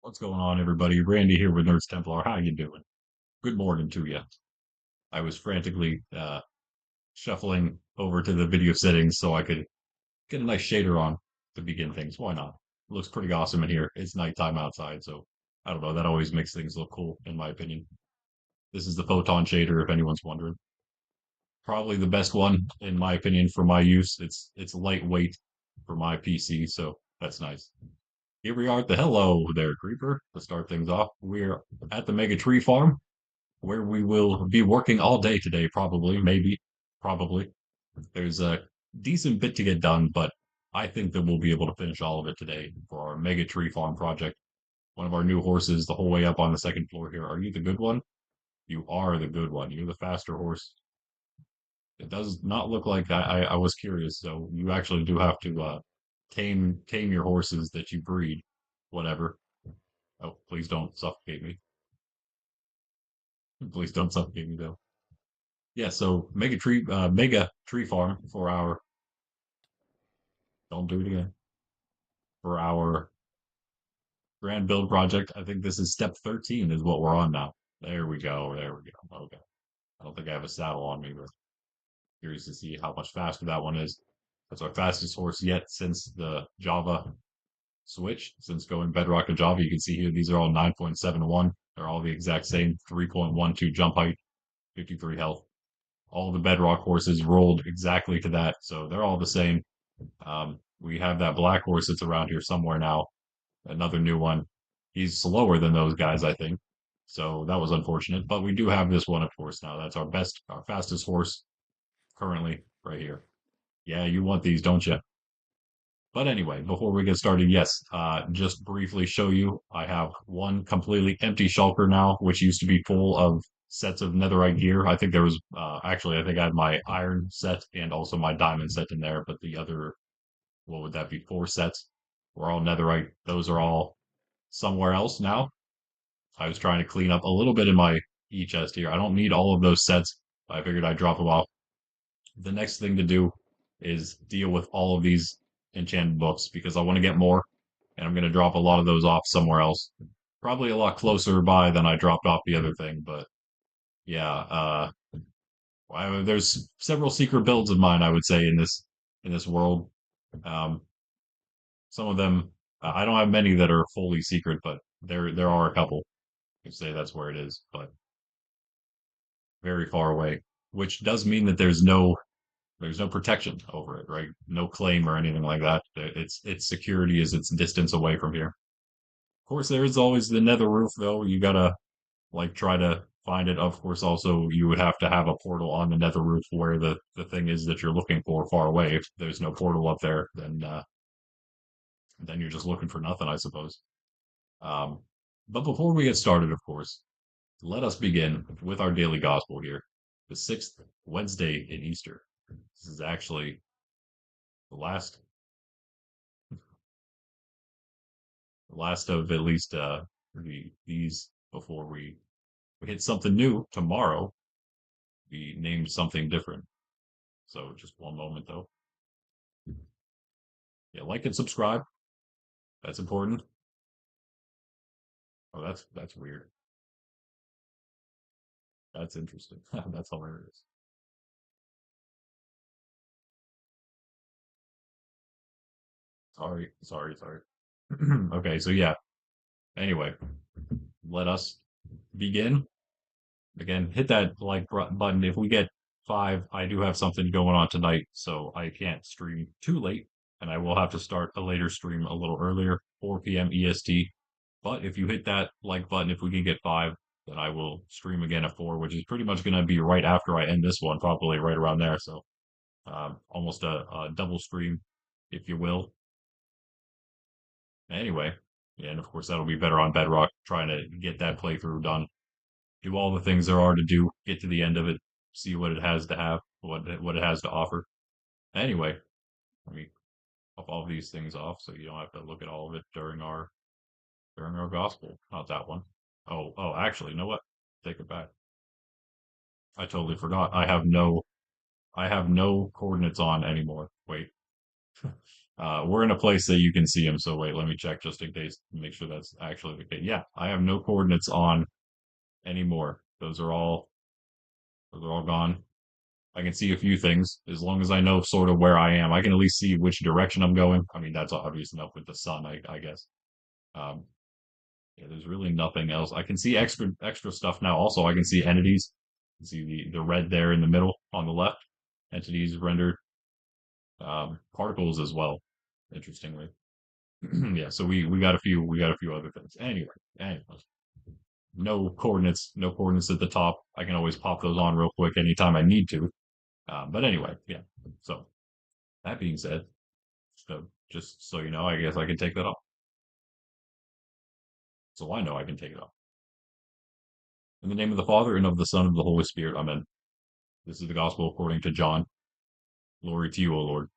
What's going on, everybody? Randy here with Nerds Templar. How you doing? Good morning to you. I was frantically shuffling over to the video settings so I could get a nice shader on to begin things. Why not? It looks pretty awesome in here. It's nighttime outside, so I don't know. That always makes things look cool, in my opinion. This is the photon shader, if anyone's wondering. Probably the best one, in my opinion, for my use. It's lightweight for my PC, so that's nice. Here we are at the hello there, Creeper. To start things off, we're at the Mega Tree Farm, where we will be working all day today, probably, maybe, probably. There's a decent bit to get done, but I think that we'll be able to finish all of it today for our Mega Tree Farm project. One of our new horses, the whole way up on the second floor here. Are you the good one? You are the good one. You're the faster horse. It does not look like I was curious, so you actually do have to tame your horses that you breed, whatever. Oh, please don't suffocate me. Please don't suffocate me though. Yeah, so mega tree farm for our don't do it again for our grand build project. I think this is step 13 is what we're on now. There we go. There we go. Okay. I don't think I have a saddle on me, but curious to see how much faster that one is. That's our fastest horse yet since the Java switch. Since going Bedrock to Java, you can see here these are all 9.71. They're all the exact same 3.12 jump height, 53 health. All the Bedrock horses rolled exactly to that, so they're all the same. We have that black horse that's around here somewhere now, another new one. He's slower than those guys, I think. So that was unfortunate. But we do have this one, of course, now. That's our fastest horse currently right here. Yeah, you want these, don't you? But anyway, before we get started, yes, just briefly show you, I have one completely empty shulker now, which used to be full of sets of netherite gear. I think there was, actually, I think I had my iron set and also my diamond set in there, but the other, what would that be, four sets were all netherite. Those are all somewhere else now. I was trying to clean up a little bit in my chest here. I don't need all of those sets. I figured I'd drop them off. The next thing to do is deal with all of these enchanted books because I want to get more, and I'm going to drop a lot of those off somewhere else. Probably a lot closer by than I dropped off the other thing, but yeah, there's several secret builds of mine, I would say, in this world. Um, some of them, I don't have many that are fully secret, but there are a couple. You say that's where it is, but very far away, which does mean that there's no protection over it, right? No claim or anything like that. Its security is its distance away from here. Of course, there is always the nether roof, though. You gotta like try to find it. Of course, also you would have to have a portal on the nether roof where the thing is that you're looking for far away. If there's no portal up there, then you're just looking for nothing, I suppose. Um, but before we get started, of course, let us begin with our daily gospel here, the sixth Wednesday in Easter. This is actually the last of at least these before we hit something new tomorrow. We named something different. So just one moment though. Yeah, like and subscribe. That's important. Oh, that's weird. That's interesting. That's hilarious. Sorry. Okay, so yeah. Anyway, let us begin. Again, hit that button. If we get five, I do have something going on tonight, so I can't stream too late, and I will have to start a later stream a little earlier, 4 p.m. EST. But if you hit that like button, if we can get five, then I will stream again at 4, which is pretty much going to be right after I end this one, probably right around there. So almost a double stream, if you will. Anyway, yeah, and of course that'll be better on Bedrock, trying to get that playthrough done, do all the things there are to do, get to the end of it, see what it has to have, what it has to offer. Anyway, let me pop all these things off so you don't have to look at all of it during our gospel. Not that one. Actually, you know what? Take it back. I totally forgot. I have no coordinates on anymore. Wait. We're in a place that you can see him. So wait, let me check just in case, make sure that's actually the case. Yeah, I have no coordinates on anymore. Those are all gone. I can see a few things as long as I know sort of where I am. I can at least see which direction I'm going. I mean, that's obvious enough with the sun, I guess. Um, yeah, there's really nothing else. I can see extra stuff now. Also, I can see entities. I can see the red there in the middle on the left. Entities rendered particles as well. Interestingly, yeah. So we got a few other things. Anyways, no coordinates at the top. I can always pop those on real quick anytime I need to. But anyway, yeah. So that being said, so just so you know, I guess I can take that off. So I know I can take it off. In the name of the Father and of the Son and of the Holy Spirit, Amen. This is the gospel according to John. Glory to you, O Lord.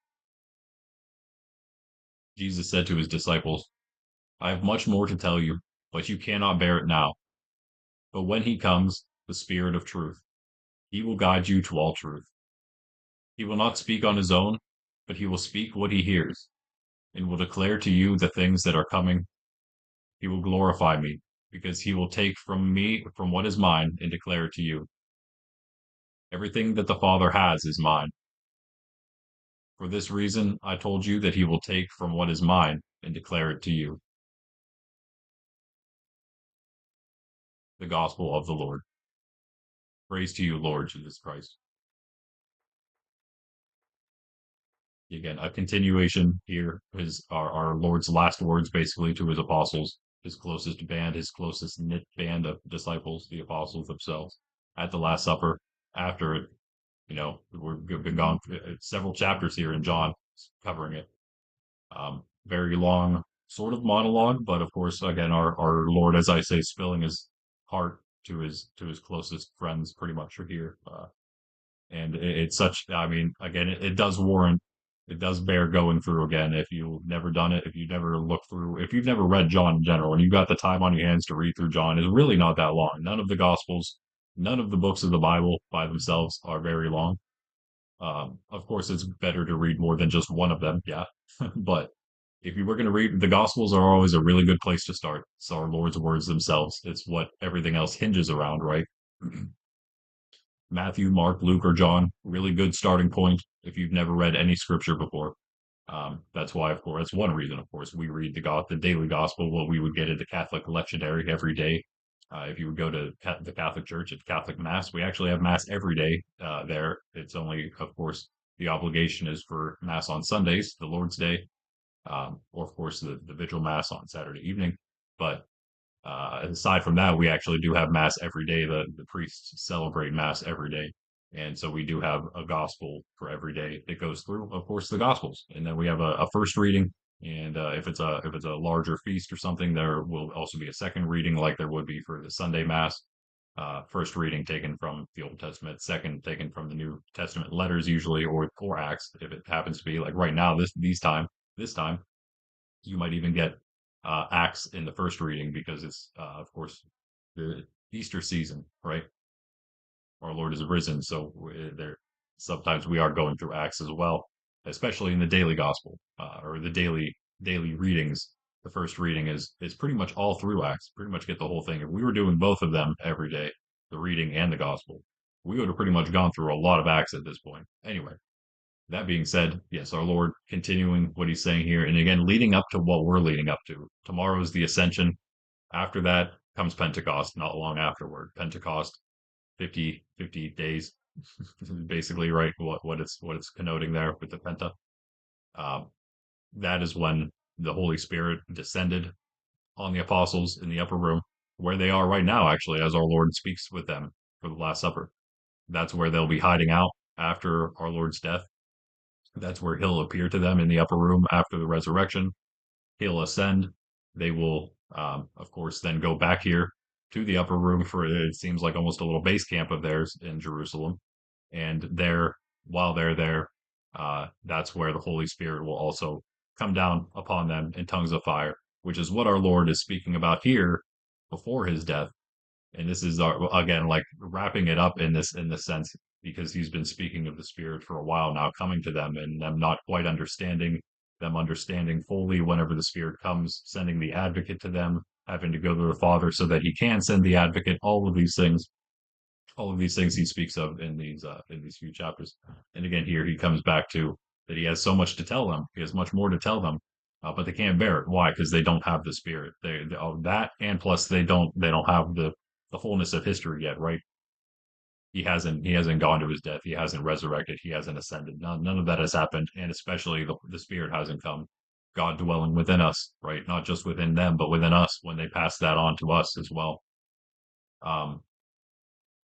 Jesus said to his disciples, I have much more to tell you, but you cannot bear it now. But when he comes, the Spirit of truth, he will guide you to all truth. He will not speak on his own, but he will speak what he hears, and will declare to you the things that are coming. He will glorify me, because he will take from me from what is mine and declare it to you. Everything that the Father has is mine. For this reason, I told you that he will take from what is mine and declare it to you. The Gospel of the Lord. Praise to you, Lord Jesus Christ. Again, a continuation here is our Lord's last words basically to his apostles, his closest band, his closest knit band of disciples, the apostles themselves, at the Last Supper. After it, we've been gone through several chapters here in John covering it. Very long sort of monologue, but of course, again, our Lord, as I say, spilling his heart to his closest friends, pretty much are here. And it's such, I mean, again, it does warrant, it does bear going through again if you've never done it, if you've never looked through, if you've never read John in general, and you've got the time on your hands to read through John, is really not that long. None of the Gospels, none of the books of the Bible by themselves are very long. Of course, it's better to read more than just one of them, yeah. But if you were going to read, the Gospels are always a really good place to start. It's our Lord's words themselves. It's what everything else hinges around, right? Matthew, Mark, Luke, or John, really good starting point if you've never read any scripture before. That's why, of course, that's one reason, of course, we read the daily gospel, what we would get at the Catholic lectionary every day. If you would go to the Catholic Church at Catholic Mass, we actually have Mass every day there. It's only, of course, the obligation is for Mass on Sundays, the Lord's Day, or, of course, the Vigil Mass on Saturday evening. But aside from that, we actually do have Mass every day. The priests celebrate Mass every day. And so we do have a gospel for every day that goes through, of course, the gospels. And then we have a first reading. And if it's a larger feast or something, there will also be a second reading, like there would be for the Sunday Mass. First reading taken from the Old Testament, second taken from the New Testament letters, usually, or Acts, if it happens to be like right now, this time, you might even get Acts in the first reading because it's, of course, the Easter season, right? Our Lord is risen, so there sometimes we are going through Acts as well, especially in the daily gospel or the daily readings. The first reading is pretty much all through Acts. Pretty much get the whole thing. If we were doing both of them every day, the reading and the gospel, we would have pretty much gone through a lot of Acts at this point. Anyway, that being said, yes, our Lord continuing what he's saying here, and again, leading up to what we're leading up to. Tomorrow is the ascension. After that comes Pentecost, not long afterward. Pentecost, 50 days, basically, right? What it's connoting there with the Penta. Um, that is when the Holy Spirit descended on the apostles in the upper room, where they are right now, actually, as our Lord speaks with them for the Last Supper. That's where they'll be hiding out after our Lord's death. That's where he'll appear to them in the upper room after the resurrection. He'll ascend. They will, of course, then go back here to the upper room for it seems like almost a little base camp of theirs in Jerusalem. And there, while they're there, that's where the Holy Spirit will also come down upon them in tongues of fire, which is what our Lord is speaking about here before his death. And this is again like wrapping it up in this sense because he's been speaking of the Spirit for a while now, coming to them and them not quite understanding them understanding fully whenever the Spirit comes, sending the advocate to them, having to go to the Father so that he can send the advocate, all of these things he speaks of in these few chapters. And again, here he comes back to that he has so much to tell them. He has much more to tell them, but they can't bear it. Why? Because they don't have the Spirit. That, and plus they don't have the fullness of history yet, right? He hasn't gone to his death. He hasn't resurrected. He hasn't ascended. None of that has happened, and especially the Spirit hasn't come. God dwelling within us, right? Not just within them, but within us. When they pass that on to us as well. Um,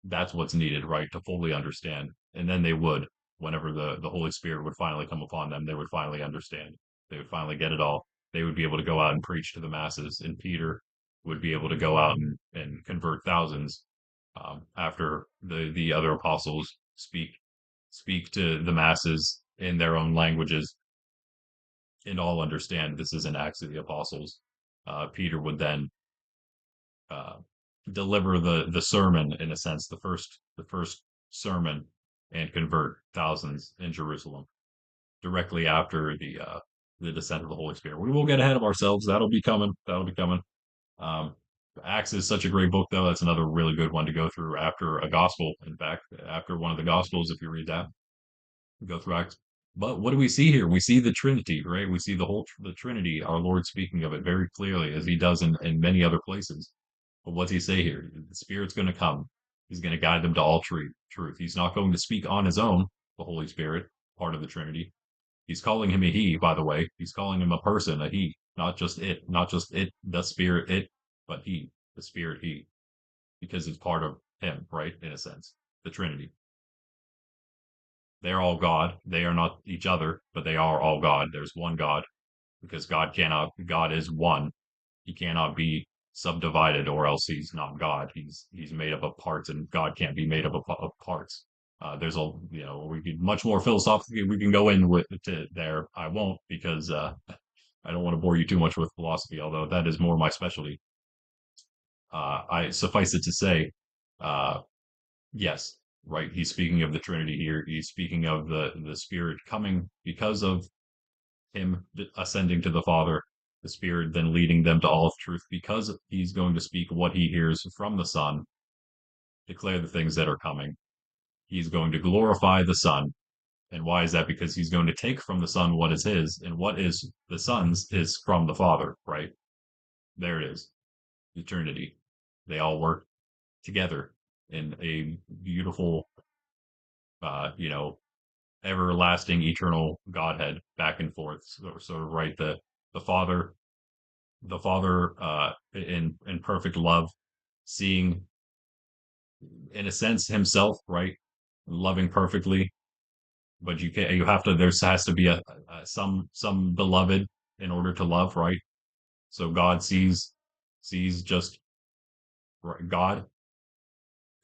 that's what's needed, right, to fully understand. And then they would, whenever the Holy Spirit would finally come upon them, they would finally understand. They would finally get it all. They would be able to go out and preach to the masses. And Peter would be able to go out and convert thousands after the other apostles speak to the masses in their own languages and all understand this is an Acts of the Apostles. Peter would then uh, deliver the sermon in a sense, the first sermon, and convert thousands in Jerusalem directly after the descent of the Holy Spirit. We will get ahead of ourselves. That'll be coming. That'll be coming. Um, Acts is such a great book, though. That's another really good one to go through after a gospel. In fact, after one of the gospels, if you read that, go through Acts. But what do we see here? We see the Trinity, right? We see the Trinity, our Lord speaking of it very clearly, as he does in many other places. But what's he say here? The Spirit's going to come. He's going to guide them to all truth. He's not going to speak on his own, the Holy Spirit, part of the Trinity. He's calling him a he, by the way. He's calling him a person, a he, not just it, the Spirit, it, but he, the Spirit, he, because it's part of him, right? In a sense, the Trinity. They're all God. They are not each other, but they are all God. There's one God because God is one. He cannot be subdivided or else he's not God. He's made up of parts and God can't be made up of parts. There's we could much more philosophically we can go in with to there. I won't because I don't want to bore you too much with philosophy, although that is more my specialty. I suffice it to say, uh, yes, right. He's speaking of the Trinity here. He's speaking of the Spirit coming because of him ascending to the Father, the Spirit then leading them to all of truth because he's going to speak what he hears from the Son, declare the things that are coming. He's going to glorify the Son. And why is that? Because he's going to take from the Son what is his, and what is the Son's is from the Father, right? There it is. Eternity. They all work together in a beautiful, uh, you know, everlasting, eternal Godhead back and forth. Sort of right. The Father, in perfect love, seeing in a sense himself, right, loving perfectly. But you have to. There has to be some beloved in order to love, right? So God sees just God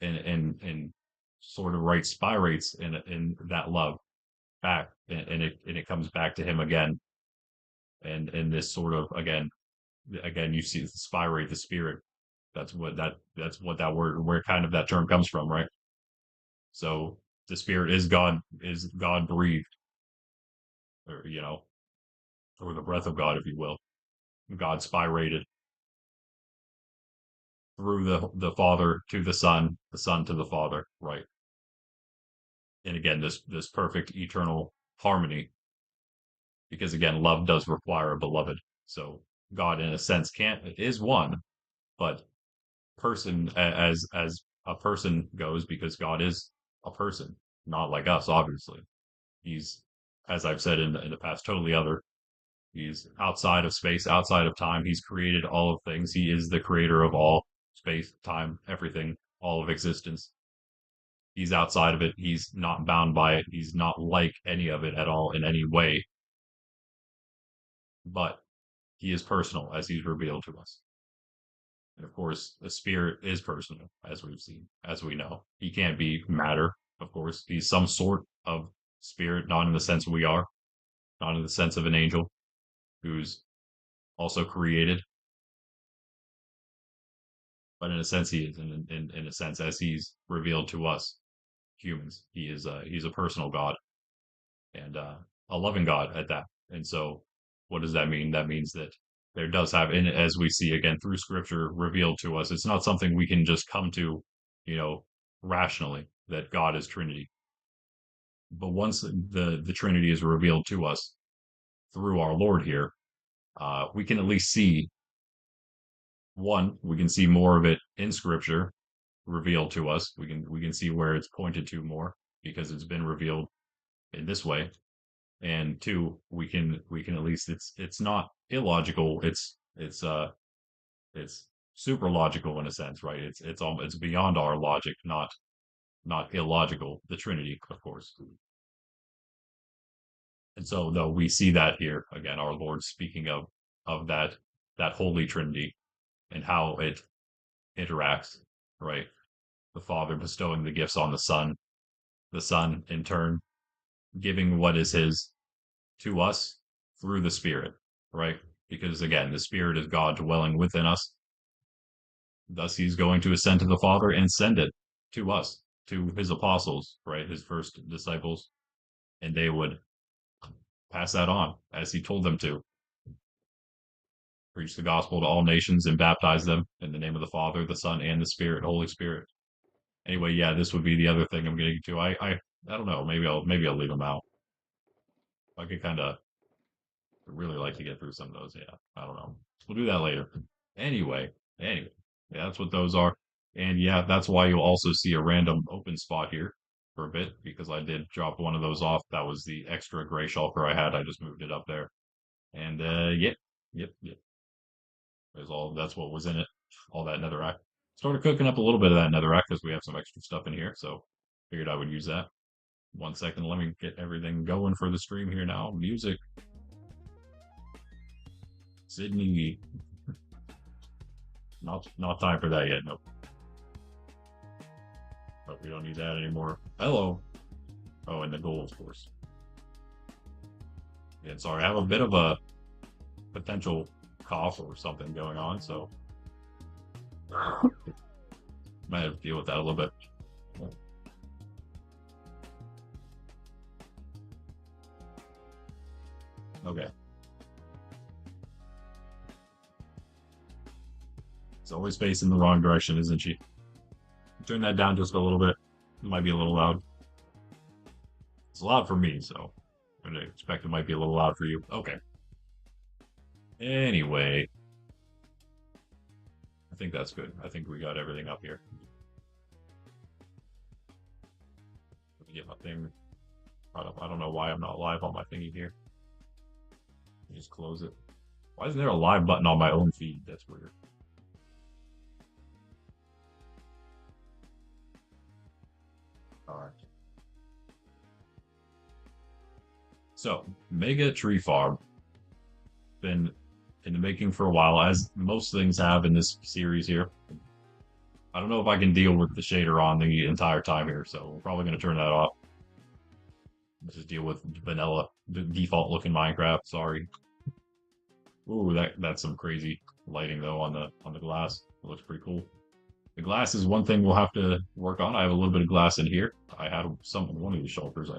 and sort of right spirates in that love back, and it comes back to him again, and in this sort of again you see spirate the spirit. That's what that word where kind of that term comes from, right? So the spirit is God breathed, or or the breath of God, if you will. God spirated through the Father to the Son to the Father, right? And again, this perfect eternal harmony, because again, love does require a beloved. So God, in a sense, can't is one, but person as a person goes, because God is a person, not like us, obviously. He's, as I've said in the past, totally other. He's outside of space, outside of time. He's created all of things. He is the creator of all space, time, everything, all of existence. He's outside of it. He's not bound by it. He's not like any of it at all in any way, but he is personal as he's revealed to us. And of course, the spirit is personal, as we've seen, as we know. He can't be matter, of course. He's some sort of spirit, not in the sense we are, not in the sense of an angel who's also created, but in a sense he is. In a sense, as he's revealed to us humans, he's a personal God and a loving God at that. And so What does that mean? That means that there does have, and as we see again through scripture revealed to us, it's not something we can just come to, you know, rationally, that God is Trinity. But once the Trinity is revealed to us through our Lord here, we can at least see one, we can see more of it in scripture revealed to us. We can see where it's pointed to more because it's been revealed in this way. And two, we can at least, it's not illogical. It's super logical in a sense, right? It's beyond our logic, not illogical. The Trinity, of course. And so though we see that here again, our Lord speaking of that Holy Trinity and how it interacts, right? The Father bestowing the gifts on the Son in turn giving what is his to us through the Spirit, right? Because again, the Spirit is God dwelling within us. Thus, he's going to ascend to the Father and send it to us, to his apostles, right? His first disciples, and they would pass that on as he told them to. Preach the gospel to all nations and baptize them in the name of the Father, the Son, and the Spirit, Holy Spirit. Anyway, yeah, this would be the other thing I'm getting to. I don't know. Maybe I'll leave them out. I could kind of really like to get through some of those. Yeah, I don't know. We'll do that later. Anyway, yeah, that's what those are. And yeah, that's why you'll also see a random open spot here for a bit because I did drop one of those off. That was the extra gray shulker I had. I just moved it up there. And yep. That's what was in it. All that netherrack. Started cooking up a little bit of that netherrack because we have some extra stuff in here. So figured I would use that. 1 second, let me get everything going for the stream here now. Music. Sydney. Not time for that yet. Nope. But we don't need that anymore. Hello. Oh, and the gold, of course. Yeah, sorry, I have a bit of a potential cough or something going on, so might have to deal with that a little bit. Okay. It's always facing the wrong direction, isn't she? Turn that down just a little bit. It might be a little loud. It's loud for me, so I'm gonna expect it might be a little loud for you. Okay. Anyway, I think that's good. I think we got everything up here. Let me get my thing. I don't know why I'm not live on my thingy here. Just close it. Why isn't there a live button on my own feed? That's weird. All right. So, Mega Tree Farm. Been in the making for a while, as most things have in this series here. I don't know if I can deal with the shader on the entire time here, so we're probably going to turn that off. Let's just deal with vanilla, the default looking Minecraft. Sorry. Ooh, that's some crazy lighting though on the glass. It looks pretty cool. The glass is one thing we'll have to work on. I have a little bit of glass in here. I had one of these shulkers.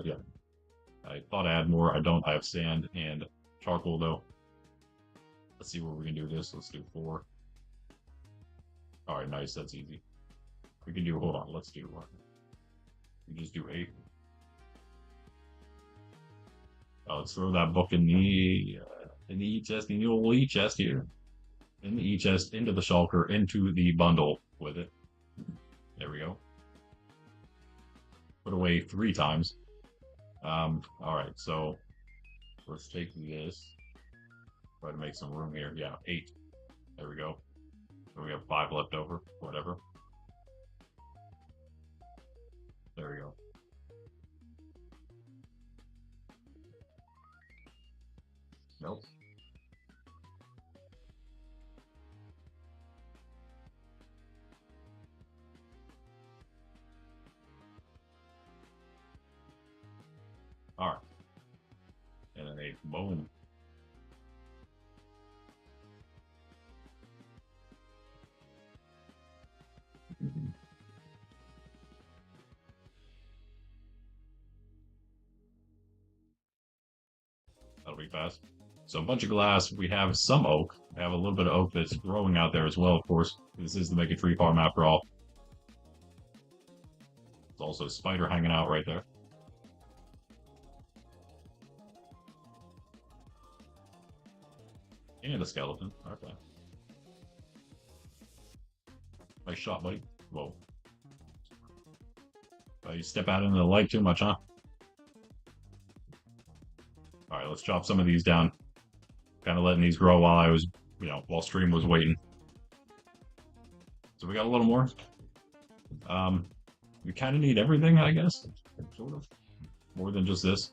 I thought I had more. I don't. I have sand and charcoal though. Let's see where we can do this. Let's do 4. All right, nice. That's easy. We can do. Hold on. Let's do one. We just do 8. Let's throw that book in the E chest, in the old E chest here. In the E chest, into the shulker, into the bundle with it. There we go. Put away 3 times. All right, so let's take this. Try to make some room here. Yeah, 8. There we go. So we have 5 left over. Whatever. There we go. Nope. All right. And then 8. Boom. That'll be fast. So a bunch of glass. We have some oak. We have a little bit of oak that's growing out there as well, of course. This is the Make a Tree Farm after all. There's also a spider hanging out right there. And a skeleton. Okay. Nice shot, buddy. Whoa. You step out into the light too much, huh? All right, let's chop some of these down. Kind of letting these grow while I was, while stream was waiting. So we got a little more. We kind of need everything, I guess. Sort of. More than just this.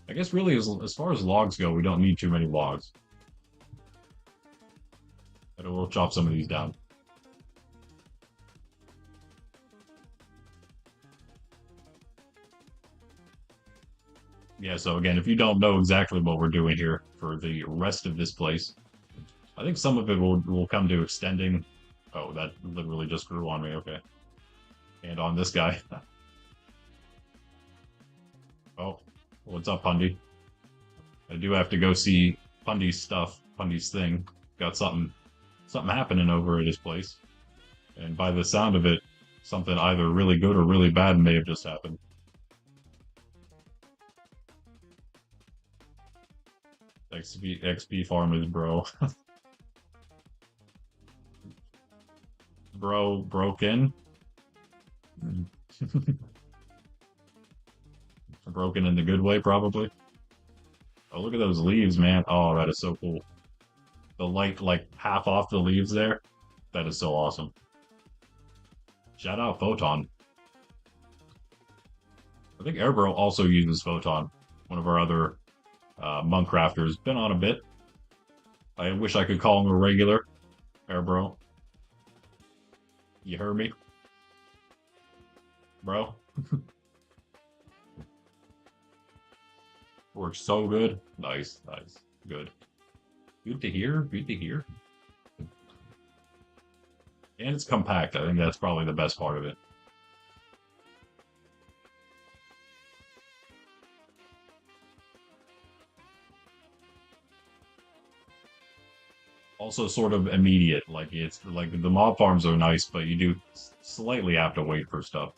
I guess really, as far as logs go, we don't need too many logs. But we'll chop some of these down. Yeah, so again, if you don't know exactly what we're doing here for the rest of this place, I think some of it will come to extending. Oh, that literally just grew on me. Okay. And on this guy. Oh, what's up, Pundy? I do have to go see Pundy's stuff, Pundy's thing. Got something happening over at his place. And by the sound of it, something either really good or really bad may have just happened. XP farmers, bro. Bro broken. Broken in the good way, probably. Oh, look at those leaves, man. Oh, that is so cool. The light, like, half off the leaves there. That is so awesome. Shout out Photon. I think Airbro also uses Photon. One of our other Moncrafters. Been on a bit. I wish I could call him a regular. Airbro. You heard me? Bro? Works so good. Nice, nice. Good. Good to hear. Good to hear. And it's compact. I think that's probably the best part of it. Also sort of immediate. Like it's like the mob farms are nice, but you do slightly have to wait for stuff.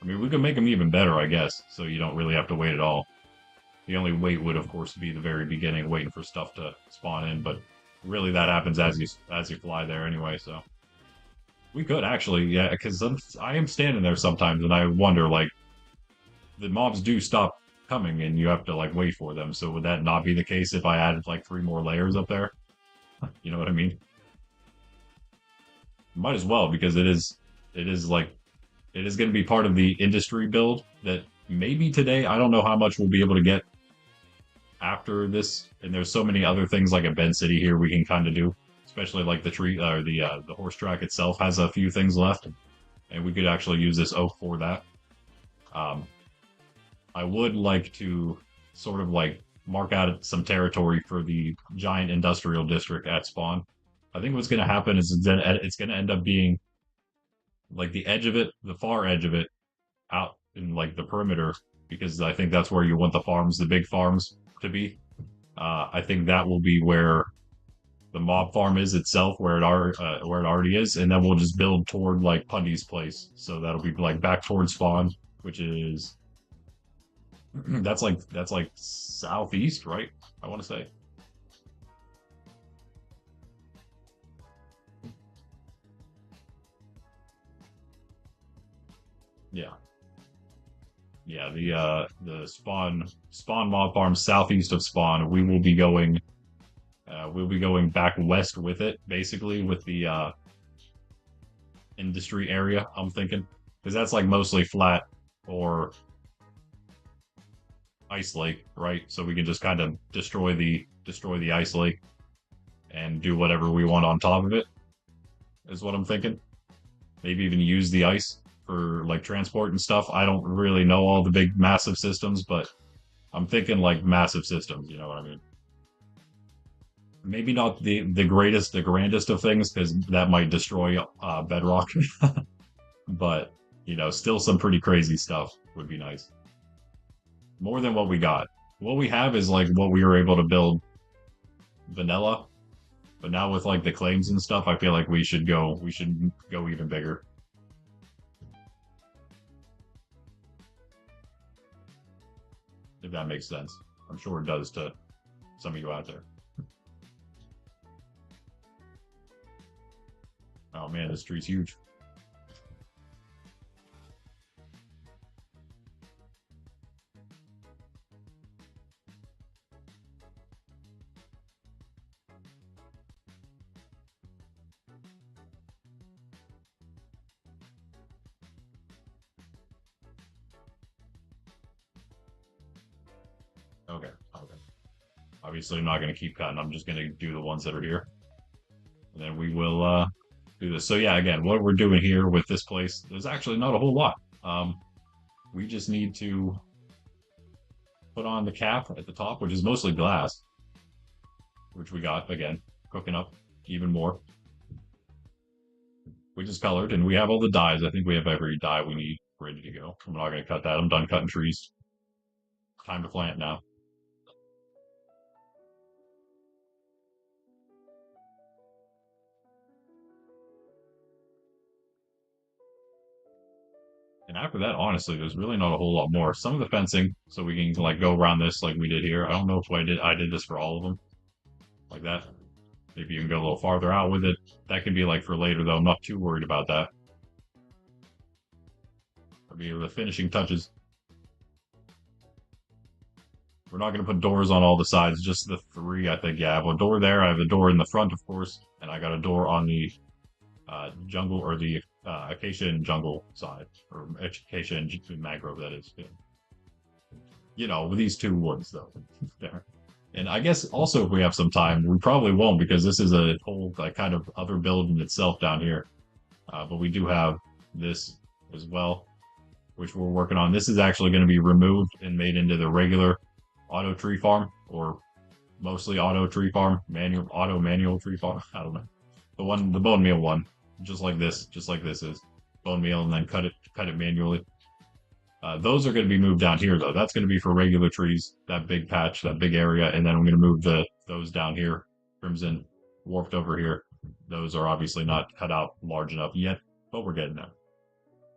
I mean, we could make them even better, I guess, so you don't really have to wait at all. The only wait would, of course, be the very beginning, waiting for stuff to spawn in, but really that happens as you fly there anyway, so. We could actually, yeah, because I am standing there sometimes and I wonder, like, the mobs do stop coming and you have to, like, wait for them, so would that not be the case if I added, like, 3 more layers up there? You know what I mean? Might as well, because it is going to be part of the industry build that maybe today, I don't know how much we'll be able to get after this, and there's so many other things like a Ben City here we can kind of do, especially like the tree or the horse track itself has a few things left, and we could actually use this oak for that. I would like to sort of like mark out some territory for the giant industrial district at spawn. I think what's going to happen is it's going to end up being like the edge of it, the far edge of it, out in like the perimeter, because I think that's where you want the farms, the big farms, to be. I think that will be where the mob farm is itself, where it already is, and then we'll just build toward like Pundy's place. So that'll be like back towards spawn, which is that's like southeast, right? I want to say. Yeah. Yeah, the spawn mob farm southeast of spawn. We'll be going back west with it, basically with the industry area. I'm thinking because that's like mostly flat or ice lake, right? So we can just kind of destroy the ice lake and do whatever we want on top of it. Is what I'm thinking. Maybe even use the ice for like transport and stuff. I don't really know all the big massive systems, but I'm thinking like massive systems, you know what I mean? Maybe not the greatest, the grandest of things, because that might destroy bedrock. But still some pretty crazy stuff would be nice. More than what we got. What we have is like what we were able to build vanilla. But now with like the claims and stuff, I feel like we should go even bigger. If that makes sense. I'm sure it does to some of you out there. Oh man, this tree's huge. Okay, okay. Obviously, I'm not going to keep cutting. I'm just going to do the ones that are here, and then we will do this. So yeah, again, what we're doing here with this place, there's actually not a whole lot. We just need to put on the cap at the top, which is mostly glass, which we got again, cooking up even more, which is colored, and we have all the dyes. I think we have every dye we need ready to go. I'm not going to cut that. I'm done cutting trees. Time to plant now. And after that, honestly, there's really not a whole lot more. Some of the fencing, so we can like go around this like we did here. I don't know if I did this for all of them like that. Maybe you can go a little farther out with it. That can be like for later though. I'm not too worried about that. I mean, the finishing touches. We're not going to put doors on all the sides, just the three, I think. Yeah, I have a door there. I have a door in the front, of course, and I got a door on the jungle or the acacia and jungle side, or acacia and mangrove, that is. Yeah. You know, with these two woods, though. There. And I guess also if we have some time, we probably won't because this is a whole like kind of other build in itself down here. But we do have this as well, which we're working on. This is actually going to be removed and made into the regular auto tree farm, or mostly auto tree farm, manual tree farm. I don't know. The bone meal one, just like this is bone meal, and then cut it manually. Those are going to be moved down here though. That's going to be for regular trees, that big patch, that big area, and then I'm going to move those down here, crimson, warped over here. Those are obviously not cut out large enough yet, but we're getting there.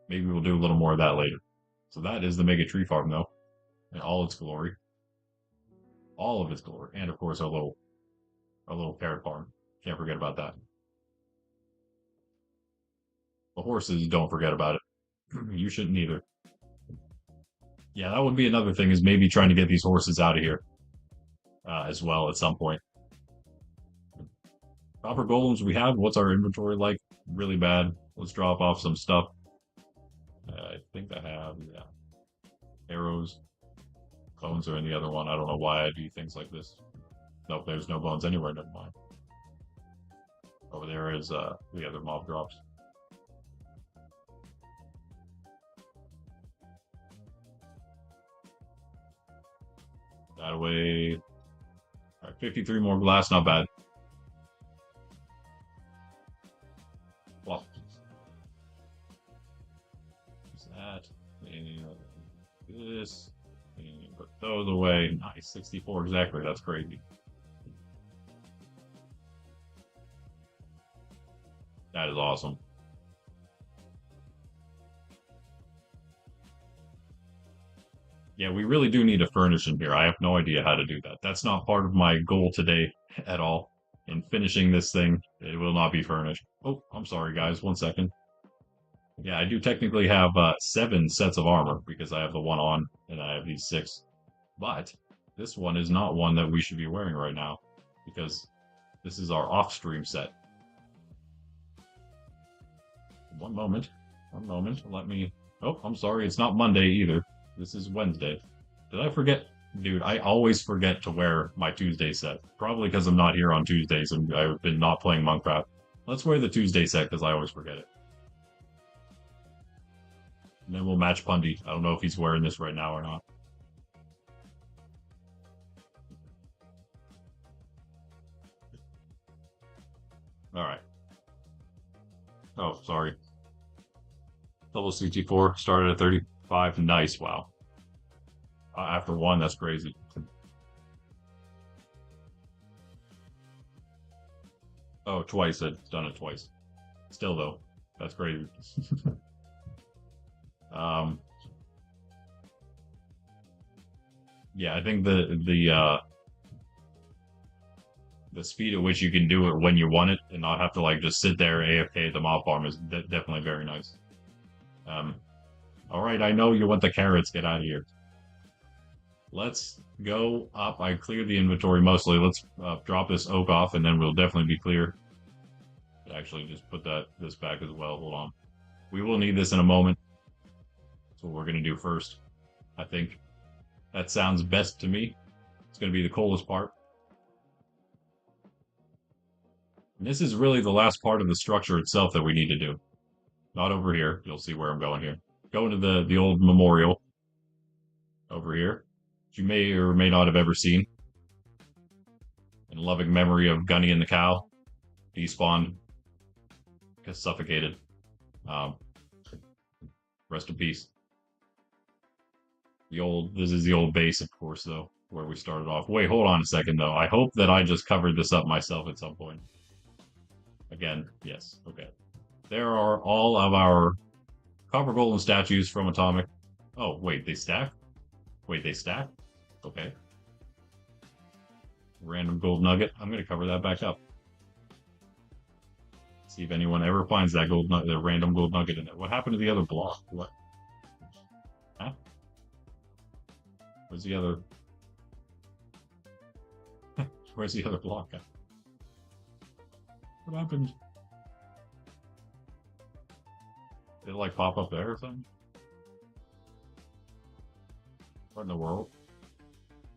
Maybe we'll do a little more of that later. So that is the mega tree farm though, in all its glory, all of its glory, and of course our little carrot farm. Can't forget about that. The horses, don't forget about it. You shouldn't either. Yeah, that would be another thing is maybe trying to get these horses out of here as well at some point. Copper golems we have. What's our inventory like? Really bad. Let's drop off some stuff. I think I have, yeah. Arrows. Bones are in the other one. I don't know why I do things like this. Nope, there's no bones anywhere. Never mind. Over there is the other mob drops. That away. All right, 53 more glass. Not bad. Well, that. And this. And put those away. Nice. 64 exactly. That's crazy. That is awesome. Yeah, we really do need a furnace in here. I have no idea how to do that. That's not part of my goal today at all. In finishing this thing, it will not be furnished. Oh, I'm sorry, guys. 1 second. Yeah, I do technically have 7 sets of armor because I have the one on and I have these 6. But this one is not one that we should be wearing right now because this is our off-stream set. One moment. One moment. Let me. Oh, I'm sorry. It's not Monday either. This is Wednesday. Did I forget? Dude, I always forget to wear my Tuesday set. Probably because I'm not here on Tuesdays and I've been not playing Monkraft. Let's wear the Tuesday set because I always forget it. And then we'll match Pundy. I don't know if he's wearing this right now or not. All right. Oh, sorry. Level 64 started at 35. Nice. Wow. After one, that's crazy. Oh, twice. I've done it twice. Still though, that's crazy. Um, yeah, I think the speed at which you can do it when you want it and not have to like just sit there AFK at the mob farm is definitely very nice. Um, all right, I know you want the carrots. Get out of here. Let's go up. I cleared the inventory mostly. Let's drop this oak off, and then we'll definitely be clear. Actually, just put this back as well. Hold on. We will need this in a moment. That's what we're gonna do first. I think that sounds best to me. It's gonna be the coolest part. And this is really the last part of the structure itself that we need to do. Not over here. You'll see where I'm going here. Go into the old memorial over here, which you may or may not have ever seen. In loving memory of Gunny and the cow, despawned, because suffocated. Um, Rest in peace. This is the old base, of course, though, where we started off. Wait, hold on a second, though. I hope that I just covered this up myself at some point. Again, yes, okay. There are all of our copper golem statues from Atomic. Oh, wait, they stack? Wait, they stack? Okay. Random gold nugget. I'm going to cover that back up. See if anyone ever finds that gold nugget, the random gold nugget in it. What happened to the other block? What? Huh? Where's the other? Where's the other block at? What happened? Did it like pop up there or something? What in the world?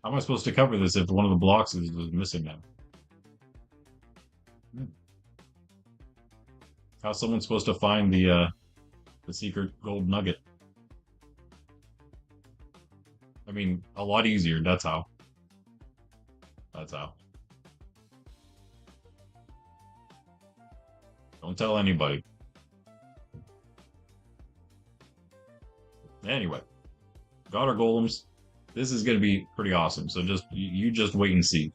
How am I supposed to cover this if one of the blocks is missing now? Hmm. How's someone supposed to find the secret gold nugget? I mean, a lot easier. That's how. That's how. Don't tell anybody. Anyway, got our golems. This is going to be pretty awesome. So you just wait and see.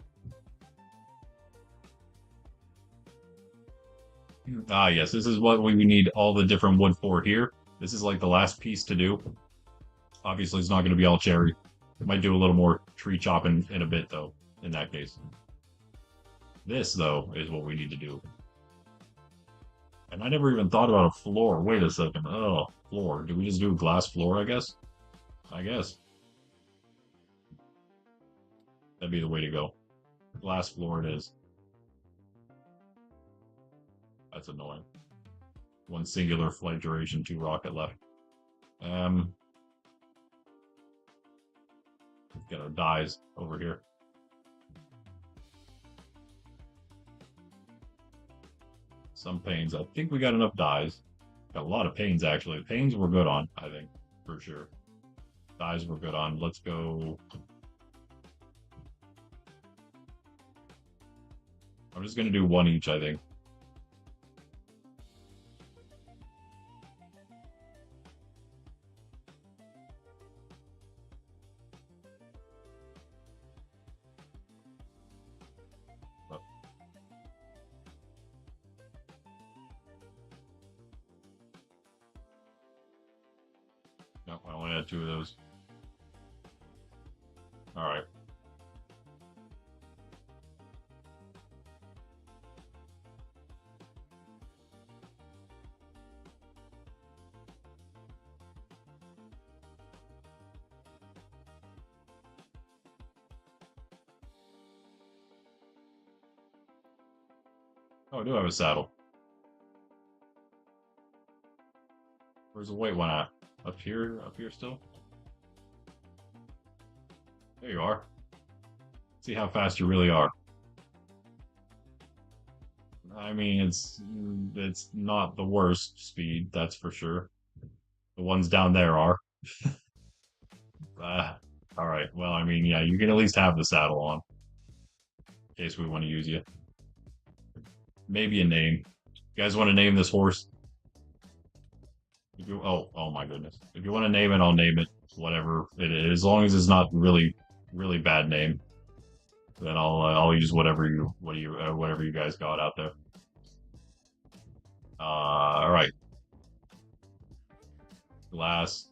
Ah, yes, this is what we need all the different wood for here. This is like the last piece to do. Obviously, it's not going to be all cherry. It might do a little more tree chopping in a bit, though, in that case. This, though, is what we need to do. And I never even thought about a floor. Wait a second. Oh, floor. Do we just do a glass floor, I guess? I guess. That'd be the way to go. Glass floor it is. That's annoying. One singular flight duration, 2 rocket left. Get our dyes over here. Some panes. I think we got enough dyes. Got a lot of panes, actually. Panes we're good on, I think, for sure. Dyes we're good on. Let's go. I'm just going to do one each, I think. No, I only had 2 of those. All right. Oh, I do have a saddle. Where's the white one at? Up here? Up here still? There you are. See how fast you really are. I mean, it's not the worst speed, that's for sure. The ones down there are. Uh, all right. Well, I mean, yeah, you can at least have the saddle on in case we want to use you. Maybe a name. You guys want to name this horse? If you, oh my goodness. If you want to name it, I'll name it. Whatever it is, as long as it's not really bad name, then I'll use whatever you guys got out there. All right. Glass.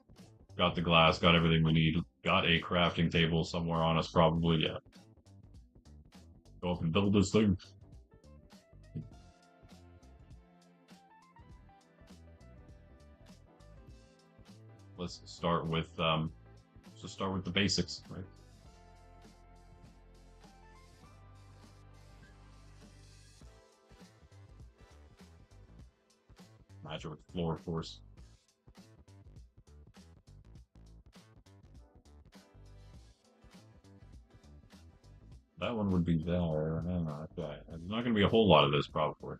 Got the glass. Got everything we need. Got a crafting table somewhere on us, probably. Yeah. Go up and build this thing. Let's start with start with the basics, right? Match it with the floor, of course. That one would be there. Okay. There's not going to be a whole lot of this, probably.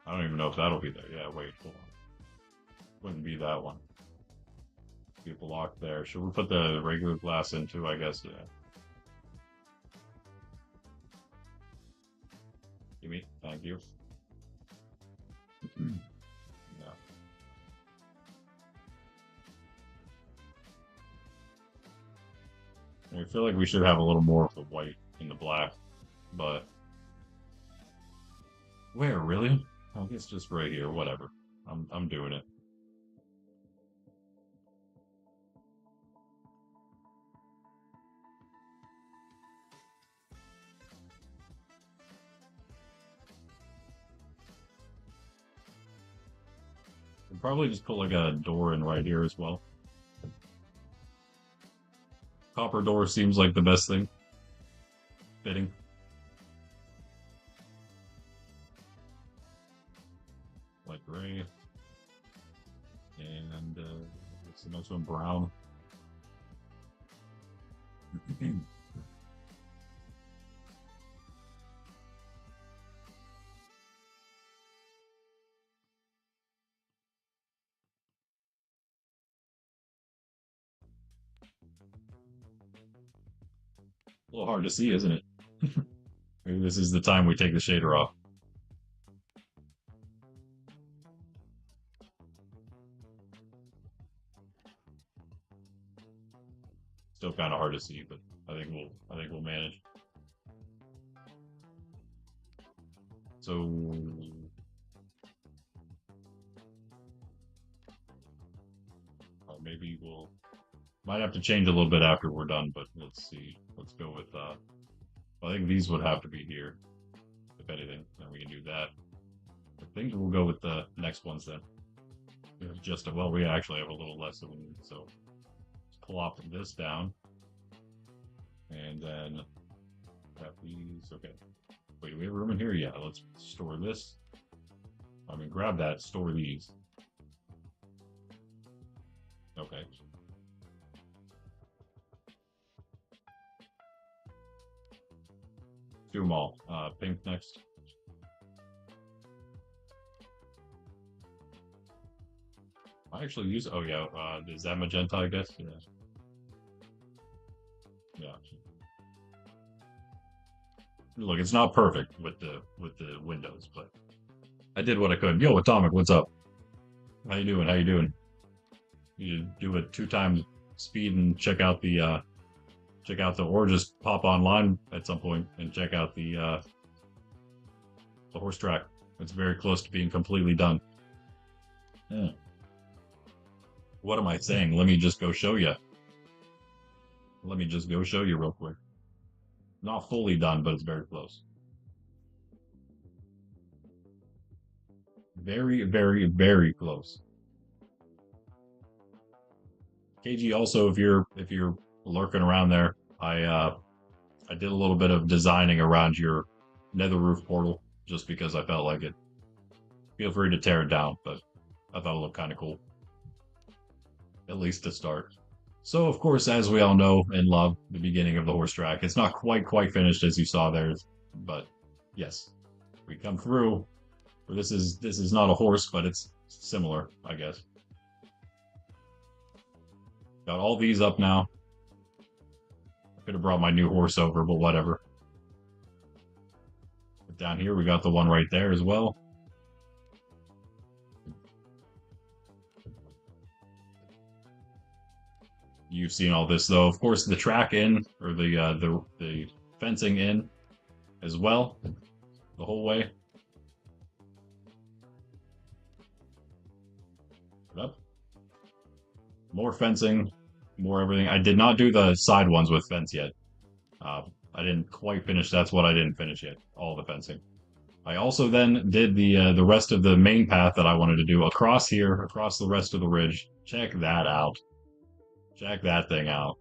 I don't even know if that'll be there. Yeah, wait, hold on. Wouldn't be that one. Be a block there. Should we put the regular glass in too? I guess, yeah. Give me, thank you. Yeah. I feel like we should have a little more of the white in the black, but where really? I guess just right here. Whatever. I'm doing it. We'll probably just put like a door in right here as well. Copper door seems like the best thing. Fitting. Like gray. And what's the next one? Brown. A little hard to see, isn't it? Maybe this is the time we take the shader off. Still kind of hard to see, but I think we'll manage. So maybe we'll might have to change a little bit after we're done, but let's see. Let's go with I think these would have to be here, if anything. Then we can do that. I think we'll go with the next ones then. Just well, we actually have a little less than we need, so let's plop this down, and then have these. Okay. Wait, do we have room in here? Yeah. Let's store this. I mean, grab that. Store these. Okay. Do them all. Pink next. I actually use. Oh yeah. Is that magenta? I guess. Yeah. Yeah. Look, it's not perfect with the windows, but I did what I could. Yo, Atomic, what's up? How you doing? How you doing? You do it 2 times speed and check out the or just pop online at some point and check out the horse track. It's very close to being completely done. Yeah. What am I saying? Let me just go show you. Let me just go show you real quick. Not fully done, but it's very close. Very, very, very close. KG, also, if you're lurking around there, I did a little bit of designing around your nether roof portal just because I felt like it. Feel free to tear it down, but I thought it looked kind of cool, at least to start. So, of course, as we all know and love, the beginning of the horse track, it's not quite finished as you saw there, but yes, we come through. This is not a horse, but it's similar, I guess. Got all these up now. I could have brought my new horse over, but whatever. But down here, we got the one right there as well. You've seen all this, though. Of course, the track in or the fencing in as well the whole way. Up. More fencing, more everything. I did not do the side ones with fence yet. Uh, I didn't quite finish. That's what I didn't finish yet. All the fencing. I also then did the rest of the main path that I wanted to do across here, across the rest of the ridge. Check that out. Check that thing out.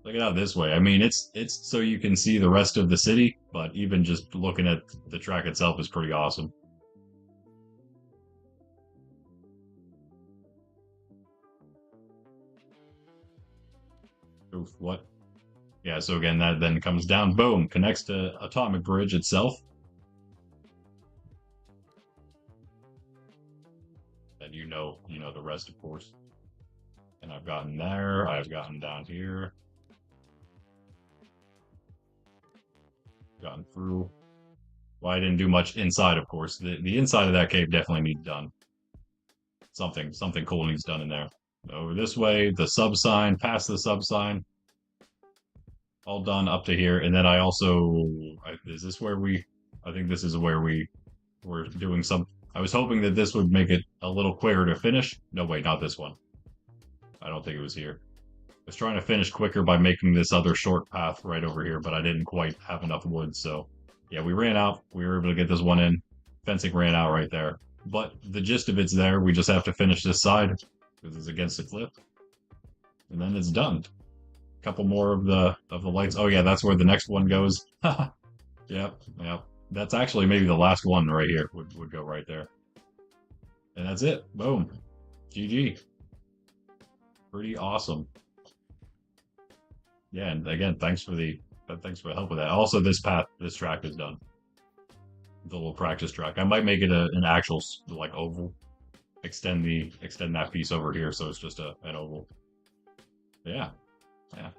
Look it out this way. I mean, it's so you can see the rest of the city, but even just looking at the track itself is pretty awesome. Oof, what? Yeah, so again, that then comes down, boom, connects to Atomic Bridge itself. And you know the rest, of course. And I've gotten there, I've gotten down here, gotten through. Well, I didn't do much inside, of course. The inside of that cave definitely needs done. Something cool needs done in there. Over this way, the sub sign, past the sub sign, all done up to here. And then I also, is this where we? I think this is where we were doing some. I was hoping that this would make it a little quicker to finish. No, wait, not this one. I don't think it was here. I was trying to finish quicker by making this other short path right over here, but I didn't quite have enough wood. So, yeah, we ran out. We were able to get this one in. Fencing ran out right there. But the gist of it's there. We just have to finish this side because it's against the cliff, and then it's done. A couple more of the lights. Oh yeah, that's where the next one goes. Yep, yep. That's actually maybe the last one right here would go right there. And that's it. Boom. GG. Pretty awesome. Yeah, and again, thanks for the help with that. Also, this track is done. The little practice track. I might make it an actual like oval. Extend that piece over here so it's just an oval. Yeah, yeah.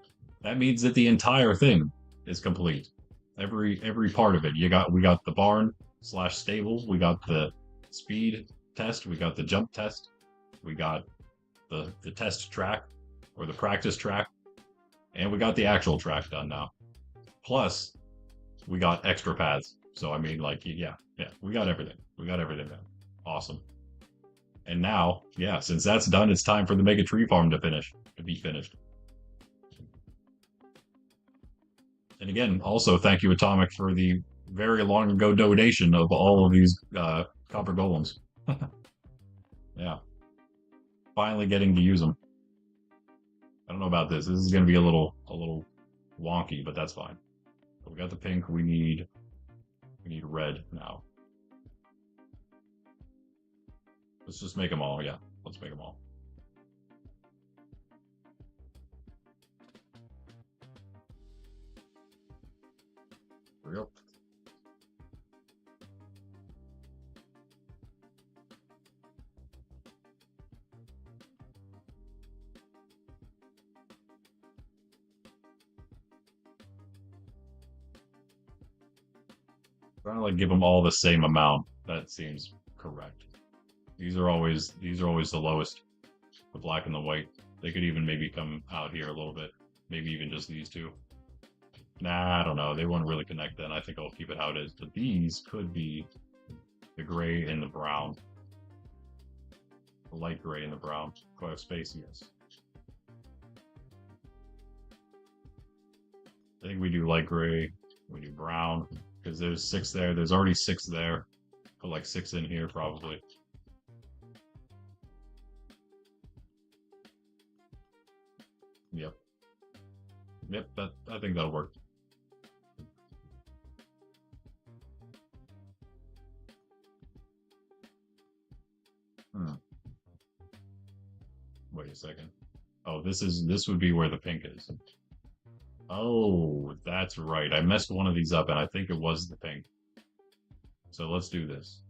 That means that the entire thing is complete. Every part of it. We got the barn slash stable. We got the speed test. We got the jump test. We got the test track or the practice track, and we got the actual track done now. Plus, we got extra paths. So I mean, like, yeah, we got everything. We got everything done. Awesome. And now, yeah, since that's done, it's time for the mega tree farm to be finished. And again, also thank you, Atomic, for the very long ago donation of all of these copper golems. Yeah, finally getting to use them. I don't know about this. This is going to be a little wonky, but that's fine. So we got the pink. We need red now. Let's just make them all. Yeah, let's make them all. There we go. Trying to like give them all the same amount. That seems correct. These are always the lowest. The black and the white. They could even maybe come out here a little bit. Maybe even just these two. Nah, I don't know. They won't really connect then. I think I'll keep it how it is. But these could be the gray and the brown. The light gray and the brown. Do I have space? Yes. I think we do light gray. We do brown. Because there's 6 there. There's already 6 there. Put like 6 in here probably. Yep. Yep, I think that'll work. Wait a second. Oh, this would be where the pink is. Oh, that's right. I messed one of these up and I think it was the pink. So let's do this.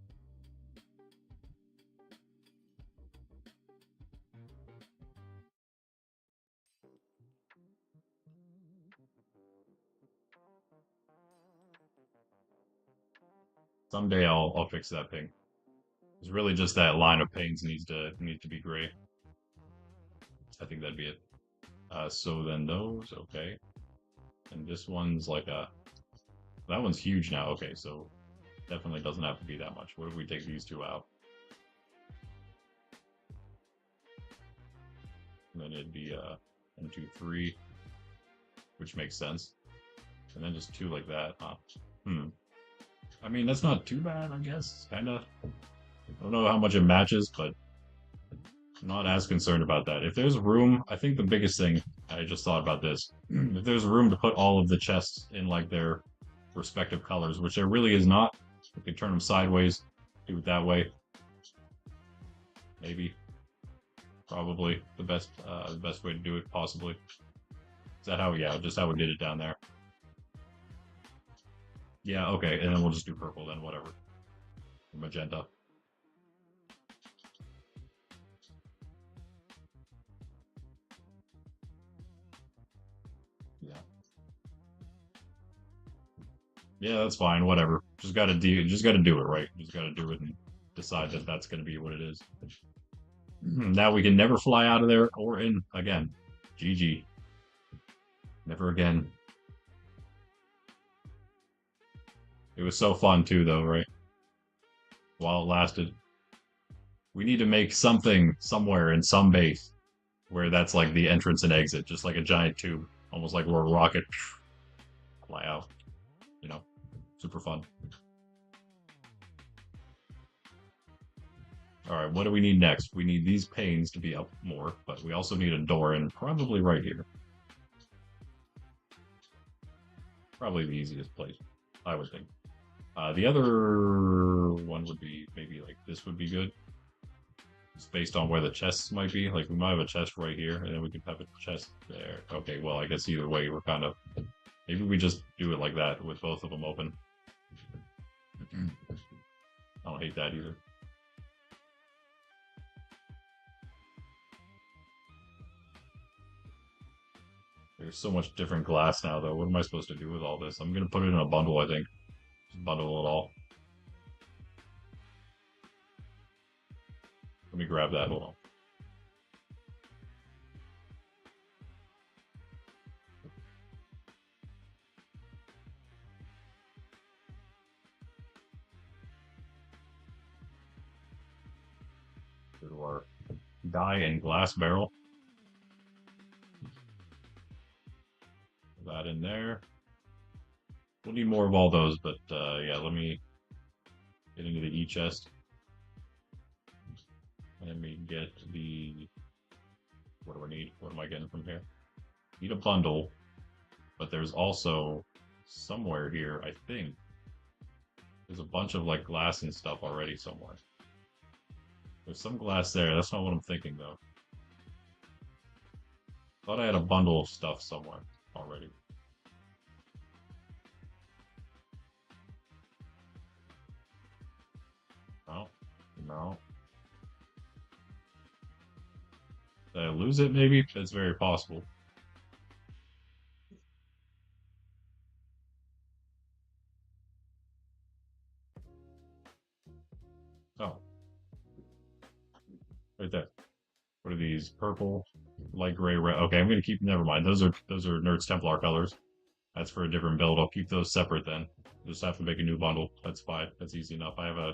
Someday I'll fix that pink. It's really just that line of paints needs to be gray. I think that'd be it. So then those, okay. And this one's like a, that one's huge now. Okay, so definitely doesn't have to be that much. What if we take these two out? And then it'd be 1, 2, 3, which makes sense. And then just two like that. I mean, that's not too bad, I guess. Kind of. I don't know how much it matches, but I'm not as concerned about that. If there's room, I think the biggest thing, I just thought about this. If there's room to put all of the chests in like their respective colors, which there really is not, we could turn them sideways, do it that way. Maybe. Probably the best way to do it, possibly. Is that how, yeah, just how we did it down there. Yeah, okay, and then we'll just do purple then, whatever. Magenta. Yeah. Yeah, that's fine, whatever. Just gotta do it, right? Just gotta do it and decide that that's gonna be what it is. Now we can never fly out of there or in again. GG. Never again. It was so fun too, though, right? While it lasted. We need to make something somewhere in some base where that's like the entrance and exit, just like a giant tube, almost like where a rocket fly out. You know, super fun. All right, what do we need next? We need these panes to be up more, but we also need a door in probably right here. Probably the easiest place, I would think. The other one would be maybe like this would be good. It's based on where the chests might be. Like we might have a chest right here, and then we could have a chest there. Okay, well I guess either way we're kind of maybe we just do it like that with both of them open. I don't hate that either. There's so much different glass now, though. What am I supposed to do with all this? I'm gonna put it in a bundle, I think. Just bundle it all. Let me grab that. Hold on. Go to our dye and glass barrel. Put that in there. We'll need more of all those, but yeah, let me get into the E chest. Let me get the. What do I need? What am I getting from here? Need a bundle, but there's also somewhere here, I think. There's a bunch of like glass and stuff already somewhere. There's some glass there. That's not what I'm thinking though. Thought I had a bundle of stuff somewhere already. No, no. Did I lose it maybe? That's very possible. Oh, right there. What are these? Purple, light gray, red. Okay, I'm gonna keep. Never mind. Those are Nerds Templar colors. That's for a different build. I'll keep those separate then. Just have to make a new bundle. That's fine. That's easy enough. I have a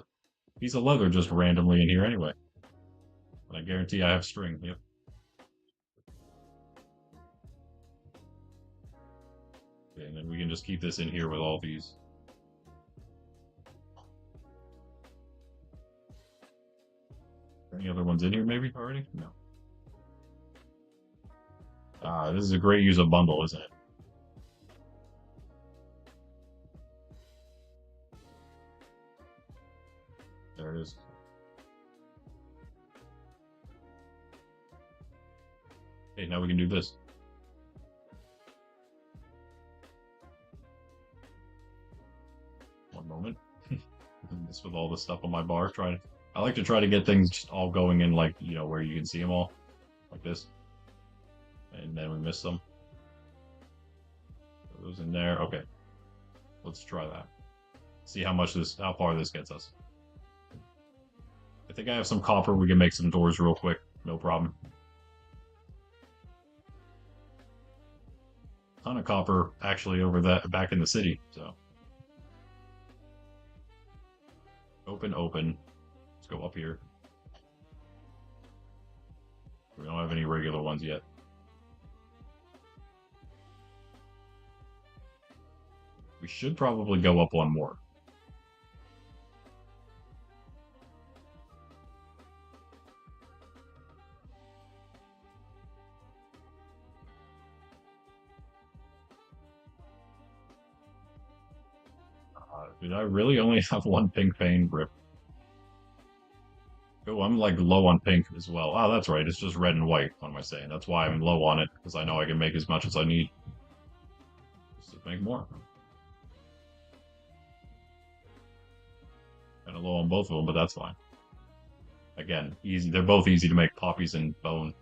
piece of leather just randomly in here anyway. And I guarantee I have string. Yep. Okay, and then we can just keep this in here with all these. Any other ones in here maybe already? No. This is a great use of bundle, isn't it? There it is. Okay, now we can do this. One moment. This with all the stuff on my bar. I like to try to get things just all going in like, you know, where you can see them all. Like this. And then we miss some. Put those in there. Okay. Let's try that. See how far this gets us. I think I have some copper. We can make some doors real quick. No problem. ton of copper actually over that back in the city. So open, open. Let's go up here. We don't have any regular ones yet. We should probably go up one more. Did I really only have one pink vein? Rip. Oh, I'm like low on pink as well. Oh, that's right. It's just red and white. What am I saying? That's why I'm low on it, because I know I can make as much as I need. Just to make more. Kind of low on both of them, but that's fine. Again, easy. They're both easy to make, poppies and bone.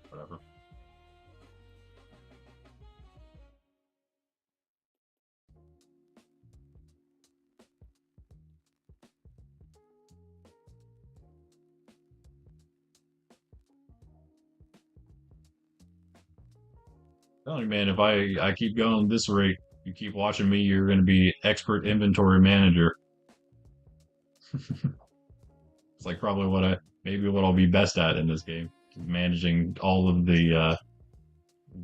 Whatever. Telling you, man, if I keep going this rate, you keep watching me, you're going to be expert inventory manager. It's like probably maybe what I'll be best at in this game, managing all of the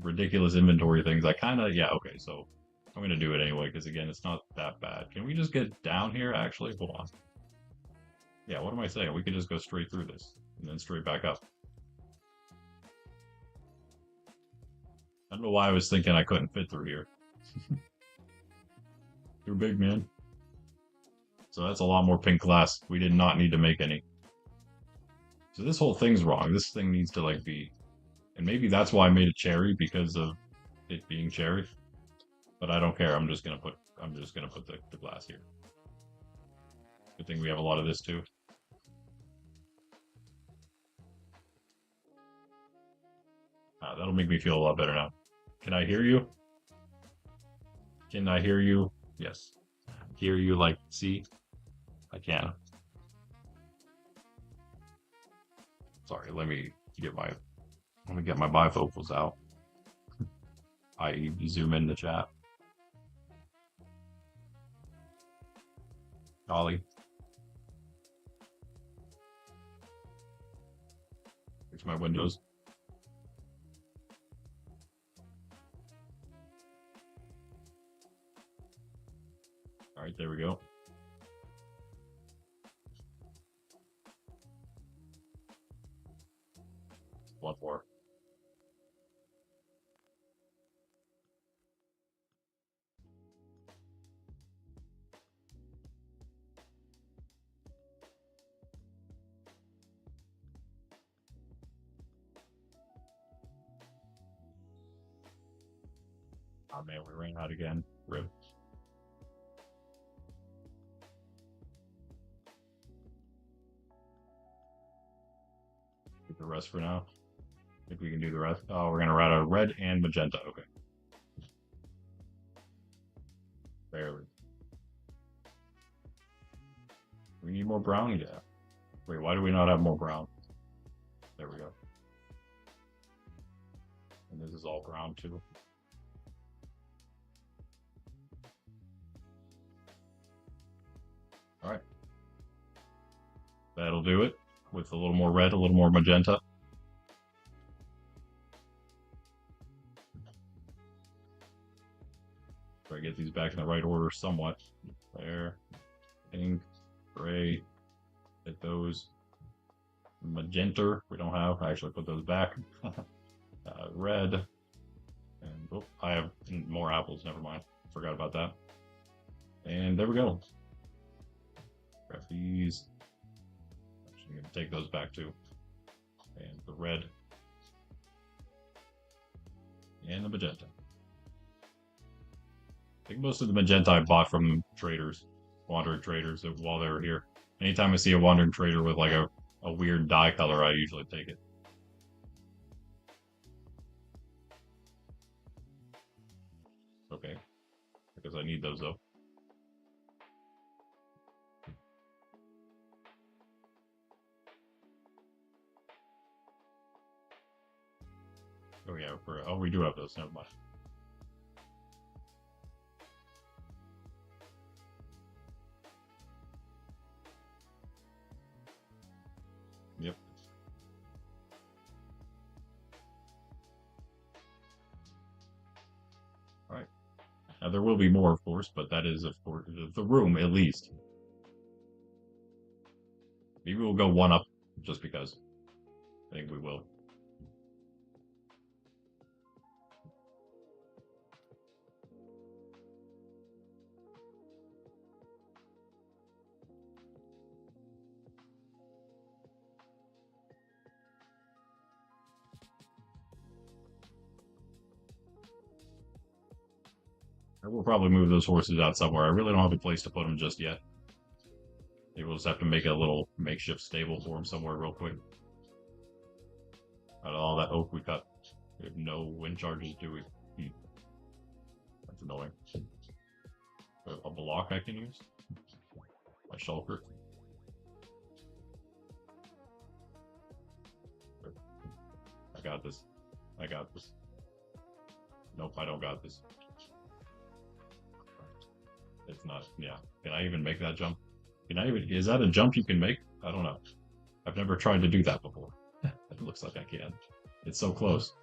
ridiculous inventory things. I kind of, yeah, okay, so I'm going to do it anyway, because again, it's not that bad. Can we just get down here, actually? Hold on. Yeah, what am I saying? We could just go straight through this, and then straight back up. I don't know why I was thinking I couldn't fit through here. Too big, man. So that's a lot more pink glass. We did not need to make any. So this whole thing's wrong. This thing needs to like be, and maybe that's why I made it cherry, because of it being cherry. But I don't care. I'm just gonna put the glass here. Good thing we have a lot of this too. That'll make me feel a lot better now. Can I hear you? Can I hear you? Yes. Hear you, like, see? I can. Sorry, let me get my bifocals out. I.e. zoom in the chat. Ollie. Fix my windows. All right, there we go. One more. Oh man, we ran out again. Rip. Keep the rest for now. I think we can do the rest. Oh, we're gonna run out of red and magenta. Okay. Barely. We need more brown? Yeah. Wait, why do we not have more brown? There we go. And this is all brown too. All right. That'll do it with a little more red, a little more magenta. Try to get these back in the right order somewhat. There. Pink, gray. Hit those. Magenta, we don't have. I actually put those back. Red. And oh, I have more apples. Never mind. Forgot about that. And there we go. Grab these. Actually, I'm going to take those back too. And the red. And the magenta. I think most of the magenta I bought from traders, wandering traders, while they were here. Anytime I see a wandering trader with like a weird dye color, I usually take it. Okay. Because I need those though. Oh yeah, oh we do have those. Never mind. Yep. All right. Now there will be more, of course, but that is, of course, the room at least. Maybe we'll go one up just because. I think we will. I will probably move those horses out somewhere. I really don't have a place to put them just yet. Maybe we'll just have to make a little makeshift stable for them somewhere real quick. Out of all that oak we cut, we have no wind charges, do we? That's annoying. A block I can use? My shulker. I got this. I got this. Nope, I don't got this. It's not, yeah. Can I even make that jump? Can I even, is that a jump you can make? I don't know. I've never tried to do that before. It looks like I can. It's so close.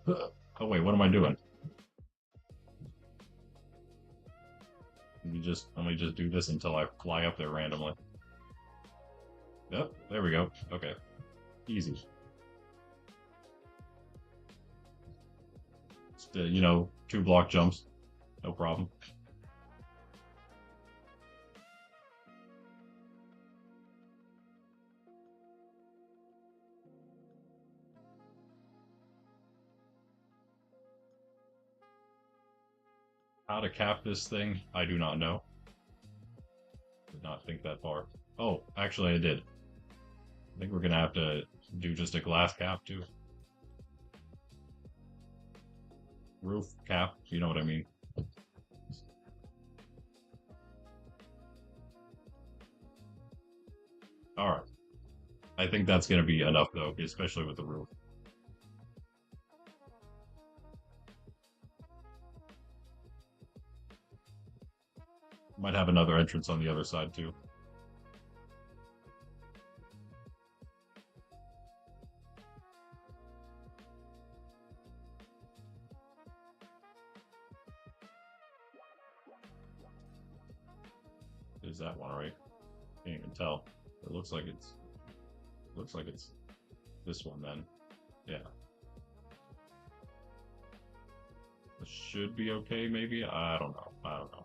Oh wait, what am I doing? Let me just do this until I fly up there randomly. Yep, there we go. Okay. Easy. Just, 2 block jumps. No problem. How to cap this thing, I do not know. Did not think that far. Oh, actually I did. I think we're gonna have to do just a glass cap too. Roof cap, you know what I mean. Alright. I think that's gonna be enough though, especially with the roof. Might have another entrance on the other side too. Is that one right? Can't even tell. It looks like it's this one then. Yeah. This should be okay maybe? I don't know. I don't know.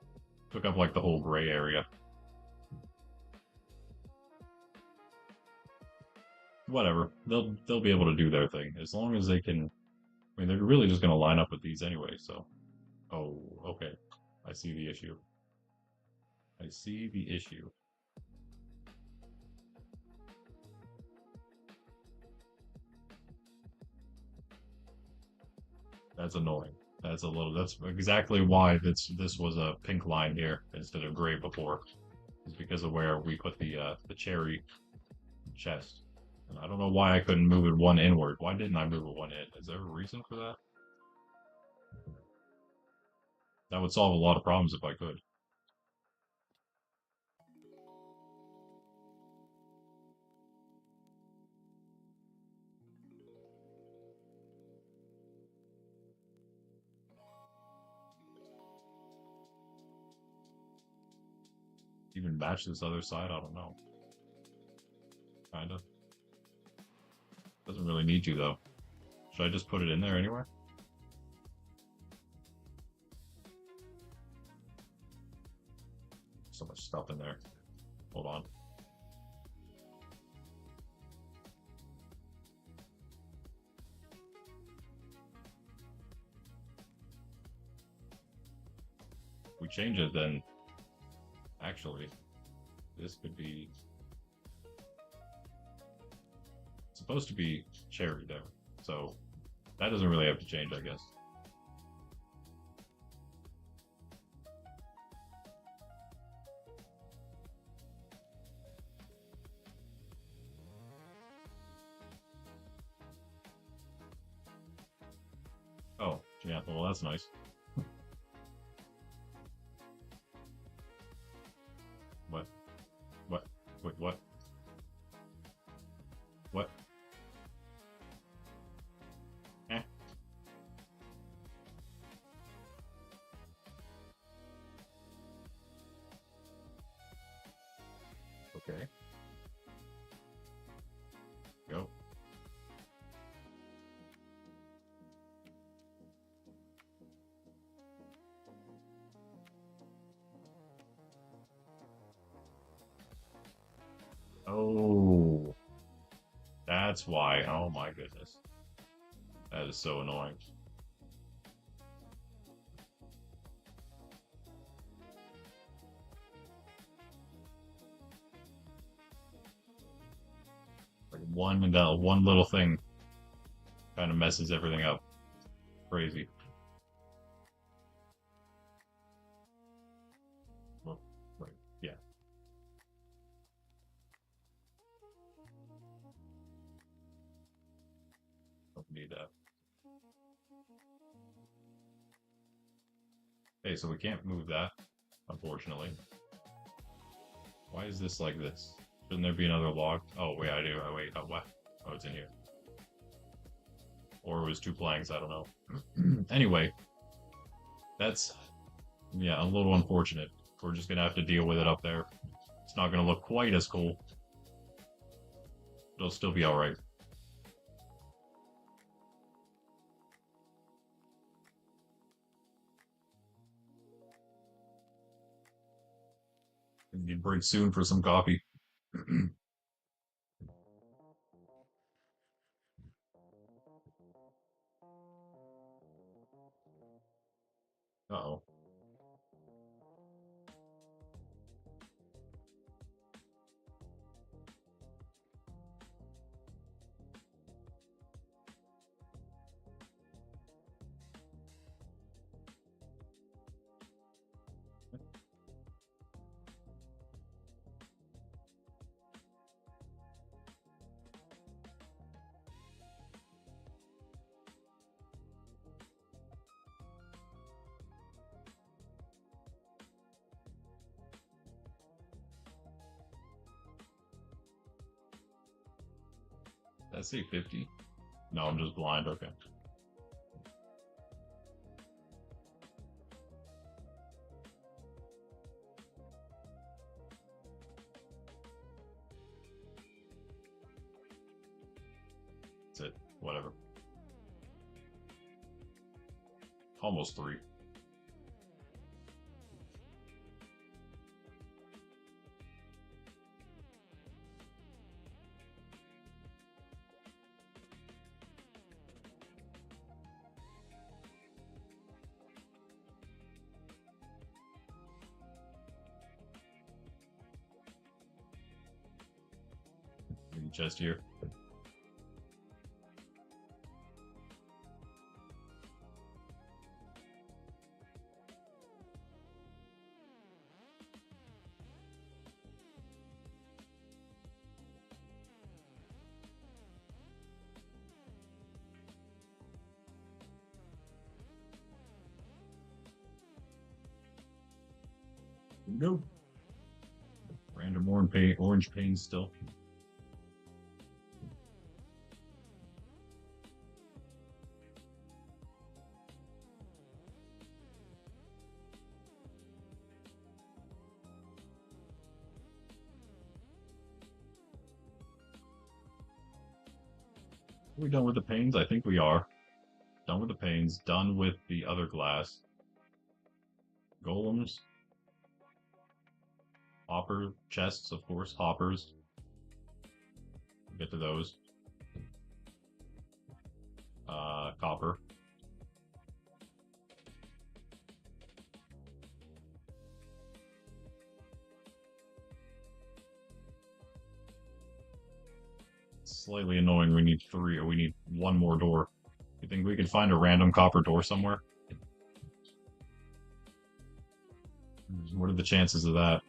Took up like the whole gray area. Whatever. They'll be able to do their thing. As long as they can, I mean they're really just gonna line up with these anyway, so. Oh, okay. I see the issue. I see the issue. That's annoying. That's exactly why this was a pink line here instead of gray before. It's because of where we put the cherry chest. And I don't know why I couldn't move it one inward. Why didn't I move it one in? Is there a reason for that? That would solve a lot of problems if I could. Even match this other side? I don't know. Kinda. Doesn't really need to though. Should I just put it in there anyway? So much stuff in there. Hold on. If we change it, then actually, this could be supposed to be cherry there, so that doesn't really have to change, I guess. Yeah, well, that's nice. What? What? Wait, what? What? Eh, okay. Go. Oh, that's why. Oh my goodness. That is so annoying. Like one little thing kind of messes everything up. Crazy. Well, right. Yeah. Don't need that. Hey, so we can't move that, unfortunately. Why is this like this? Shouldn't there be another log? Oh, wait, I do. Oh, wait. Oh, what? Oh, it's in here. Or it was two planks. I don't know. Anyway, that's, yeah, a little unfortunate. We're just going to have to deal with it up there. It's not going to look quite as cool. It'll still be alright. Need break soon for some coffee. Uh-oh. Did I say 50? No, I'm just blind. Okay. That's it. Whatever. Almost 3. Chest here. Nope. Random orange pain still. Are we done with the panes? I think we are. Done with the panes. Done with the other glass. Golems. Hopper chests, of course. Hoppers. Get to those. Copper. Slightly annoying. We need 3, or we need 1 more door. You think we could find a random copper door somewhere? What are the chances of that?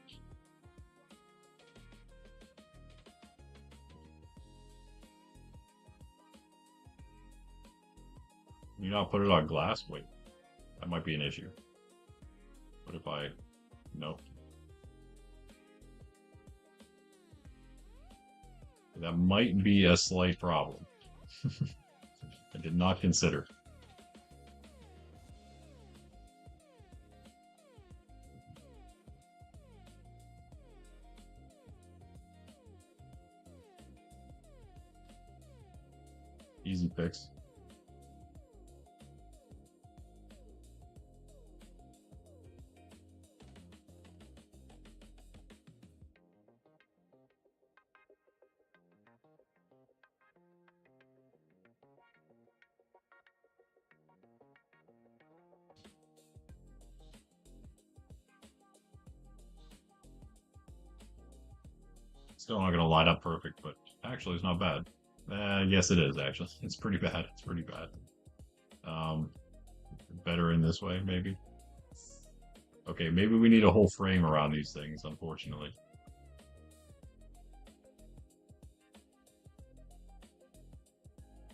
Can you not put it on glass? Wait, that might be an issue. What if I... Nope. That might be a slight problem. I did not consider. Easy fix. Still not gonna line up perfect, but actually it's not bad. Yes, it is actually. It's pretty bad. It's pretty bad. Um, Better in this way, maybe. Okay, maybe we need a whole frame around these things, unfortunately.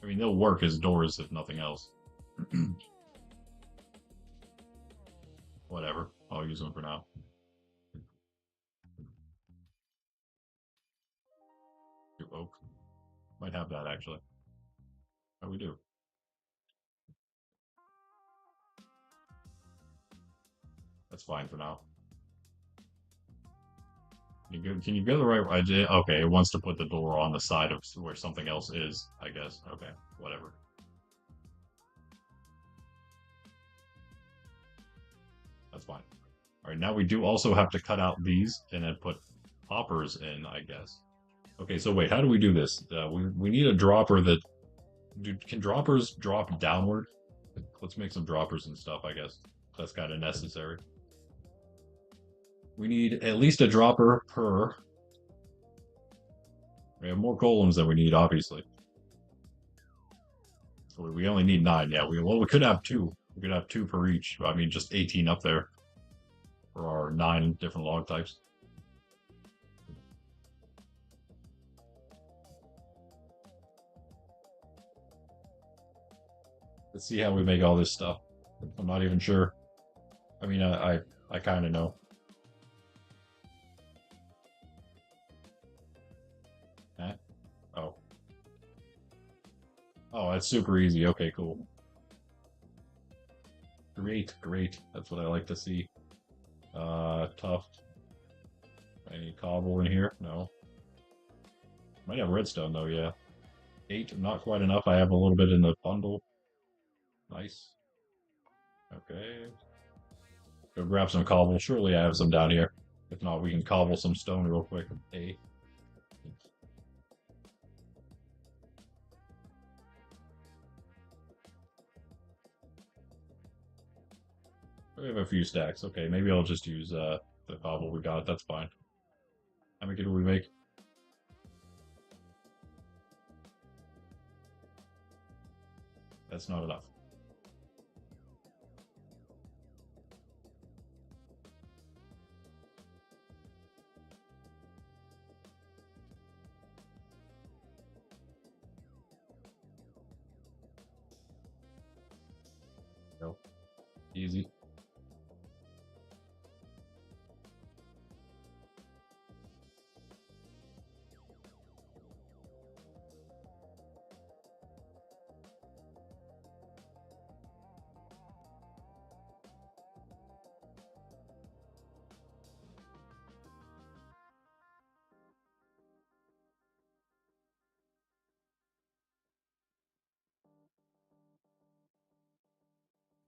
I mean, they'll work as doors if nothing else. Whatever. I'll use them for now. Do oak. Might have that actually. Oh, we do. That's fine for now. Can you go the right way? Okay, it wants to put the door on the side of where something else is, I guess. Okay, whatever. That's fine. All right, now we do also have to cut out these and then put hoppers in, I guess. Okay, so wait, how do we do this? We need a dropper that... can droppers drop downward? Let's make some droppers and stuff, I guess. That's kind of necessary. We need at least a dropper per. We have more golems than we need, obviously. So we only need 9. Yeah, we could have 2. We could have 2 per each. I mean, just 18 up there for our 9 different log types. Let's see how we make all this stuff. I'm not even sure. I mean, I kind of know. Eh? Oh. Oh, that's super easy. Okay, cool. Great, great. That's what I like to see. Tough. Any cobble in here? No. Might have redstone though, yeah. 8, not quite enough. I have a little bit in the bundle. Nice. Okay. Go grab some cobble. Surely I have some down here. If not, we can cobble some stone real quick. A. We have a few stacks. Okay, maybe I'll just use the cobble we got. That's fine. How many do we make? That's not enough. No. Easy.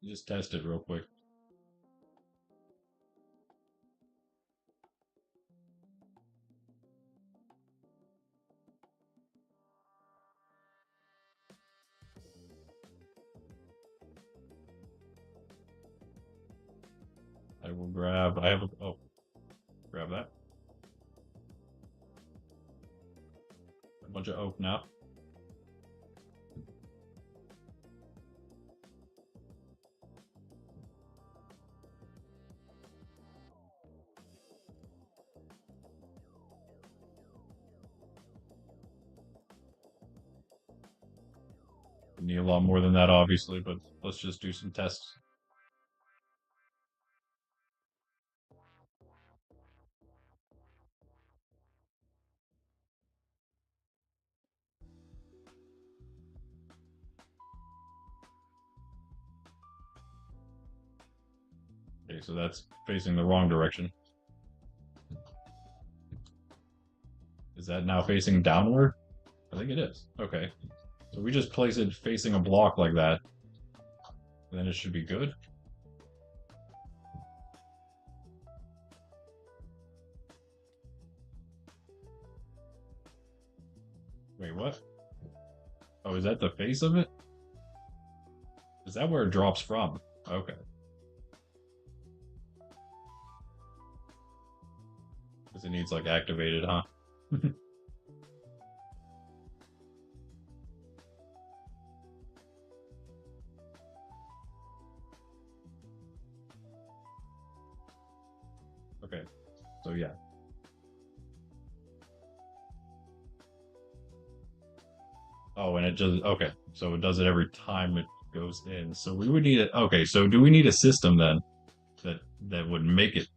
Just test it real quick. I will grab. I have a. Oh, grab that. A bunch of oak now. We need a lot more than that, obviously, but let's just do some tests. Okay, so that's facing the wrong direction. Is that now facing downward? I think it is. Okay. So we just place it facing a block like that, then it should be good. Wait, what? Oh, is that the face of it? Is that where it drops from? Okay. Because it needs like activated, huh? Okay. So yeah. Oh, and it just okay. So it does it every time it goes in. So we would need it. Okay, so do we need a system then that would make it?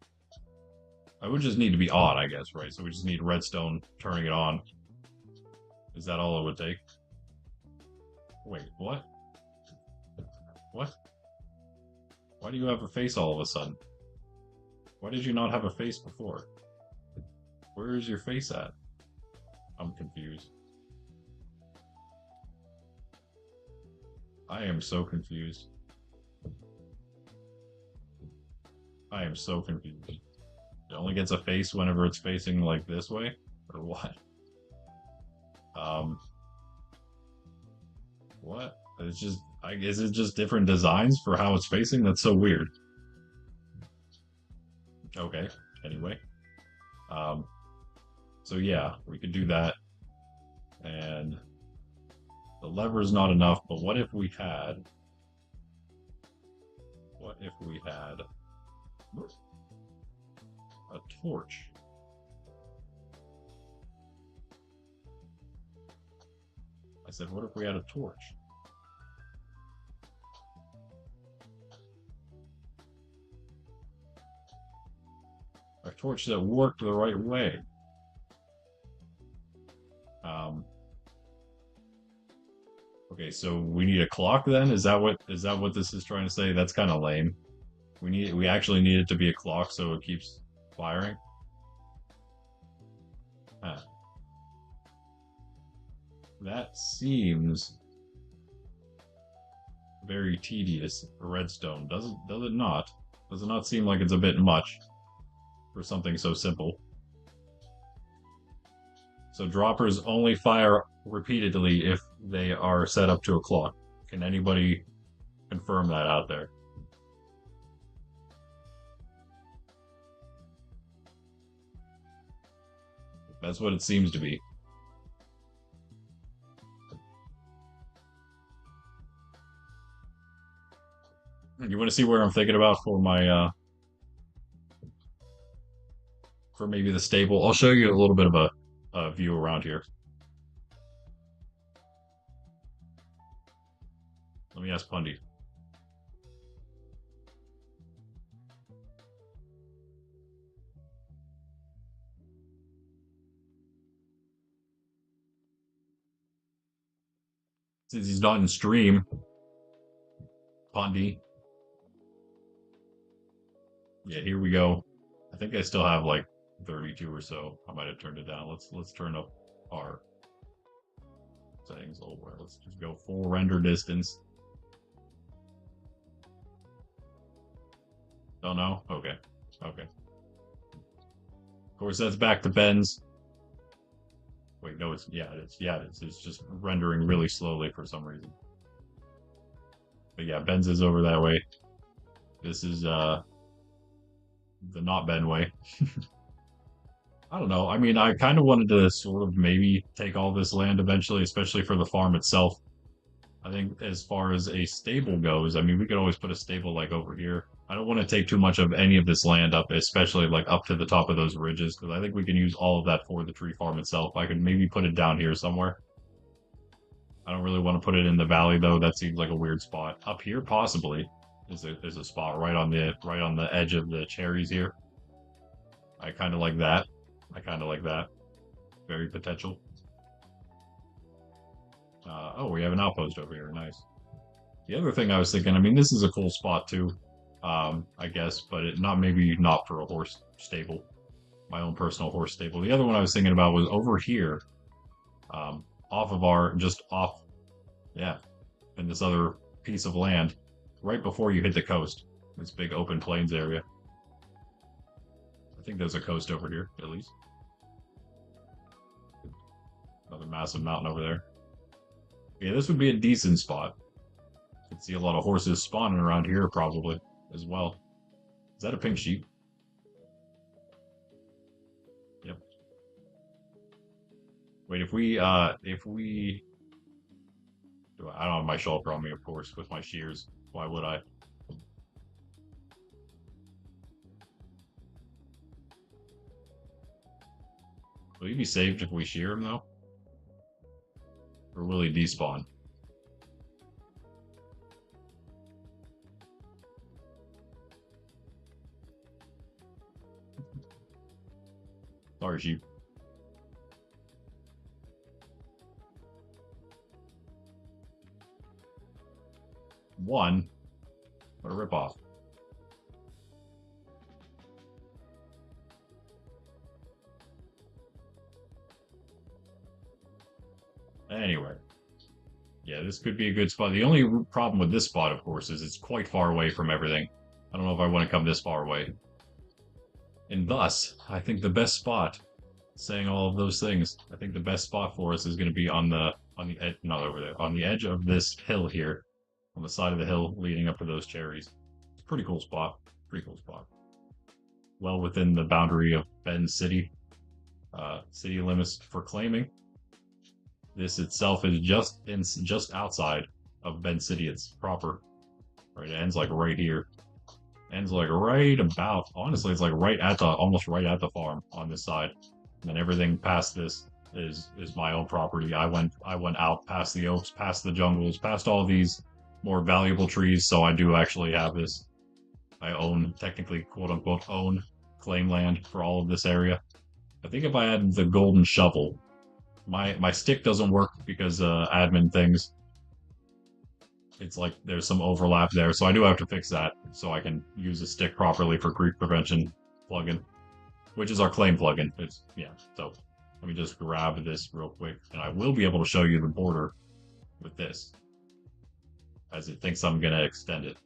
I would just need to be on, I guess, right? So we just need redstone turning it on. Is that all it would take? Wait, what? What? Why do you have a face all of a sudden? Why did you not have a face before? Where is your face at? I'm confused. I am so confused. I am so confused. It only gets a face whenever it's facing like this way? Or what? Um, what? It's just, is it just different designs for how it's facing? That's so weird. Okay, anyway. Um, so yeah, we could do that. And the lever's not enough, but what if we had a torch? I said, what if we had a torch? A torch that worked the right way. Okay, so we need a clock then? Is that what this is trying to say? That's kind of lame. We actually need it to be a clock so it keeps firing. Huh. That seems very tedious for redstone. Does it not? Does it not seem like it's a bit much for something so simple? So droppers only fire repeatedly if they are set up to a clock. Can anybody confirm that out there? That's what it seems to be. You want to see where I'm thinking about for my for maybe the stable? I'll show you a little bit of a view around here. Let me ask Pundy. Since he's not in stream, Pundy. Yeah, here we go. I think I still have like 32 or so. I might have turned it down. Let's turn up our settings a little bit. Let's just go full render distance. Oh no? Okay. Okay. Of course, that's back to Ben's. Wait, no, it's just rendering really slowly for some reason. But yeah, Ben's is over that way. This is the not Ben way. I don't know. I mean, I kind of wanted to sort of maybe take all this land eventually, especially for the farm itself. I think as far as a stable goes, I mean, we could always put a stable like over here. I don't want to take too much of any of this land up, especially like up to the top of those ridges, because I think we can use all of that for the tree farm itself. I could maybe put it down here somewhere. I don't really want to put it in the valley though. That seems like a weird spot. Up here, possibly, is a spot right on the edge of the cherries here. I kind of like that. I kind of like that. Very potential. Oh, we have an outpost over here. Nice. The other thing I was thinking, I mean, this is a cool spot too, I guess, but not maybe not for a horse stable, my own personal horse stable. The other one I was thinking about was over here, off of our, just off, yeah, in this other piece of land, right before you hit the coast, this big open plains area. I think there's a coast over here, at least. Another massive mountain over there. Yeah, this would be a decent spot. Could see a lot of horses spawning around here probably as well. Is that a pink sheep? Yep. Wait, if we I don't have my shulker on me, of course, with my shears. Why would I? Will he be saved if we shear him though? Or will he despawn? Sorry, sheep. One. What a ripoff. Anyway. Yeah, this could be a good spot. The only problem with this spot, of course, is it's quite far away from everything. I don't know if I want to come this far away. And thus, I think the best spot, saying all of those things, I think the best spot for us is going to be on the edge, not over there, on the edge of this hill here, on the side of the hill leading up to those cherries. It's a pretty cool spot. Pretty cool spot. Well within the boundary of Bend City, city limits for claiming. This itself is just outside of Bend City. It's proper. Right, it ends like right here. Ends like right about. Honestly, it's like right at the almost right at the farm on this side. And then everything past this is my own property. I went out past the oaks, past the jungles, past all these more valuable trees. So I do actually have this. I own technically quote unquote own claim land for all of this area. I think if I had the golden shovel, my stick doesn't work because admin things. It's like there's some overlap there, so I do have to fix that so I can use a stick properly for grief prevention plugin, which is our claim plugin. It's yeah. So let me just grab this real quick, and I will be able to show you the border with this, as it thinks I'm gonna extend it.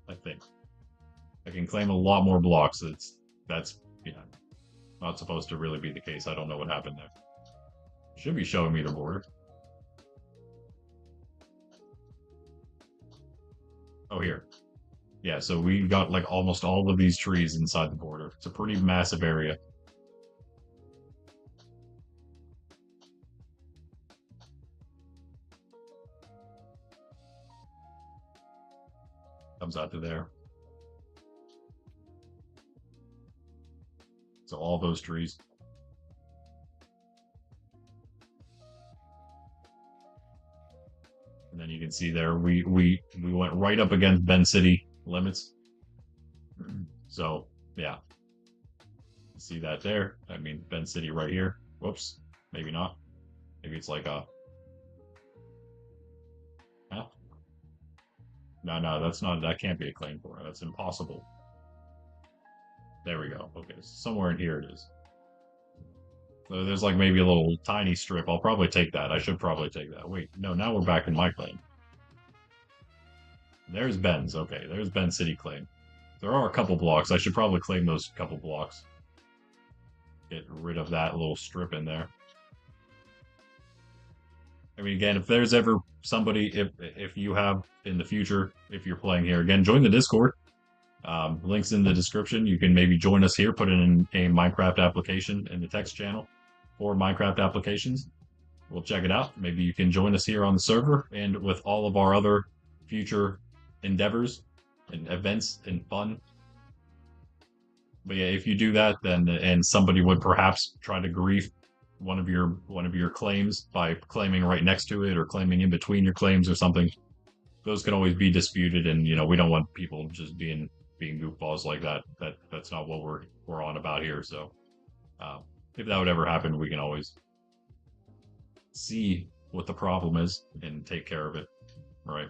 I think I can claim a lot more blocks. That's yeah, not supposed to really be the case. I don't know what happened there. Should be showing me the border. Oh, here. Yeah, so we got like almost all of these trees inside the border. It's a pretty massive area. Comes out to there. So all those trees. And then you can see there we went right up against Bend City limits. So yeah, see that there. I mean Bend City right here. Whoops, maybe not. Maybe it's like a huh? No, no, that's not that can't be a claim for it. That's impossible. There we go. Okay, somewhere in here it is. So there's like maybe a little tiny strip. I'll probably take that. I should probably take that. Wait, no, now we're back in my claim. There's Ben's. Okay, there's Bend City claim. There are a couple blocks. I should probably claim those couple blocks. Get rid of that little strip in there. I mean, again, if there's ever somebody, if you have in the future, if you're playing here, again, join the Discord. Links in the description. You can maybe join us here, put in a Minecraft application in the text channel for Minecraft applications. We'll check it out. Maybe you can join us here on the server and with all of our other future endeavors and events and fun. But yeah, if you do that, then and somebody would perhaps try to grief one of your claims by claiming right next to it or claiming in between your claims or something. Those can always be disputed, and we don't want people just being goofballs like that. That's not what we're on about here. So uh, if that would ever happen, we can always see what the problem is and take care of it, right?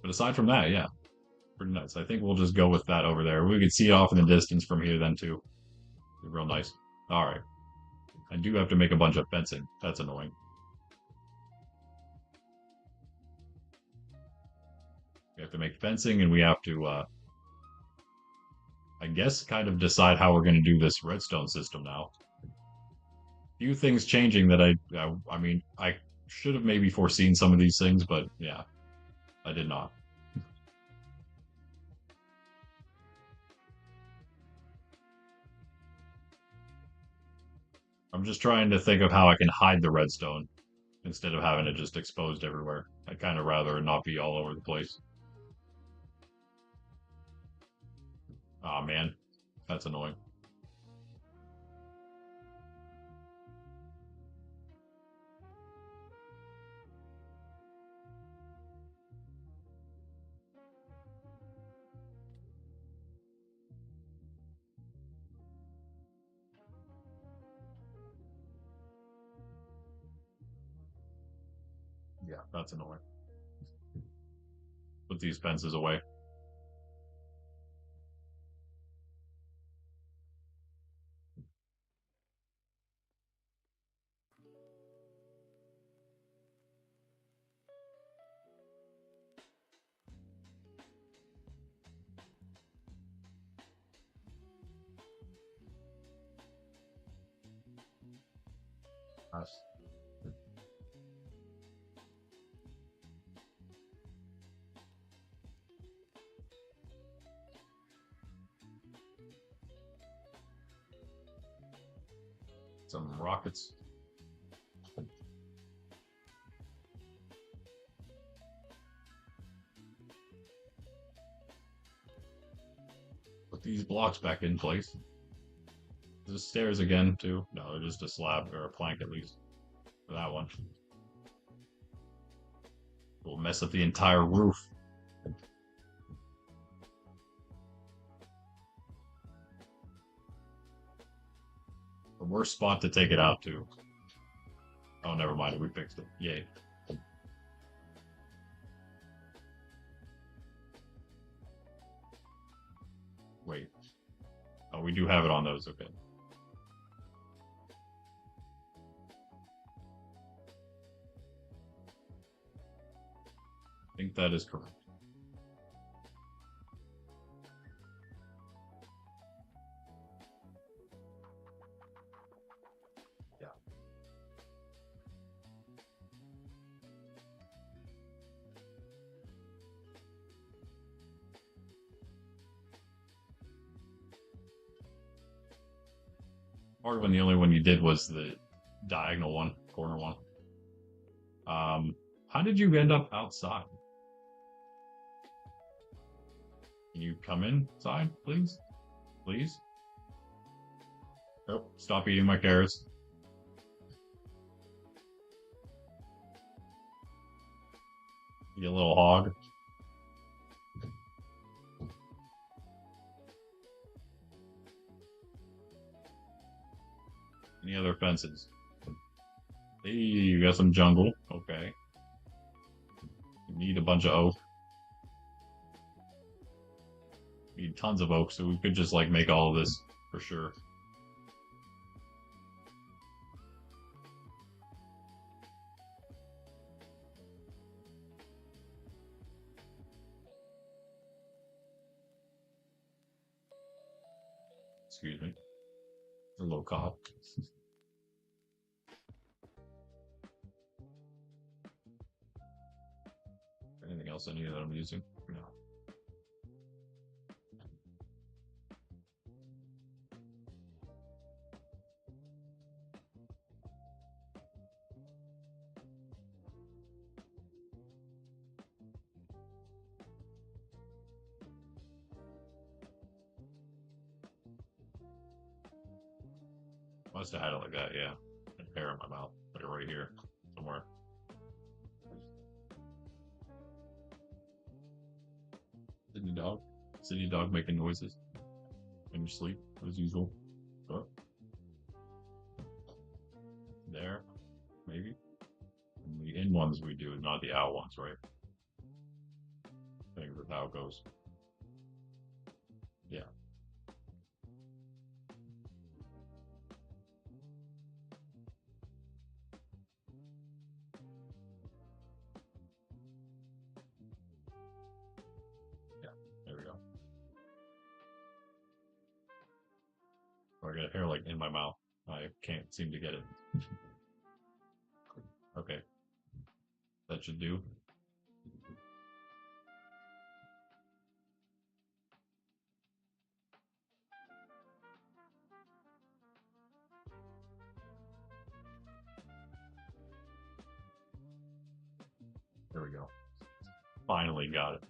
But aside from that, yeah, pretty nice. I think we'll just go with that over there. We can see it off in the distance from here then too. Real nice. All right. I do have to make a bunch of fencing. That's annoying. We have to make fencing, and we have to, I guess, kind of decide how we're going to do this redstone system now. Few things changing that I mean, I should have maybe foreseen some of these things, but yeah, I did not. I'm just trying to think of how I can hide the redstone instead of having it just exposed everywhere. I'd kind of rather it not be all over the place. Ah, man, that's annoying. Yeah, that's annoying. Put these fences away. Nice. Some rockets. Put these blocks back in place. The stairs again, too. No, they're just a slab or a plank at least for that one. We'll mess up the entire roof. The worst spot to take it out to. Oh, never mind. We fixed it. Yay. Wait. Oh, we do have it on those. Okay. I think that is correct. Yeah. Or when the only one you did was the diagonal one, corner one. How did you end up outside? Can you come inside, please? Please? Oh, stop eating my carrots. You little hog. Any other fences? Hey, you got some jungle. Okay. You need a bunch of oak. We need tons of oak, so we could just like make all of this for sure. Excuse me. A little cop. Anything else I need that I'm using? No. must have had it like that, yeah. A hair in my mouth, like right here, somewhere. City dog. City dog making noises in your sleep, as usual. Oh, there, maybe. And the in ones we do, not the out ones, right? I think that's how it goes. Yeah. Yeah. There we go. Oh, I got hair like in my mouth. I can't seem to get it. Okay. That should do. There we go. Finally got it.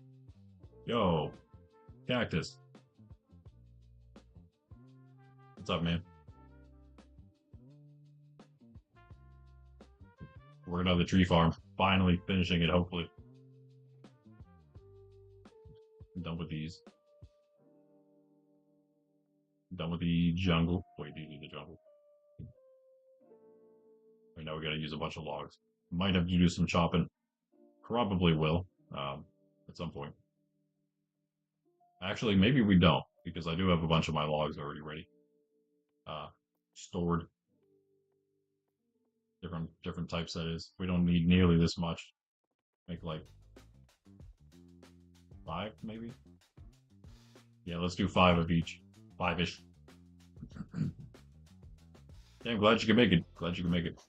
Yo, Cactus. What's up, man? Working on the tree farm. Finally finishing it, hopefully. I'm done with these. I'm done with the jungle. Wait, these are the jungle. Right now we gotta use a bunch of logs. Might have to do some chopping. Probably will, at some point. Actually, maybe we don't, because I do have a bunch of my logs already ready. Stored. Different types, that is. We don't need nearly this much. Make like 5, maybe? Yeah, let's do 5 of each. 5-ish. Yeah, I'm glad you can make it. Glad you can make it.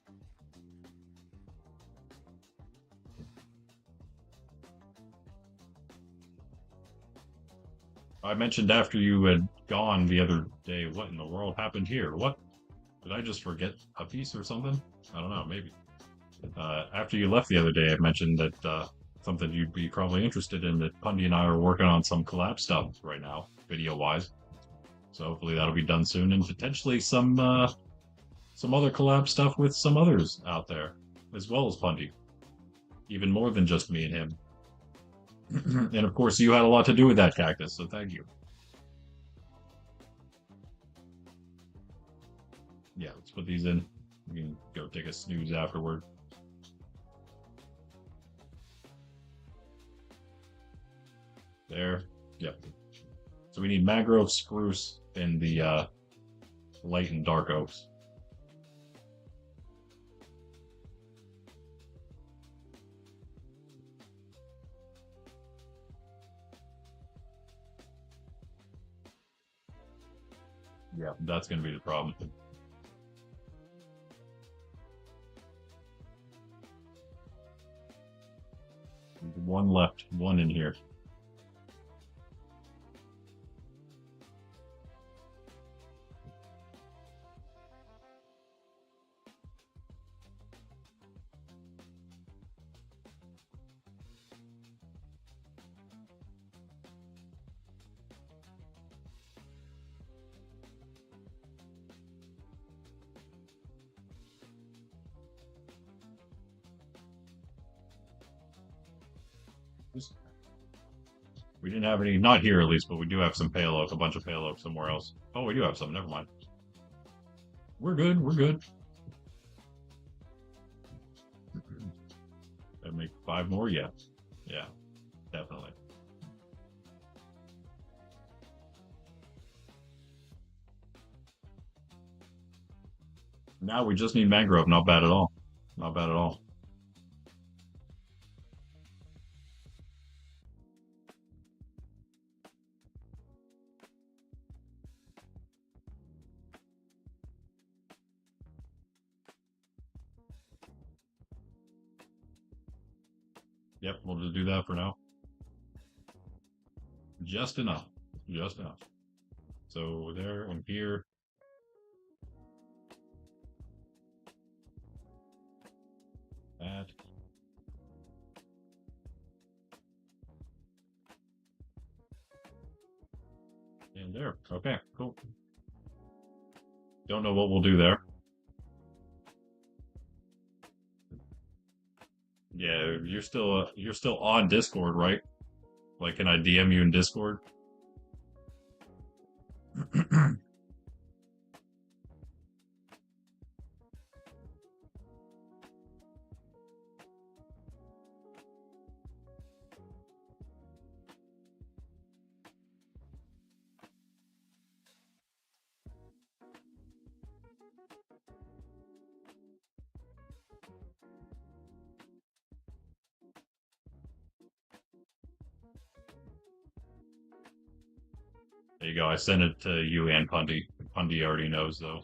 I mentioned after you had gone the other day, what in the world happened here? What? Did I just forget a piece or something? I don't know, maybe. After you left the other day, I mentioned that something you'd be probably interested in, that Pundy and I are working on some collab stuff right now, video-wise. So hopefully that'll be done soon, and potentially some other collab stuff with some others out there, as well as Pundy. Even more than just me and him. And of course, you had a lot to do with that, Cactus, so thank you. Yeah, let's put these in. We can go take a snooze afterward. There. Yep. So we need mangrove, spruce, and the light and dark oaks. Yeah, that's going to be the problem. One left, one in here. We didn't have any, not here at least, but we do have some pale oak, a bunch of pale oak somewhere else. Oh, we do have some, never mind. We're good, we're good. That make 5 more? Yeah. Yeah, definitely. Now we just need mangrove, not bad at all. Not bad at all. Yep, we'll just do that for now. Just enough. Just enough. So there and here. That. And there. Okay, cool. Don't know what we'll do there. Yeah, you're still on Discord, right? Like, can I DM you in Discord? There you go. I sent it to you and Pundy. Pundy already knows though.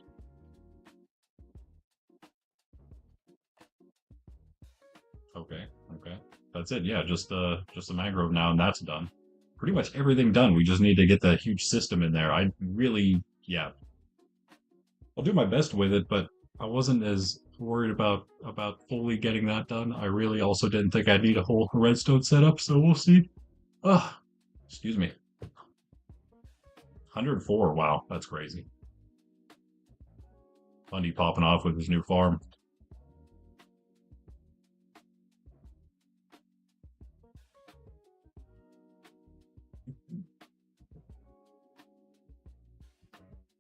Okay, okay. That's it. Yeah, just the mangrove now, and that's done. Pretty much everything done. We just need to get that huge system in there. I really, yeah, I'll do my best with it, but I wasn't as worried about fully getting that done. I really also didn't think I'd need a whole redstone setup, so we'll see. Ah, excuse me. 104. Wow, that's crazy. Bundy popping off with his new farm.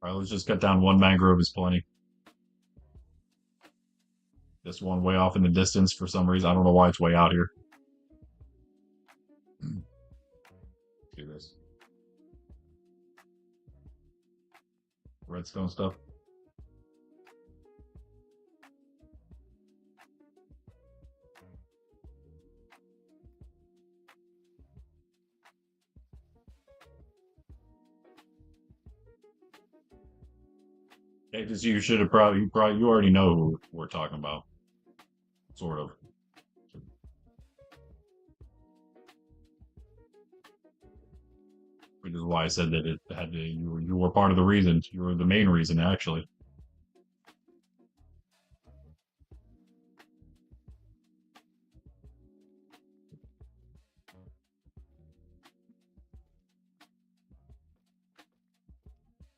All right, let's just cut down one mangrove is plenty. This one way off in the distance for some reason. I don't know why it's way out here. Do this. Redstone stuff. Yeah, because you should have probably you already know who we're talking about, sort of. Which is why I said that it had to. You were part of the reason. You were the main reason, actually.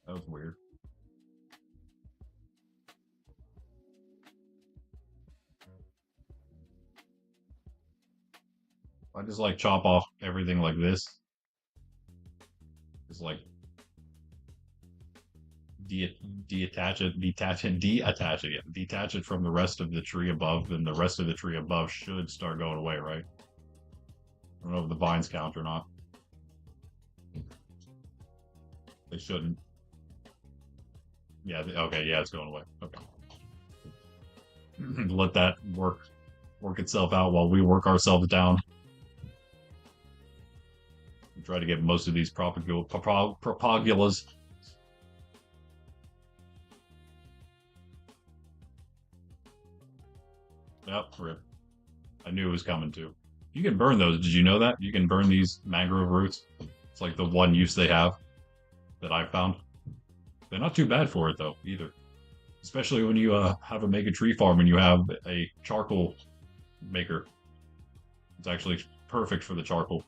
That was weird. I just like chop off everything like this. Just like de detach it, yeah. Detach it from the rest of the tree above, then the rest of the tree above should start going away, right? I don't know if the vines count or not. They shouldn't. Yeah, okay, yeah, it's going away. Okay. Let that work itself out while we work ourselves down. Try to get most of these propagulas. Yep, rip. I knew it was coming too. You can burn those. Did you know that? You can burn these mangrove roots. It's like the one use they have that I found. They're not too bad for it though, either. Especially when you have a mega tree farm and you have a charcoal maker. It's actually perfect for the charcoal.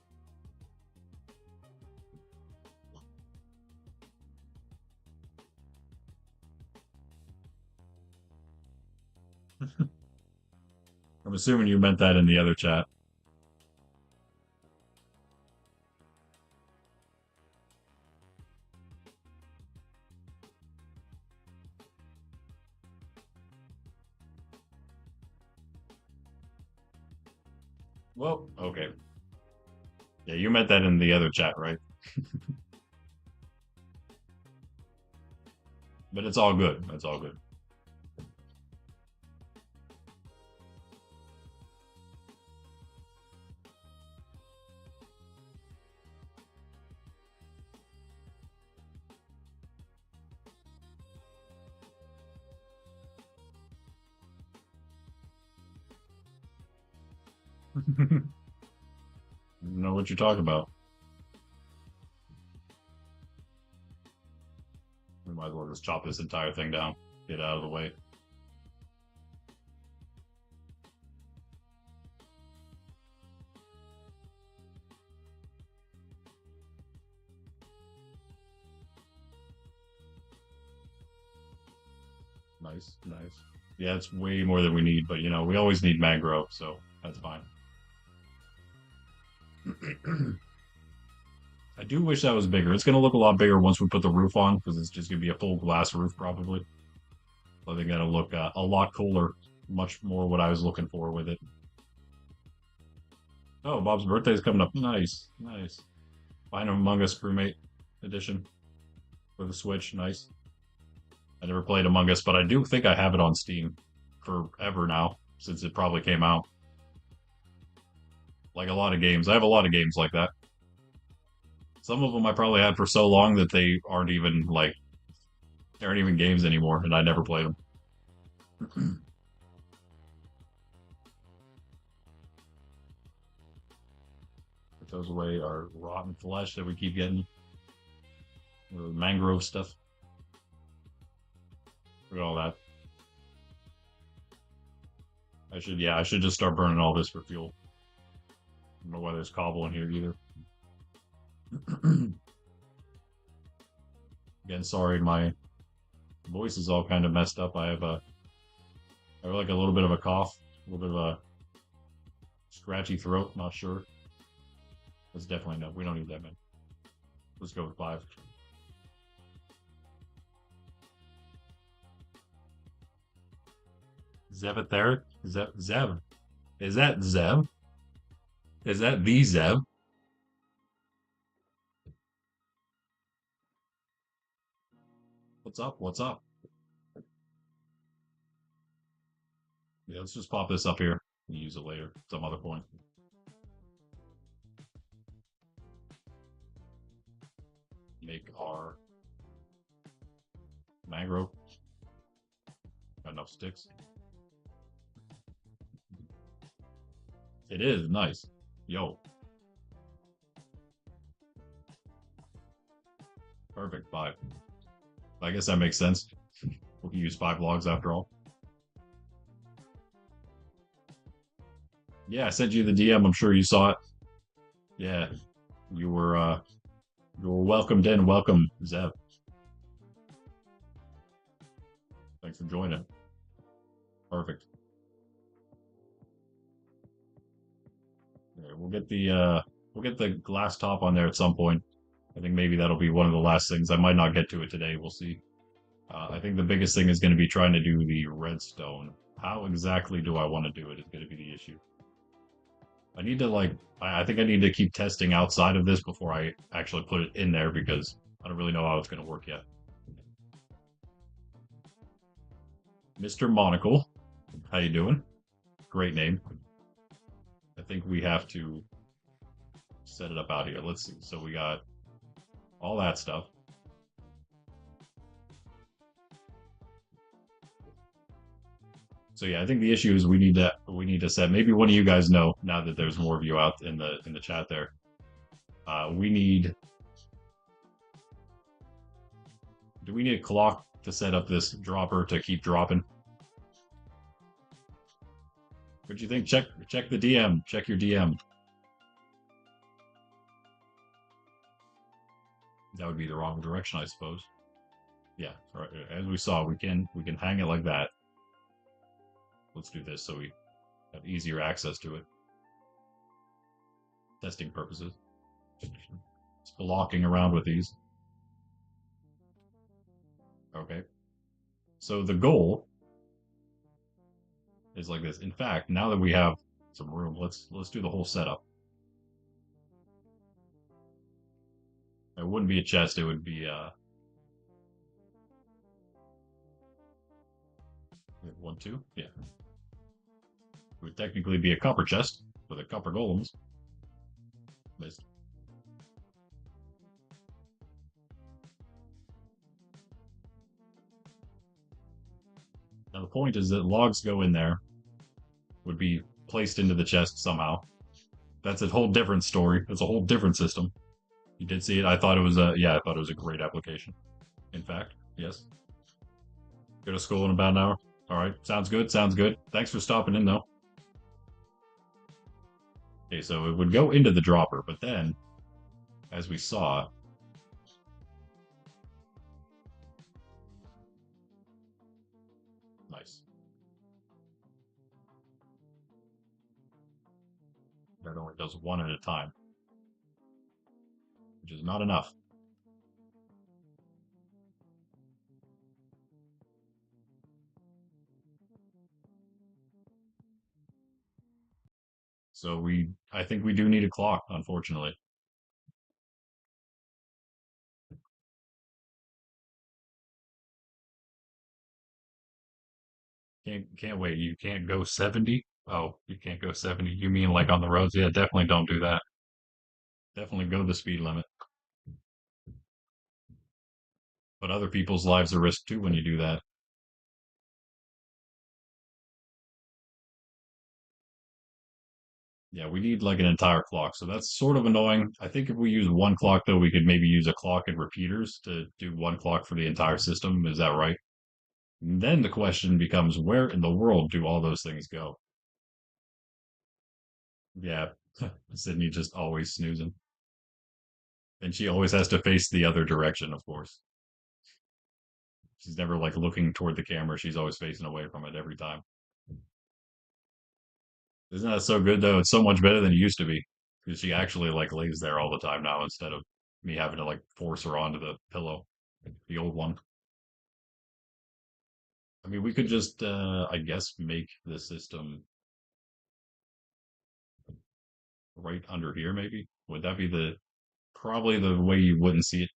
I'm assuming you meant that in the other chat. Well, okay. Yeah, you meant that in the other chat, right? But it's all good. It's all good. Know what you're talking about. We might as well just chop this entire thing down. Get out of the way. Nice, nice. Yeah, it's way more than we need, but you know, we always need mangrove, so That's fine. I do wish that was bigger. It's going to look a lot bigger once we put the roof on, because it's just going to be a full glass roof probably. I think that'll look a lot cooler. Much more what I was looking for with it. Oh, Bob's birthday is coming up. Nice, nice. Find Among Us Crewmate edition for the Switch. Nice. I never played Among Us, but I do think I have it on Steam forever now, since it probably came out. Like a lot of games. I have a lot of games like that. Some of them I probably had for so long that they aren't even games anymore, and I never played them. Put those away, our rotten flesh that we keep getting. The mangrove stuff. Look at all that. I should just start burning all this for fuel. I don't know why there's cobble in here either. Again, sorry, my voice is all kind of messed up. I have like a little bit of a cough, a little bit of a scratchy throat, not sure. That's definitely no. We don't need that many. Let's go with 5. Zevetheric? Zev? Is that Zev? Is that the Zev? What's up? What's up? Yeah, let's just pop this up here and use it later at some other point. Make our mangrove. Got enough sticks. It is nice. Yo. Perfect. 5. I guess that makes sense. We can use 5 logs after all. Yeah, I sent you the DM. I'm sure you saw it. Yeah, you were welcomed in. Welcome, Zev. Thanks for joining. Perfect. Yeah, we'll get the glass top on there at some point. I think maybe that'll be one of the last things. I might not get to it today. We'll see. I think the biggest thing is going to be trying to do the redstone. How exactly do I want to do it is going to be the issue. I need to I think I need to keep testing outside of this before I actually put it in there because I don't really know how it's going to work yet. Mr. Monocle, how you doing? Great name. I think we have to set it up out here. Let's see. So we got all that stuff. So yeah, I think the issue is we need to set. Maybe one of you guys know now that there's more of you out in the chat there. We need. Do we need a clock to set up this dropper to keep dropping? What do you think? Check the DM. Check your DM. That would be the wrong direction, I suppose. Yeah, right. As we saw, we can hang it like that. Let's do this so we have easier access to it. Testing purposes. Just blocking around with these. Okay. So the goal is like this. In fact, now that we have some room, let's do the whole setup. It wouldn't be a chest, it would be 1, 2, yeah. It would technically be a copper chest with a copper golems. Missed. Now the point is that logs go in there, would be placed into the chest somehow. That's a whole different story. It's a whole different system. You did see it. I thought it was a great application. In fact, yes. Go to school in about an hour. All right, sounds good. Sounds good. Thanks for stopping in, though. Okay, so it would go into the dropper, but then, as we saw, nice. That only does one at a time, which is not enough. So I think we do need a clock, unfortunately. Can't wait. You can't go 70? Oh, you can't go 70. You mean like on the roads? Yeah, definitely don't do that. Definitely go the speed limit. But other people's lives are risked too when you do that. Yeah, we need like an entire clock. So that's sort of annoying. I think if we use one clock though, we could maybe use a clock and repeaters to do one clock for the entire system. Is that right? And then the question becomes where in the world do all those things go? Yeah, Sydney just always snoozing. And she always has to face the other direction, of course. She's never like looking toward the camera. She's always facing away from it every time. Isn't that so good though? It's so much better than it used to be because she actually like lays there all the time now instead of me having to like force her onto the pillow, the old one. I mean, we could just, I guess, make the system right under here, maybe. Would that be the probably the way you wouldn't see it?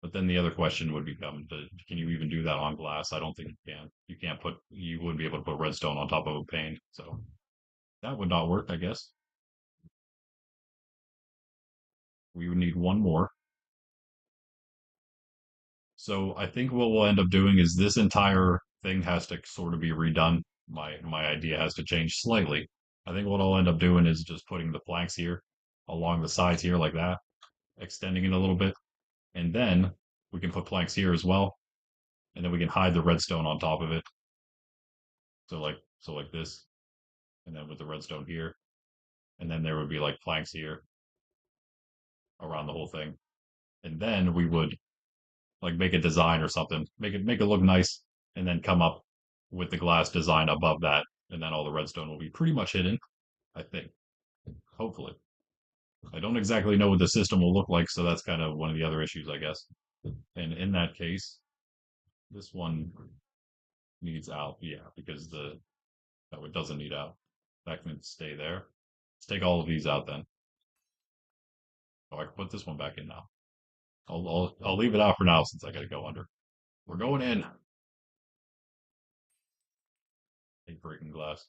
But then the other question would become, can you even do that on glass? I don't think you can. You can't put, you wouldn't be able to put redstone on top of a pane. So that would not work, I guess. We would need one more. So I think what we'll end up doing is this entire thing has to sort of be redone. My idea has to change slightly. I think what I'll end up doing is just putting the planks here along the sides here like that, extending it a little bit, and then we can put planks here as well, and then we can hide the redstone on top of it. So like this, and then with the redstone here, and then there would be like planks here around the whole thing. And then we would like make a design or something, make it look nice, and then come up with the glass design above that, and then all the redstone will be pretty much hidden. I think, hopefully. I don't exactly know what the system will look like, so that's kind of one of the other issues, I guess. And in that case, this one needs out, yeah, because the no, it doesn't need out. That can stay there. Let's take all of these out then. Oh, I can put this one back in now. I'll leave it out for now since I gotta go under. We're going in. Hate breaking glass.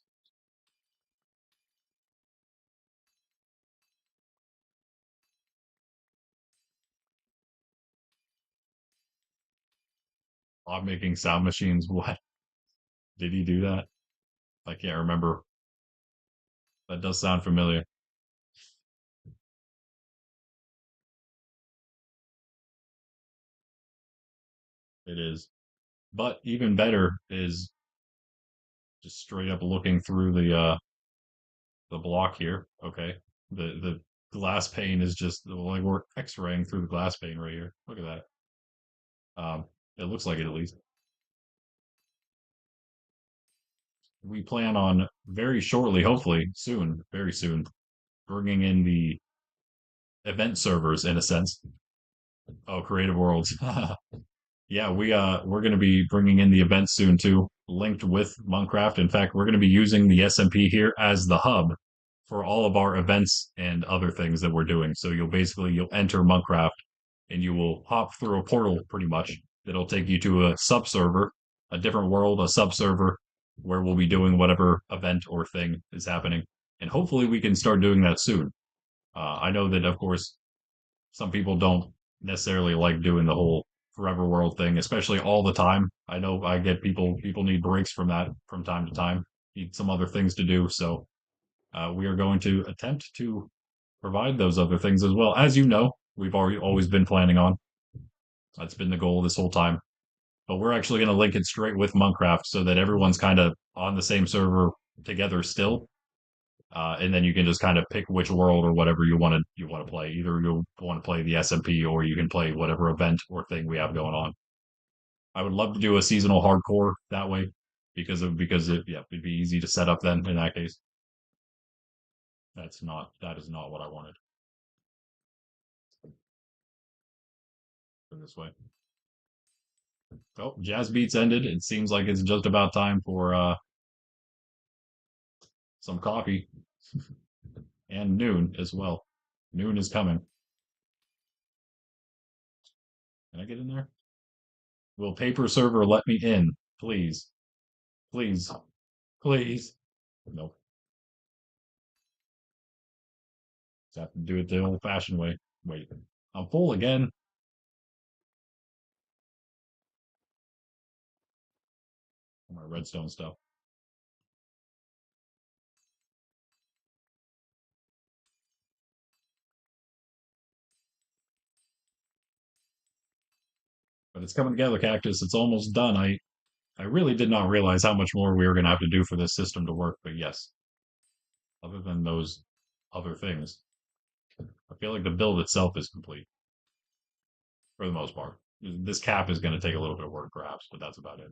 I'm making sound machines. What? Did he do that? I can't remember. That does sound familiar. It is. But even better is just straight up looking through the block here. Okay. The glass pane is just like we're x-raying through the glass pane right here. Look at that. It looks like it at least. We plan on very shortly, hopefully soon, very soon, bringing in the event servers in a sense. Oh, Creative Worlds. Yeah, we're going to be bringing in the events soon too, linked with Monkraft. In fact, we're going to be using the SMP here as the hub for all of our events and other things that we're doing. So you'll enter Monkraft and you will hop through a portal pretty much that'll take you to a subserver, a different world, a subserver where we'll be doing whatever event or thing is happening. And hopefully we can start doing that soon. I know that of course some people don't necessarily like doing the whole forever world thing, especially all the time. I know I get people need breaks from that from time to time, need some other things to do. So we are going to attempt to provide those other things as well. As you know, we've already always been planning on. That's been the goal this whole time. But we're actually going to link it straight with Monkraft so that everyone's kind of on the same server together still. And then you can just kind of pick which world or whatever you want to play. Either you want to play the SMP or you can play whatever event or thing we have going on. I would love to do a seasonal hardcore that way because it'd be easy to set up then in that case. That is not what I wanted. Go this way. Oh, jazz beats ended. It seems like it's just about time for some coffee and noon as well. Noon is coming. Can I get in there? Will paper server let me in? Please. Please. Please. Nope. Just have to do it the old fashioned way. Wait. I'm full again. My redstone stuff. But it's coming together, Cactus. It's almost done. I really did not realize how much more we were gonna have to do for this system to work, but yes, other than those other things, I feel like the build itself is complete for the most part. This cap is gonna take a little bit of work perhaps, but that's about it.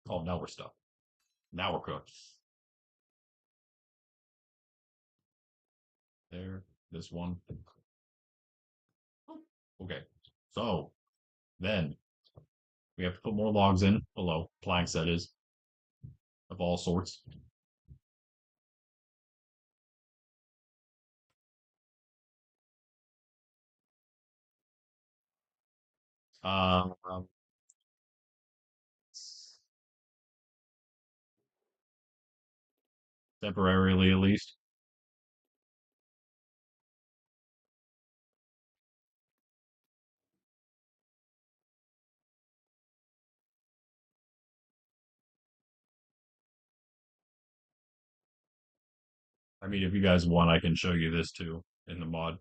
Oh, now we're stuck. Now we're cooked. There, this one. Okay. So then we have to put more logs in below, planks that is, of all sorts. Um, temporarily at least. I mean, if you guys want, I can show you this too in the mod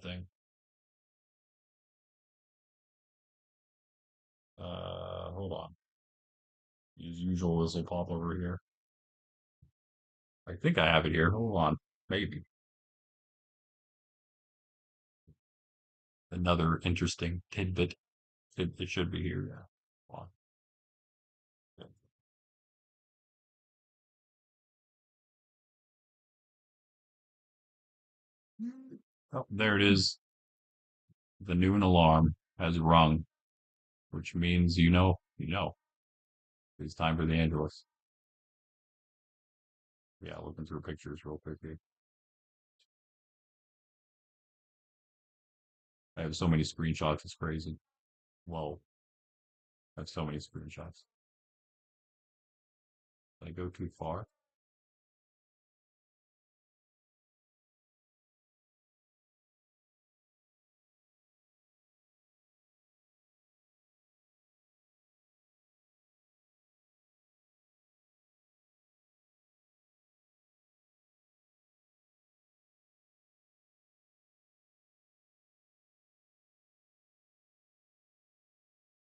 thing. Hold on. As usual, this will pop over here. I think I have it here. Hold on. Maybe. Another interesting tidbit. It should be here. Yeah. Hold on. Oh, there it is. The noon alarm has rung, which means you know. It's time for the Angelus. Yeah, looking through pictures real quickly. I have so many screenshots, it's crazy. Whoa, I have so many screenshots. Did I go too far?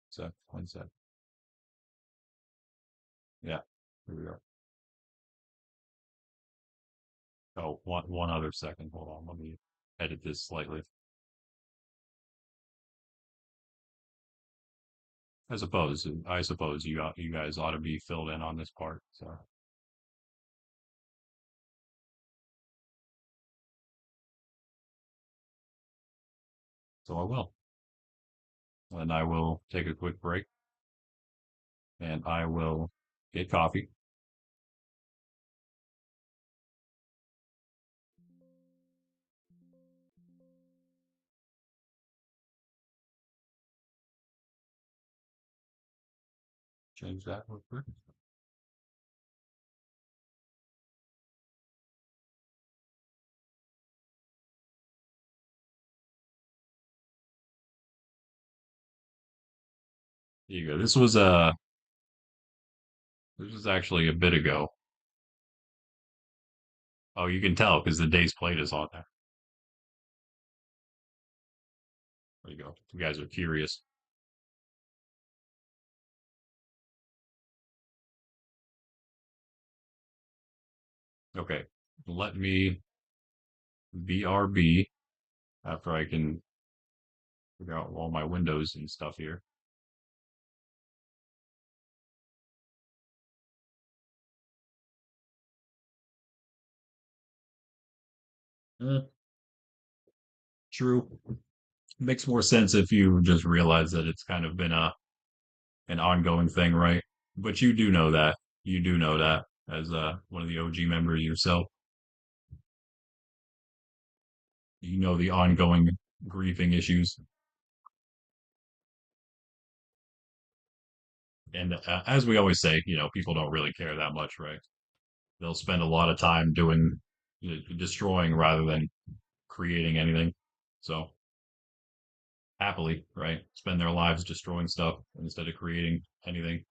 So, one sec. Yeah, here we are. Oh, one other second. Hold on. Let me edit this slightly. I suppose you guys ought to be filled in on this part. So I will. And I will take a quick break and I will get coffee. Change that real quick. There you go. This was actually a bit ago. Oh, you can tell because the day's plate is on there. There you go. You guys are curious. Okay. Let me BRB after I can figure out all my windows and stuff here. Eh, true. Makes more sense if you just realize that it's kind of been an ongoing thing, right? But you do know that. You do know that as one of the OG members yourself. You know the ongoing grieving issues. And as we always say, people don't really care that much, right? They'll spend a lot of time doing, destroying rather than creating anything. So happily, right? Spend their lives destroying stuff instead of creating anything,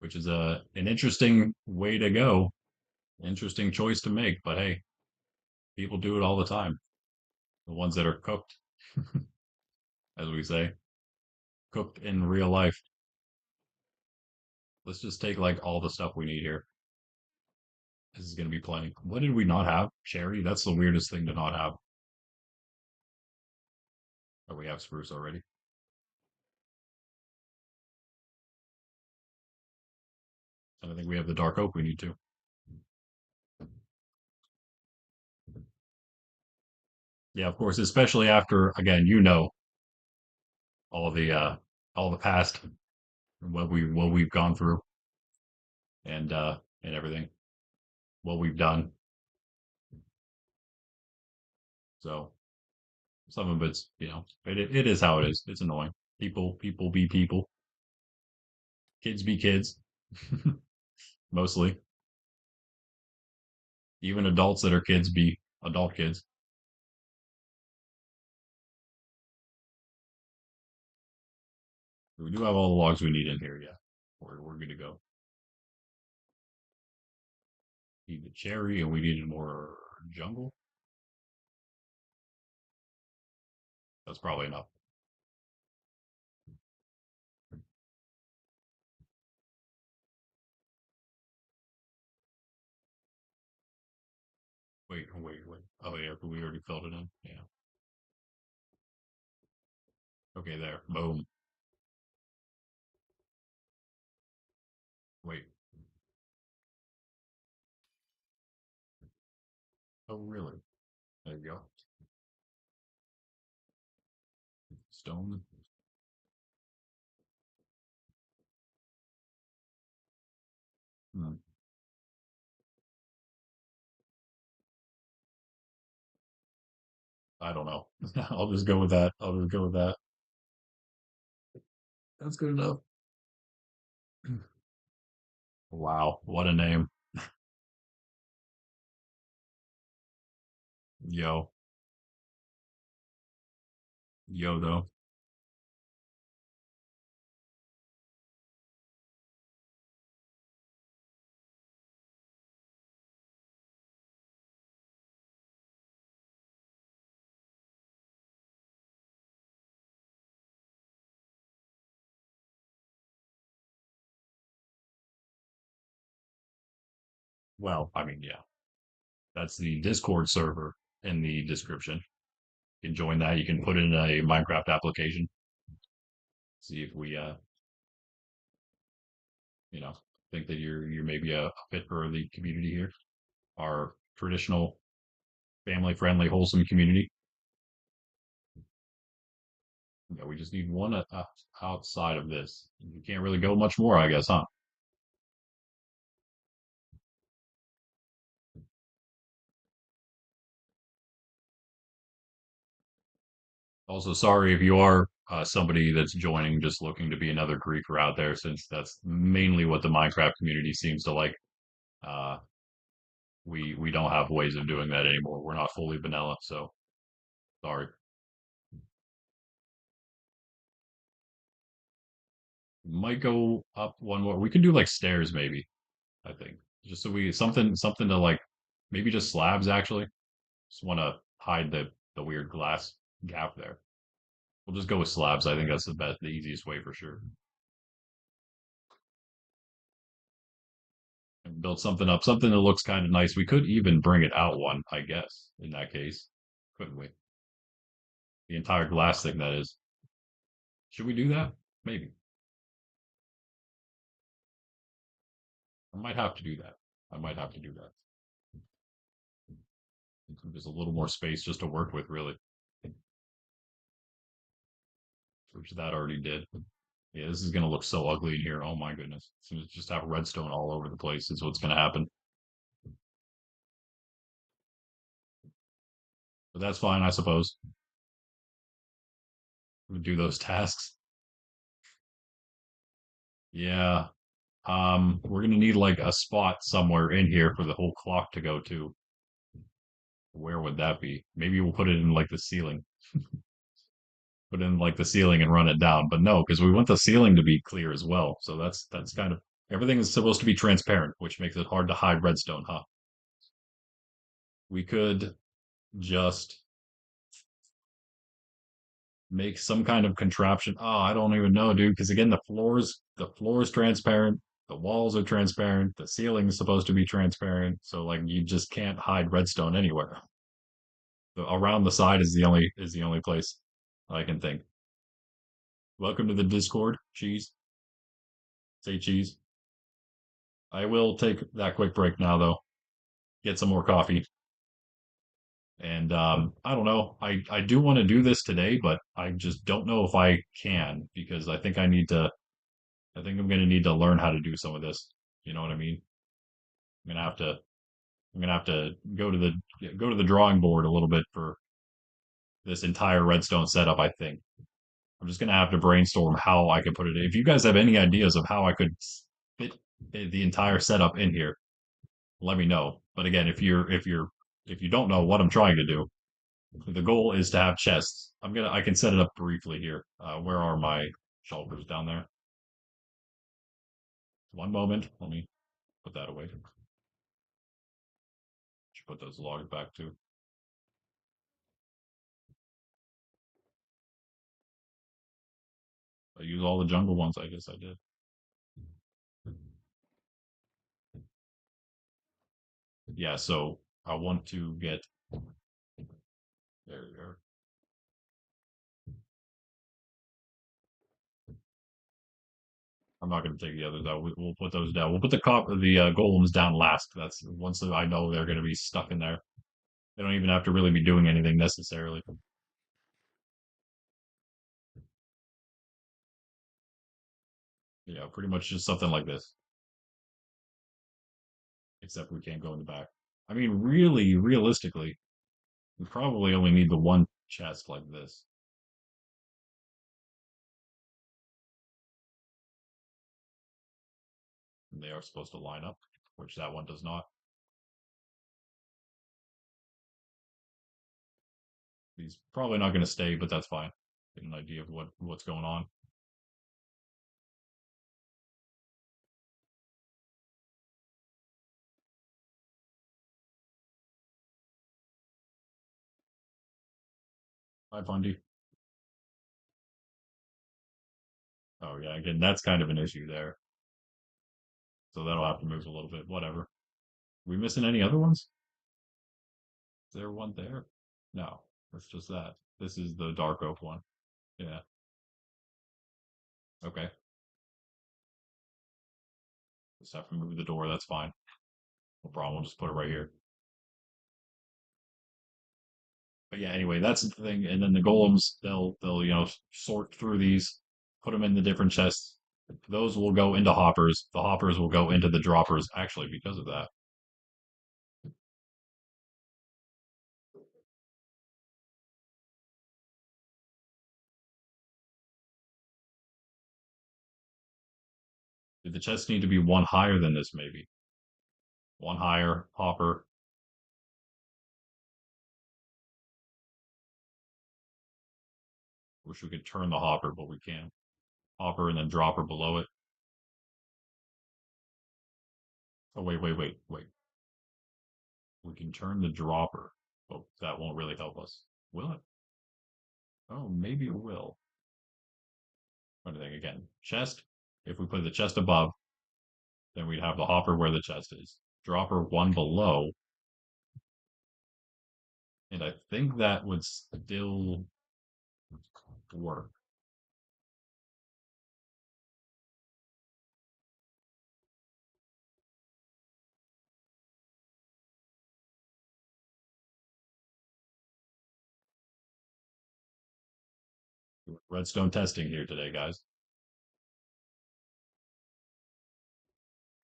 which is an interesting way to go, interesting choice to make. But hey, people do it all the time. The ones that are cooked, as we say, cooked in real life. Let's just take like all the stuff we need here. This is going to be plenty. What did we not have? Cherry? That's the weirdest thing to not have. Oh, we have spruce already. And I think we have the dark oak we need to. Yeah, of course, especially after, again, all the uh all the past, what we've gone through and everything, what we've done. So some of it's, it is how it is. It's annoying. People be people. Kids be kids. Mostly. Even adults that are kids be adult kids. We do have all the logs we need in here, yeah. We're good to go. Need the cherry and we needed more jungle. That's probably enough. Wait. Oh yeah, we already filled it in. Yeah. Okay, there. Boom. Wait. Oh really? There you go. Stone. Hmm. I don't know. I'll just go with that. I'll just go with that. That's good enough. Wow, what a name. Yo, yo though. Well, I mean, yeah, that's the Discord server in the description. You can join that. You can put in a Minecraft application. See if we, you know, think that you're maybe a fit for the community here. Our traditional, family friendly, wholesome community. Yeah, we just need one outside of this. You can't really go much more, I guess, huh? Also, sorry if you are somebody that's joining just looking to be another griefer out there, since that's mainly what the Minecraft community seems to like. Uh, we don't have ways of doing that anymore. We're not fully vanilla, so sorry. Might go up one more. We could do like stairs, maybe. I think just so we something to like maybe just slabs actually. Just want to hide the weird glass gap there. We'll just go with slabs. I think that's the best, the easiest way for sure. And build something up, something that looks kind of nice. We could even bring it out one, I guess, in that case, couldn't we? The entire glass thing, that is. Should we do that? Maybe. I might have to do that. I might have to do that. There's a little more space just to work with, really, which that already did. Yeah, this is gonna look so ugly in here. Oh my goodness. It's gonna just have redstone all over the place is what's gonna happen. But that's fine, I suppose. We do those tasks. Yeah. We're gonna need like a spot somewhere in here for the whole clock to go to. Where would that be? Maybe we'll put it in like the ceiling. Put in like the ceiling and run it down. But no, because we want the ceiling to be clear as well. So that's kind of everything is supposed to be transparent, which makes it hard to hide redstone, huh? We could just make some kind of contraption. Oh, I don't even know, dude. Because again, the floor is transparent, the walls are transparent, the ceiling is supposed to be transparent. So like you just can't hide redstone anywhere. Around the side is the only place I can think. Welcome to the Discord, cheese. Say cheese. I will take that quick break now, though. Get some more coffee. And I don't know. I do want to do this today, but I just don't know if I can because I think I need to. I think I'm going to need to learn how to do some of this. You know what I mean? I'm gonna have to. I'm gonna have to go to the drawing board a little bit for this entire redstone setup. I think I'm just gonna have to brainstorm how I could put it. If you guys have any ideas of how I could fit the entire setup in here, let me know. But again, if you don't know what I'm trying to do, the goal is to have chests. I can set it up briefly here. Where are my shulkers down there? One moment. Let me put that away. Should put those logs back too. I use all the jungle ones. I guess I did. Yeah. So I want to get there. We are. I'm not going to take the others out. We'll put those down. We'll put the golems down last. That's once I know they're going to be stuck in there. They don't even have to really be doing anything necessarily. Yeah, pretty much just something like this. Except we can't go in the back. I mean, really, realistically, we probably only need the one chest like this. And they are supposed to line up, which that one does not. He's probably not going to stay, but that's fine. Get an idea of what's going on. Hi, Fundy. Oh yeah, again, that's kind of an issue there. So that'll have to move a little bit. Whatever. We missing any other ones? Is there one there? No, that's just that. This is the dark oak one. Yeah. Okay. Just have to move the door. That's fine. No problem. We'll just put it right here. But yeah, anyway, that's the thing. And then the golems, they'll sort through these, put them in the different chests. Those will go into hoppers. The hoppers will go into the droppers. Actually, because of that, the chests need to be one higher than this, maybe one higher hopper. Wish we could turn the hopper, but we can't. Hopper and then dropper below it. Oh wait, wait, wait, wait. We can turn the dropper, but that won't really help us. Will it? Oh, maybe it will. What do you think again? Chest. If we put the chest above, then we'd have the hopper where the chest is. Dropper one below, and I think that would still work. Redstone testing here today, guys.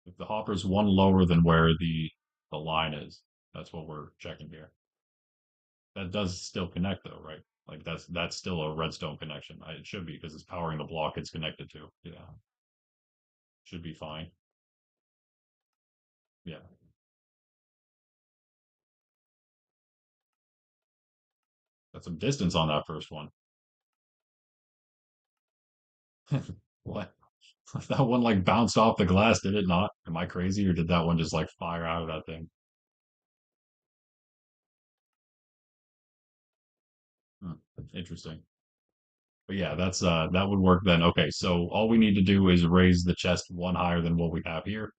If the hopper's one lower than where the line is, that's what we're checking here. That does still connect though, right? Like that's still a redstone connection. It should be because it's powering the block it's connected to. Yeah, should be fine. Yeah, that's some distance on that first one. What? That one like bounced off the glass, did it not? Am I crazy, or did that one just like fire out of that thing? Hmm, interesting. But yeah, that would work then. Okay, so all we need to do is raise the chest one higher than what we have here.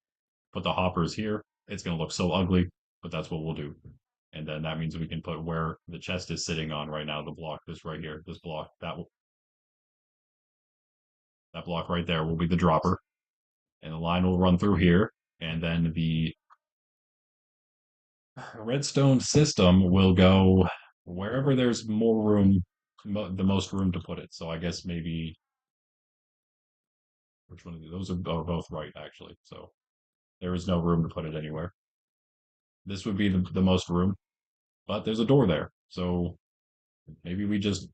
Put the hoppers here. It's gonna look so ugly, but that's what we'll do. And then that means we can put where the chest is sitting on right now, the block, this right here, this block, that block right there will be the dropper, and the line will run through here, and then the redstone system will go wherever there's more room, the most room to put it. So I guess maybe which one of those are both right actually. So there is no room to put it anywhere. This would be the most room, but there's a door there. So maybe we just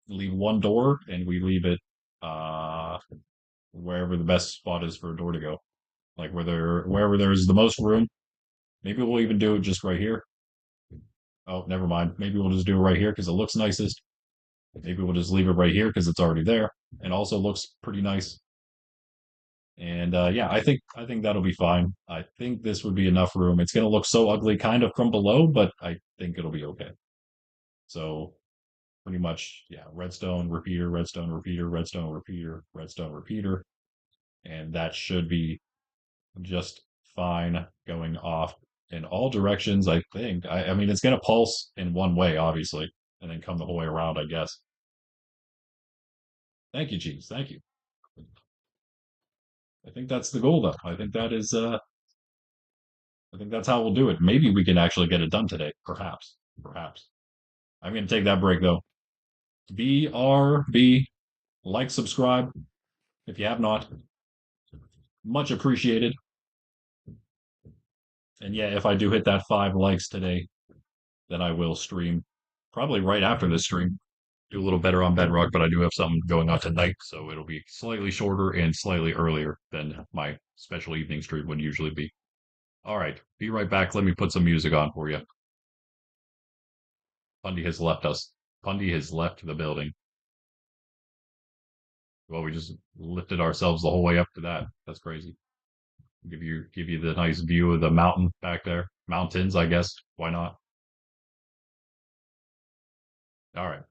leave one door and we leave it uh wherever the best spot is for a door to go. Like wherever there's the most room. Maybe we'll even do it just right here. Oh, never mind. Maybe we'll just do it right here because it looks nicest. Maybe we'll just leave it right here because it's already there and also looks pretty nice. And yeah, I think that'll be fine. I think this would be enough room. It's gonna look so ugly kind of from below, but I think it'll be okay. So pretty much, yeah, redstone repeater, redstone repeater, redstone repeater, redstone repeater, and that should be just fine going off in all directions, I think. I mean, it's going to pulse in one way, obviously, and then come the whole way around, I guess. Thank you, Jeeves. Thank you. I think that's the goal, though. I think that's how we'll do it. Maybe we can actually get it done today. Perhaps. Perhaps. I'm going to take that break, though. BRB, like, subscribe if you have not. Much appreciated. And yeah, if I do hit that 5 likes today, then I will stream probably right after this stream. Do a little better on Bedrock, but I do have something going on tonight, so it'll be slightly shorter and slightly earlier than my special evening stream would usually be. All right, be right back. Let me put some music on for you. Pundy has left us. Pundy has left the building. Well, we just lifted ourselves the whole way up to that. That's crazy. Give you the nice view of the mountain back there. Mountains, I guess. Why not? All right.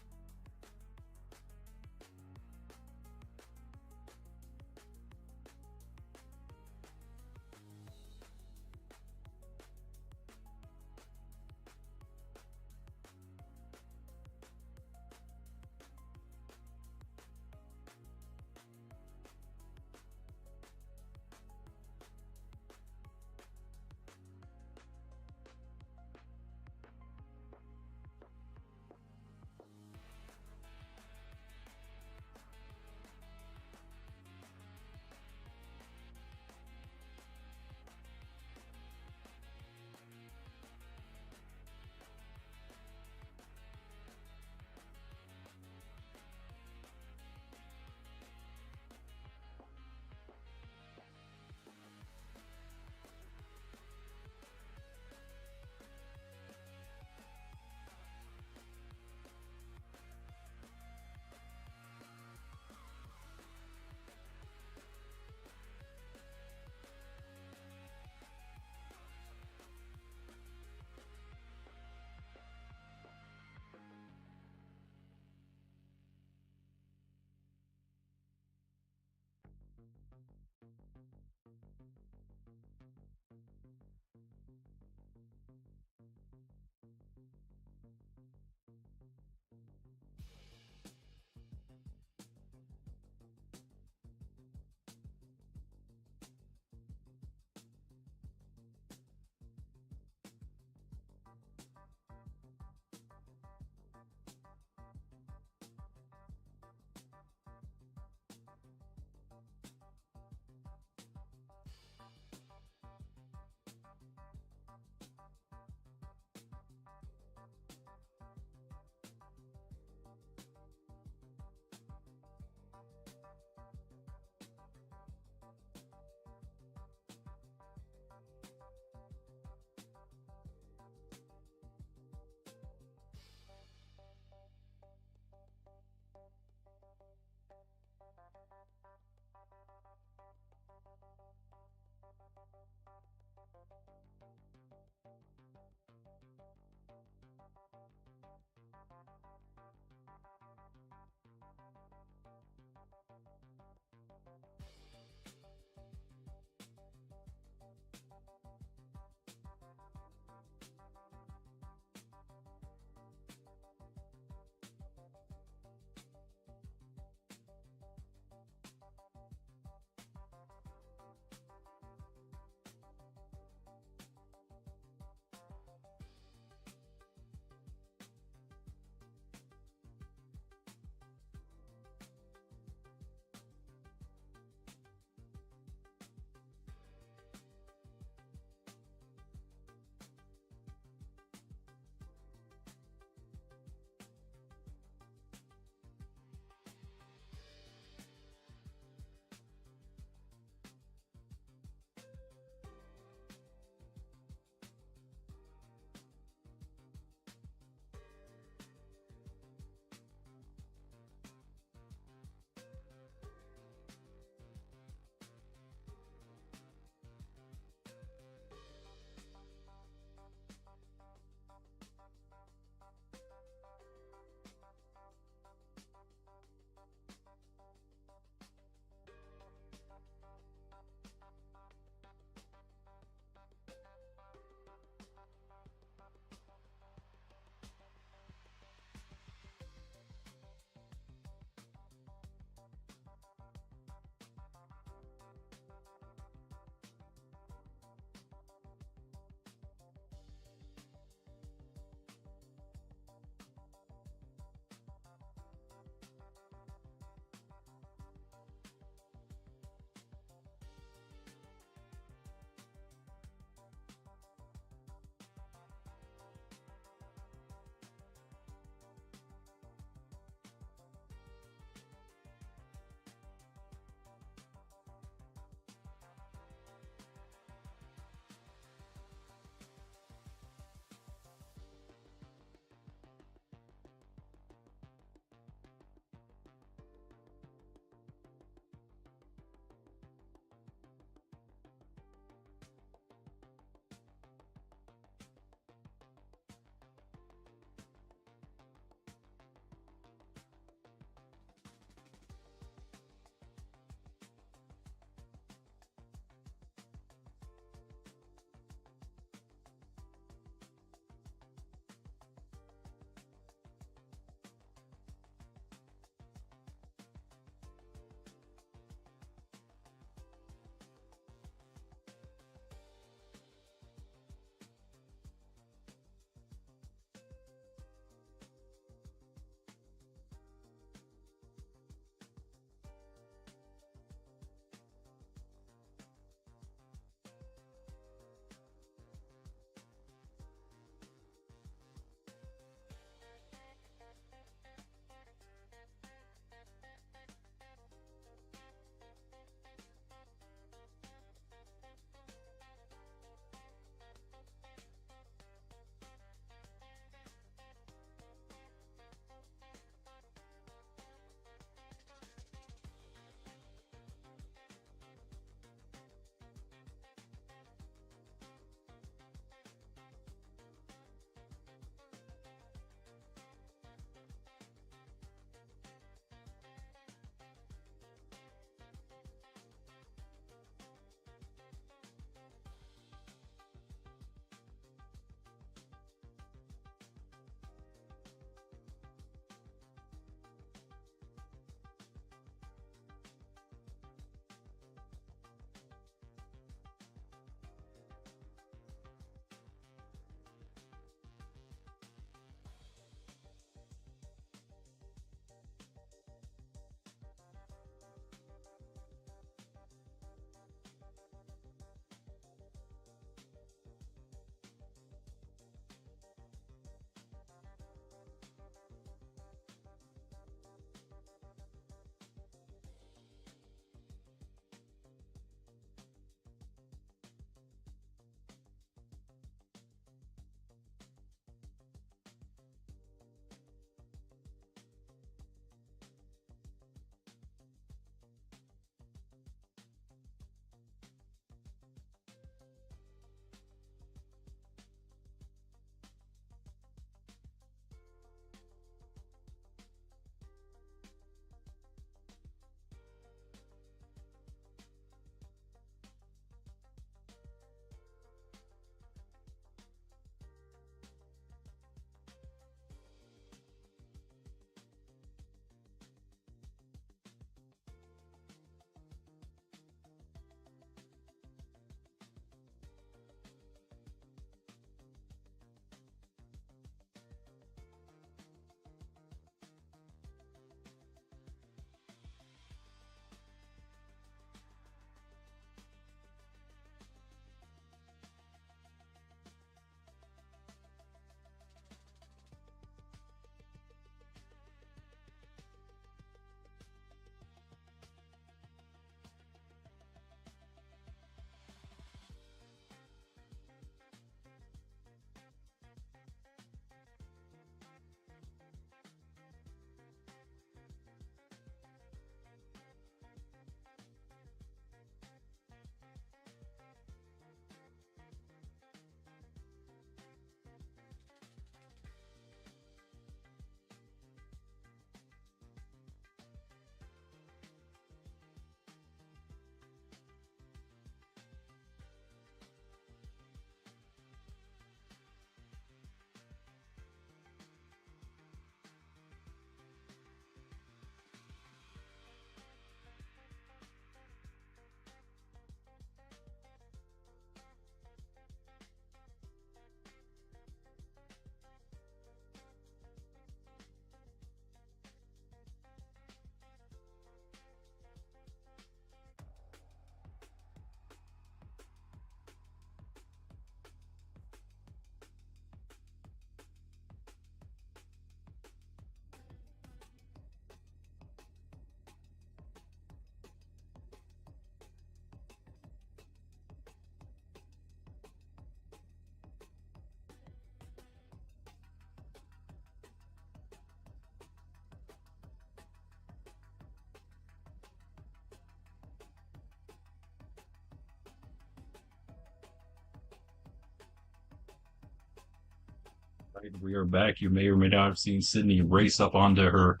Right, we are back. You may or may not have seen Sydney race up onto her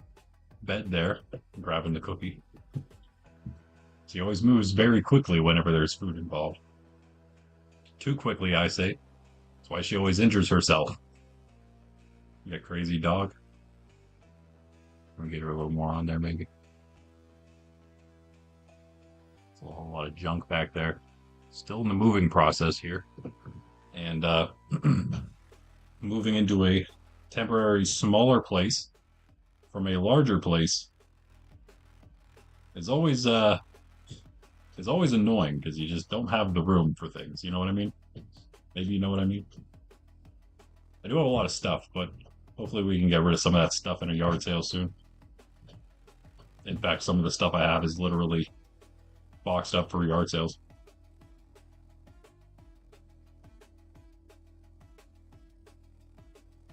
bed there, grabbing the cookie. She always moves very quickly whenever there's food involved. Too quickly, I say. That's why she always injures herself. You crazy dog. I'm gonna get her a little more on there, maybe. There's a whole lot of junk back there. Still in the moving process here. And moving into a temporary smaller place from a larger place is always annoying because you just don't have the room for things. You know what I mean? Maybe you know what I mean. I do have a lot of stuff, but hopefully we can get rid of some of that stuff in a yard sale soon. In fact, some of the stuff I have is literally boxed up for yard sales.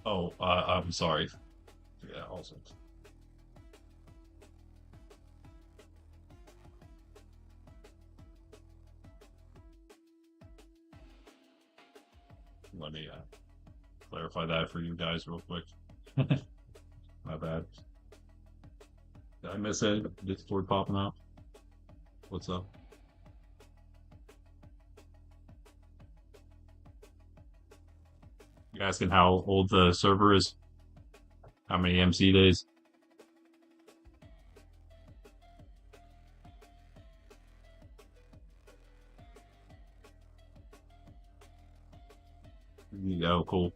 Oh, I'm sorry. Yeah, also. Let me clarify that for you guys real quick. My bad. Did I miss it? Discord popping up? What's up? You asking how old the server is? How many MC days? Oh, cool.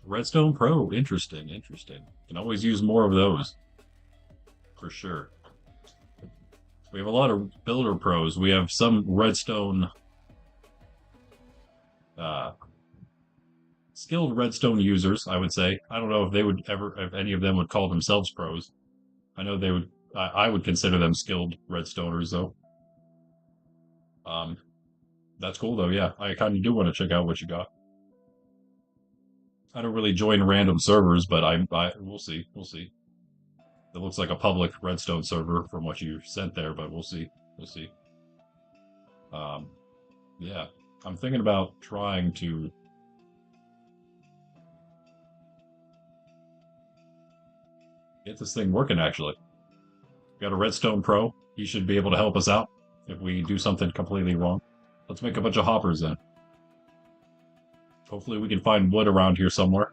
Redstone Pro, interesting, interesting. Can always use more of those, for sure. We have a lot of builder pros. We have some redstone, uh, skilled redstone users, I would say. I don't know if they would ever, if any of them would call themselves pros. I know they would, I would consider them skilled redstoners, though. Um, that's cool, though. Yeah, I kind of do want to check out what you got. I don't really join random servers, but we'll see. We'll see. It looks like a public redstone server from what you sent there, but we'll see. We'll see. Um, yeah, I'm thinking about trying to get this thing working, actually. Got a Redstone Pro. He should be able to help us out if we do something completely wrong. Let's make a bunch of hoppers then. Hopefully we can find wood around here somewhere.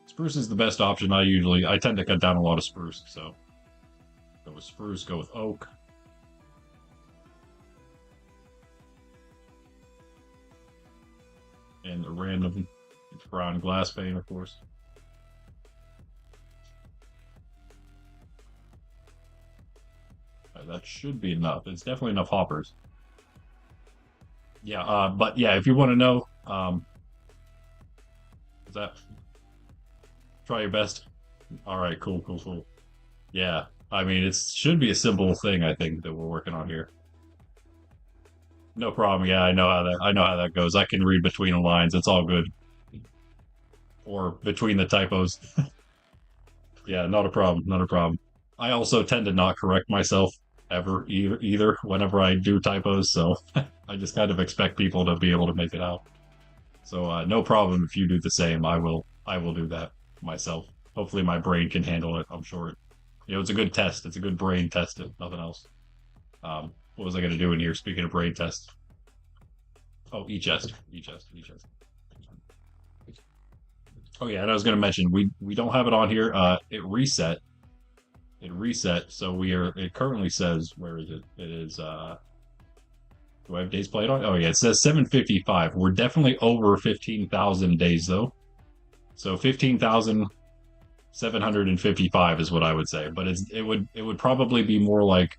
Spruce is the best option. I tend to cut down a lot of spruce, so go with spruce, go with oak. And a random brown glass pane, of course. That should be enough. It's definitely enough hoppers. Yeah, but yeah, if you want to know, is that try your best? All right, cool, cool, cool. Yeah, I mean, it should be a simple thing, I think, that we're working on here. No problem. Yeah, I know how that goes. I can read between the lines. It's all good. Or between the typos. Yeah, not a problem. Not a problem. I also tend to not correct myself ever either whenever I do typos, so I just kind of expect people to be able to make it out. So no problem if you do the same. I will do that myself. Hopefully my brain can handle it. I'm sure. It's a good test. It's a good brain test, if nothing else. What was I going to do in here? Speaking of brain tests. Oh, e-chest, e-chest, e-chest. Oh yeah, and I was going to mention we don't have it on here. It reset. It reset. So we are. It currently says where is it? It is. Do I have days played on? Oh yeah, it says 755. We're definitely over 15,000 days though. So 15,755 is what I would say. But it would probably be more like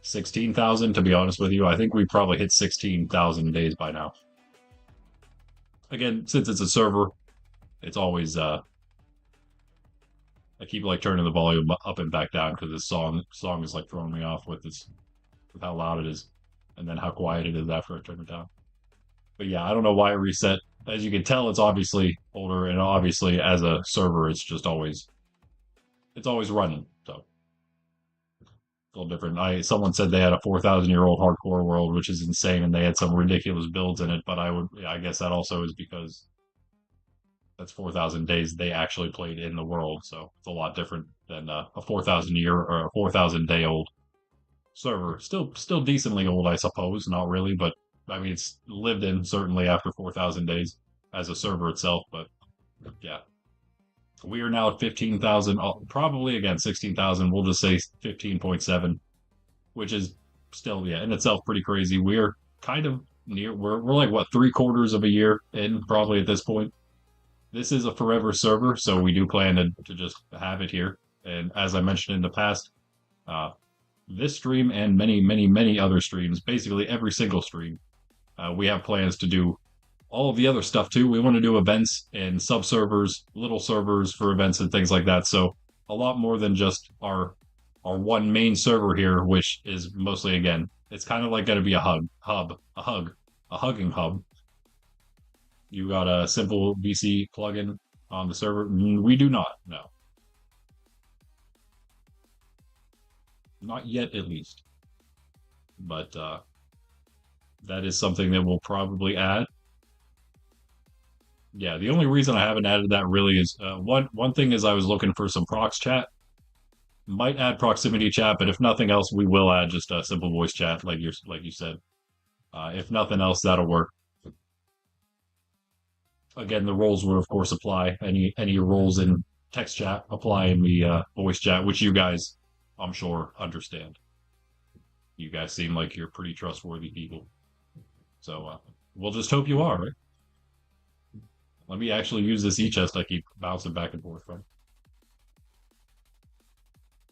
16,000 to be honest with you. I think we probably hit 16,000 days by now. Again, since it's a server, it's always I keep like turning the volume up and back down because this song is like throwing me off with this with how loud it is and then how quiet it is after I turn it down. But yeah, I don't know why it reset. As you can tell, it's obviously older and obviously as a server it's always running. So little different. I Someone said they had a 4,000-year-old hardcore world, which is insane, and they had some ridiculous builds in it. But I guess that also is because that's 4,000 days they actually played in the world, so it's a lot different than a 4,000 year or a 4,000 day old server. Still decently old, I suppose. Not really, but I mean it's lived in certainly after 4,000 days as a server itself. But yeah, we are now at 15,000, probably again 16,000. We'll just say 15.7, which is still, yeah, in itself pretty crazy. We're kind of near, we're like what, 3/4 of a year in probably at this point. This is a forever server, so we do plan to just have it here. And as I mentioned in the past, uh, this stream and many, many, many other streams, basically every single stream, we have plans to do all of the other stuff too. We want to do events and sub servers, little servers for events and things like that. So a lot more than just our one main server here, which is mostly, again, it's kind of like going to be a a hugging hub. You got a simple VC plugin on the server. We do not. No, not yet, at least. But that is something that we'll probably add. Yeah, the only reason I haven't added that really is one thing is I was looking for some prox chat. Might add proximity chat, but if nothing else, we will add just a simple voice chat, like you said. If nothing else, that'll work. Again, the roles would of course apply. Any roles in text chat apply in the voice chat, which you guys, I'm sure, understand. You guys seem like you're pretty trustworthy people, so we'll just hope you are. Right? Let me actually use this e-chest I keep bouncing back and forth from.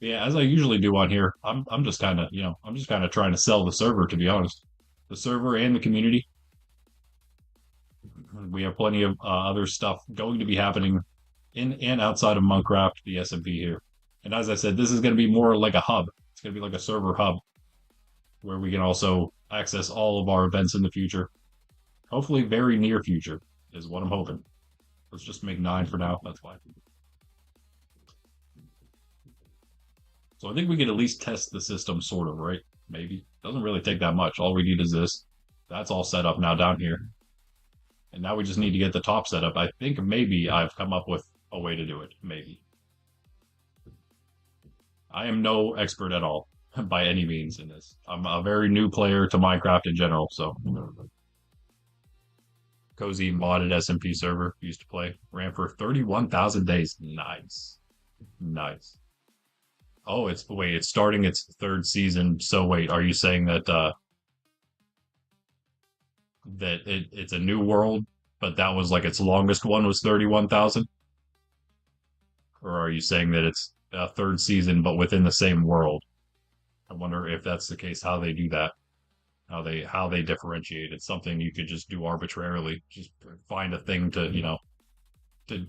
Yeah, as I usually do on here, I'm just kind of, I'm just kind of trying to sell the server, to be honest. The server and the community. We have plenty of other stuff going to be happening in and outside of Monkraft, the SMP here. And as I said, this is going to be more like a hub. It's going to be like a server hub where we can also access all of our events in the future. Hopefully, very near future is what I'm hoping. Let's just make 9 for now. That's fine. So I think we could at least test the system, sort of, right? Maybe. Doesn't really take that much. All we need is this. That's all set up now down here. And now we just need to get the top set up. I think maybe I've come up with a way to do it. Maybe. I am no expert at all by any means in this. I'm a very new player to Minecraft in general, so cozy modded SMP server used to play. Ran for 31,000 days. Nice. Nice. Oh, it's starting its third season. So wait, are you saying that it's a new world, but that was like its longest one was 31,000? Or are you saying that it's a third season but within the same world? I wonder if that's the case, how they do that, how they differentiate. It's something you could just do arbitrarily, just find a thing to,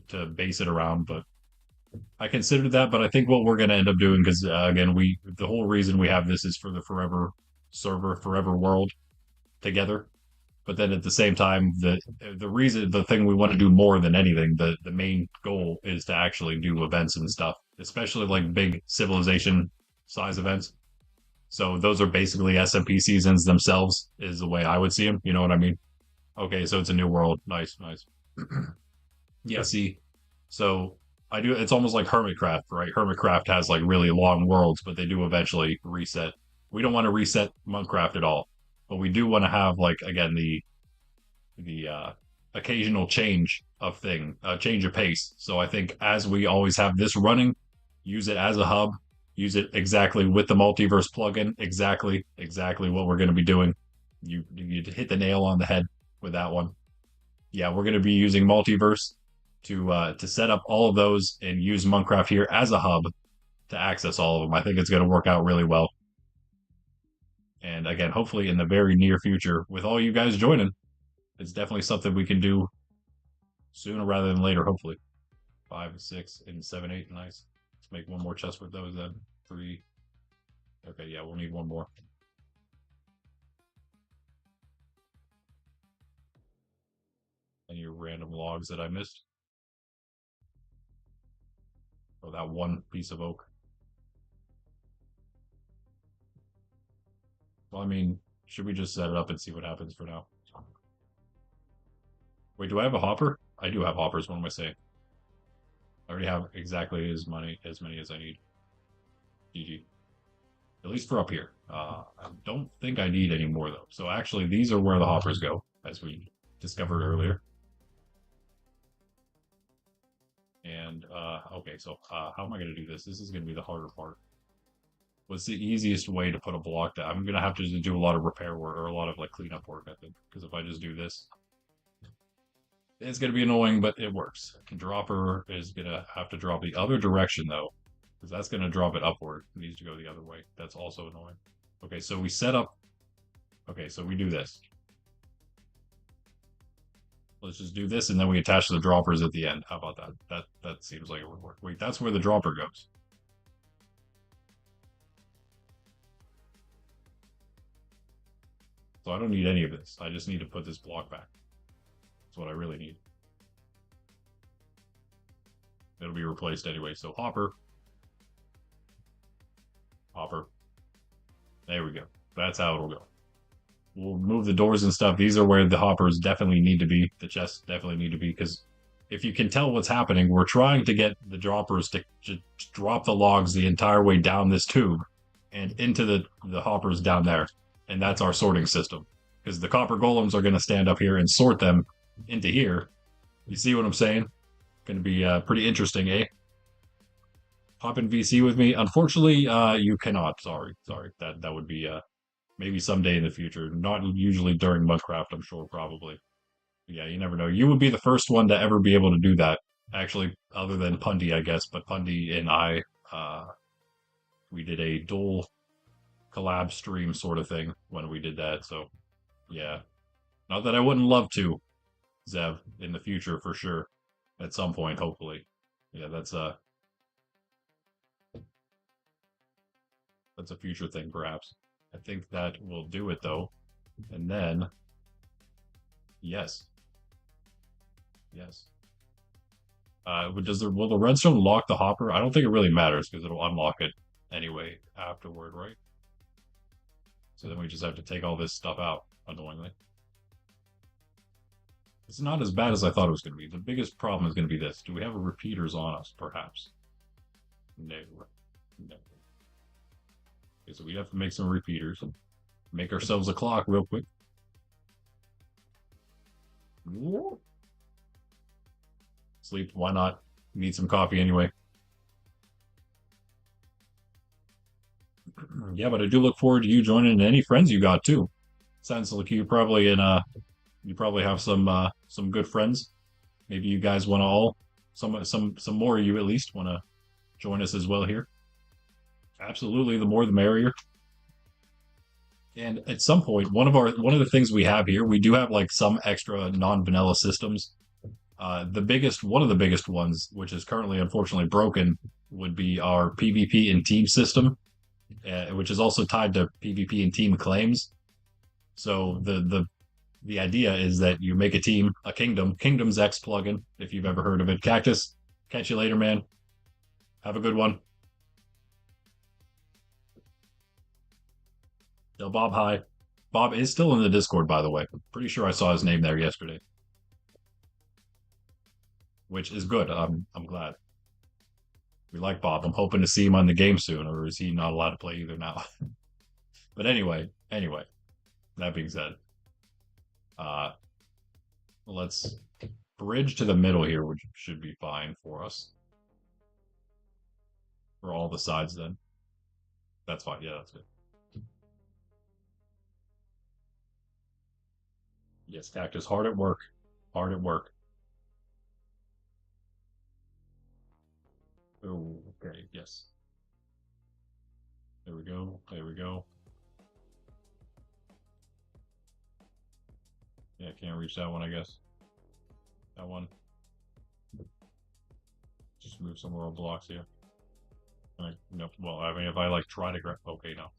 to base it around. But I considered that, but I think what we're going to end up doing, because again, the whole reason we have this is for the forever server, forever world together. But then at the same time, the thing we want to do more than anything, the main goal is to actually do events and stuff, especially like big civilization size events. So those are basically SMP seasons themselves, is the way I would see them. You know what I mean? Okay, so it's a new world. Nice, nice. Yeah, see, so I do. It's almost like Hermitcraft, right? Hermitcraft has like really long worlds, but they do eventually reset. We don't want to reset Monkraft at all, but we do want to have like again the occasional change of pace. So I think as we always have this running, use it as a hub, use it exactly with the multiverse plugin, exactly what we're going to be doing. You hit the nail on the head with that one. Yeah, we're going to be using multiverse to set up all of those and use Monkraft here as a hub to access all of them. I think it's going to work out really well. And again, hopefully in the very near future, with all you guys joining, it's definitely something we can do sooner rather than later, hopefully. 5, 6, and 7, 8. Nice. Let's make one more chest with those then. 3. Okay, yeah, we'll need one more. Any random logs that I missed? Oh, that one piece of oak. Well, I mean, should we just set it up and see what happens for now? Wait, do I have a hopper? I do have hoppers. What am I saying? I already have exactly as many as I need. GG. At least for up here. I don't think I need any more though. So actually, these are where the hoppers go, as we discovered earlier. And okay, so how am I going to do this? This is going to be the harder part. What's the easiest way to put a block down? I'm going to have to do a lot of repair work or a lot of like cleanup work, I think, because if I just do this, it's going to be annoying, but it works. The dropper is going to have to drop the other direction though, because that's going to drop it upward. It needs to go the other way. That's also annoying. Okay, so we set up. Okay, so we do this. Let's just do this, and then we attach the droppers at the end. How about that? That seems like it would work. Wait, that's where the dropper goes. So I don't need any of this. I just need to put this block back. That's what I really need. It'll be replaced anyway. So hopper. Hopper. There we go. That's how it'll go. We'll move the doors and stuff. These are where the hoppers definitely need to be. The chests definitely need to be, because if you can tell what's happening, we're trying to get the droppers to drop the logs the entire way down this tube and into the hoppers down there. And that's our sorting system. Because the copper golems are going to stand up here and sort them into here. You see what I'm saying? Going to be pretty interesting, eh? Hop in VC with me. Unfortunately, you cannot. Sorry. That would be maybe someday in the future. Not usually during Monkraft, I'm sure, probably. Yeah, you never know. You would be the first one to ever be able to do that. Actually, other than Pundy, I guess. But Pundy and I, we did a dual collab stream sort of thing when we did that. So, yeah. Not that I wouldn't love to, Zev, in the future for sure. At some point, hopefully. Yeah, that's a future thing, perhaps. I think that will do it though. And then, yes, yes. Will the redstone lock the hopper? I don't think it really matters because it'll unlock it anyway afterward, right? So then we just have to take all this stuff out, annoyingly. It's not as bad as I thought it was going to be. The biggest problem is going to be this. Do we have repeaters on us, perhaps? No. No. Okay, so we have to make some repeaters. Make ourselves a clock real quick. Sleep, why not? Need some coffee anyway. Yeah, but I do look forward to you joining and any friends you got too. Sounds like you probably you probably have some good friends. Maybe you guys want to all some more of you at least want to join us as well here. Absolutely, the more the merrier. And at some point, one of the things we have here, we do have like some extra non-vanilla systems. One of the biggest ones, which is currently unfortunately broken, would be our PvP and team system, which is also tied to PvP and team claims. So the idea is that you make a team, a Kingdom's X plugin, if you've ever heard of it. Cactus, catch you later, man. Have a good one. Yo, Bob, hi. Bob is still in the Discord, by the way. Pretty sure I saw his name there yesterday, which is good. I'm glad. We like Bob. I'm hoping to see him on the game soon, or is he not allowed to play either now? But anyway, that being said, uh, let's bridge to the middle here, which should be fine for us. For all the sides, then. That's fine. Yeah, that's good. Yes, Cactus, hard at work. Hard at work. Oh, okay, yes. There we go. There we go. Yeah, can't reach that one, I guess. That one. Just move some more blocks here. Nope. Well, I mean, if I like try to grab, okay, no,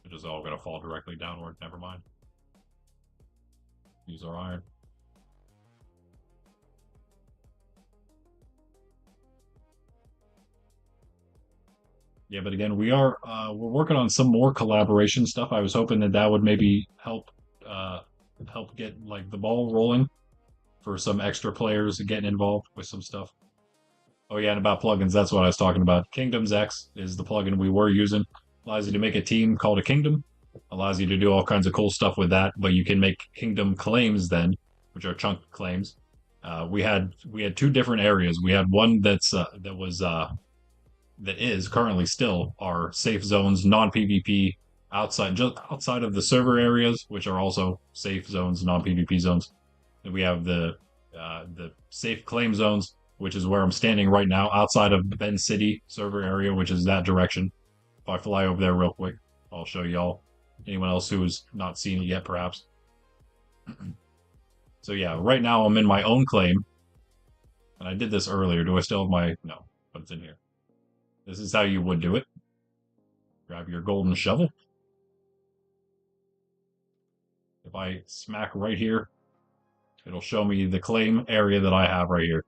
it is all gonna fall directly downward. Never mind. Use our iron. Yeah, but again, we're working on some more collaboration stuff. I was hoping that that would maybe uh help get like the ball rolling for some extra players getting involved with some stuff. Oh yeah, and about plugins, that's what I was talking about. Kingdoms X is the plugin we were using. Allows you to make a team called a kingdom. Allows you to do all kinds of cool stuff with that, but you can make kingdom claims then, which are chunk claims. We had two different areas. We had one that is currently still our safe zones, non PvP outside just outside of the server areas, which are also safe zones, non PvP zones. And we have the safe claim zones, which is where I'm standing right now, outside of Ben City server area, which is that direction. If I fly over there real quick, I'll show y'all. Anyone else who has not seen it yet, perhaps. So yeah, right now I'm in my own claim, and I did this earlier. Do I still have my no? But it's in here. This is how you would do it. Grab your golden shovel. If I smack right here, it'll show me the claim area that I have right here.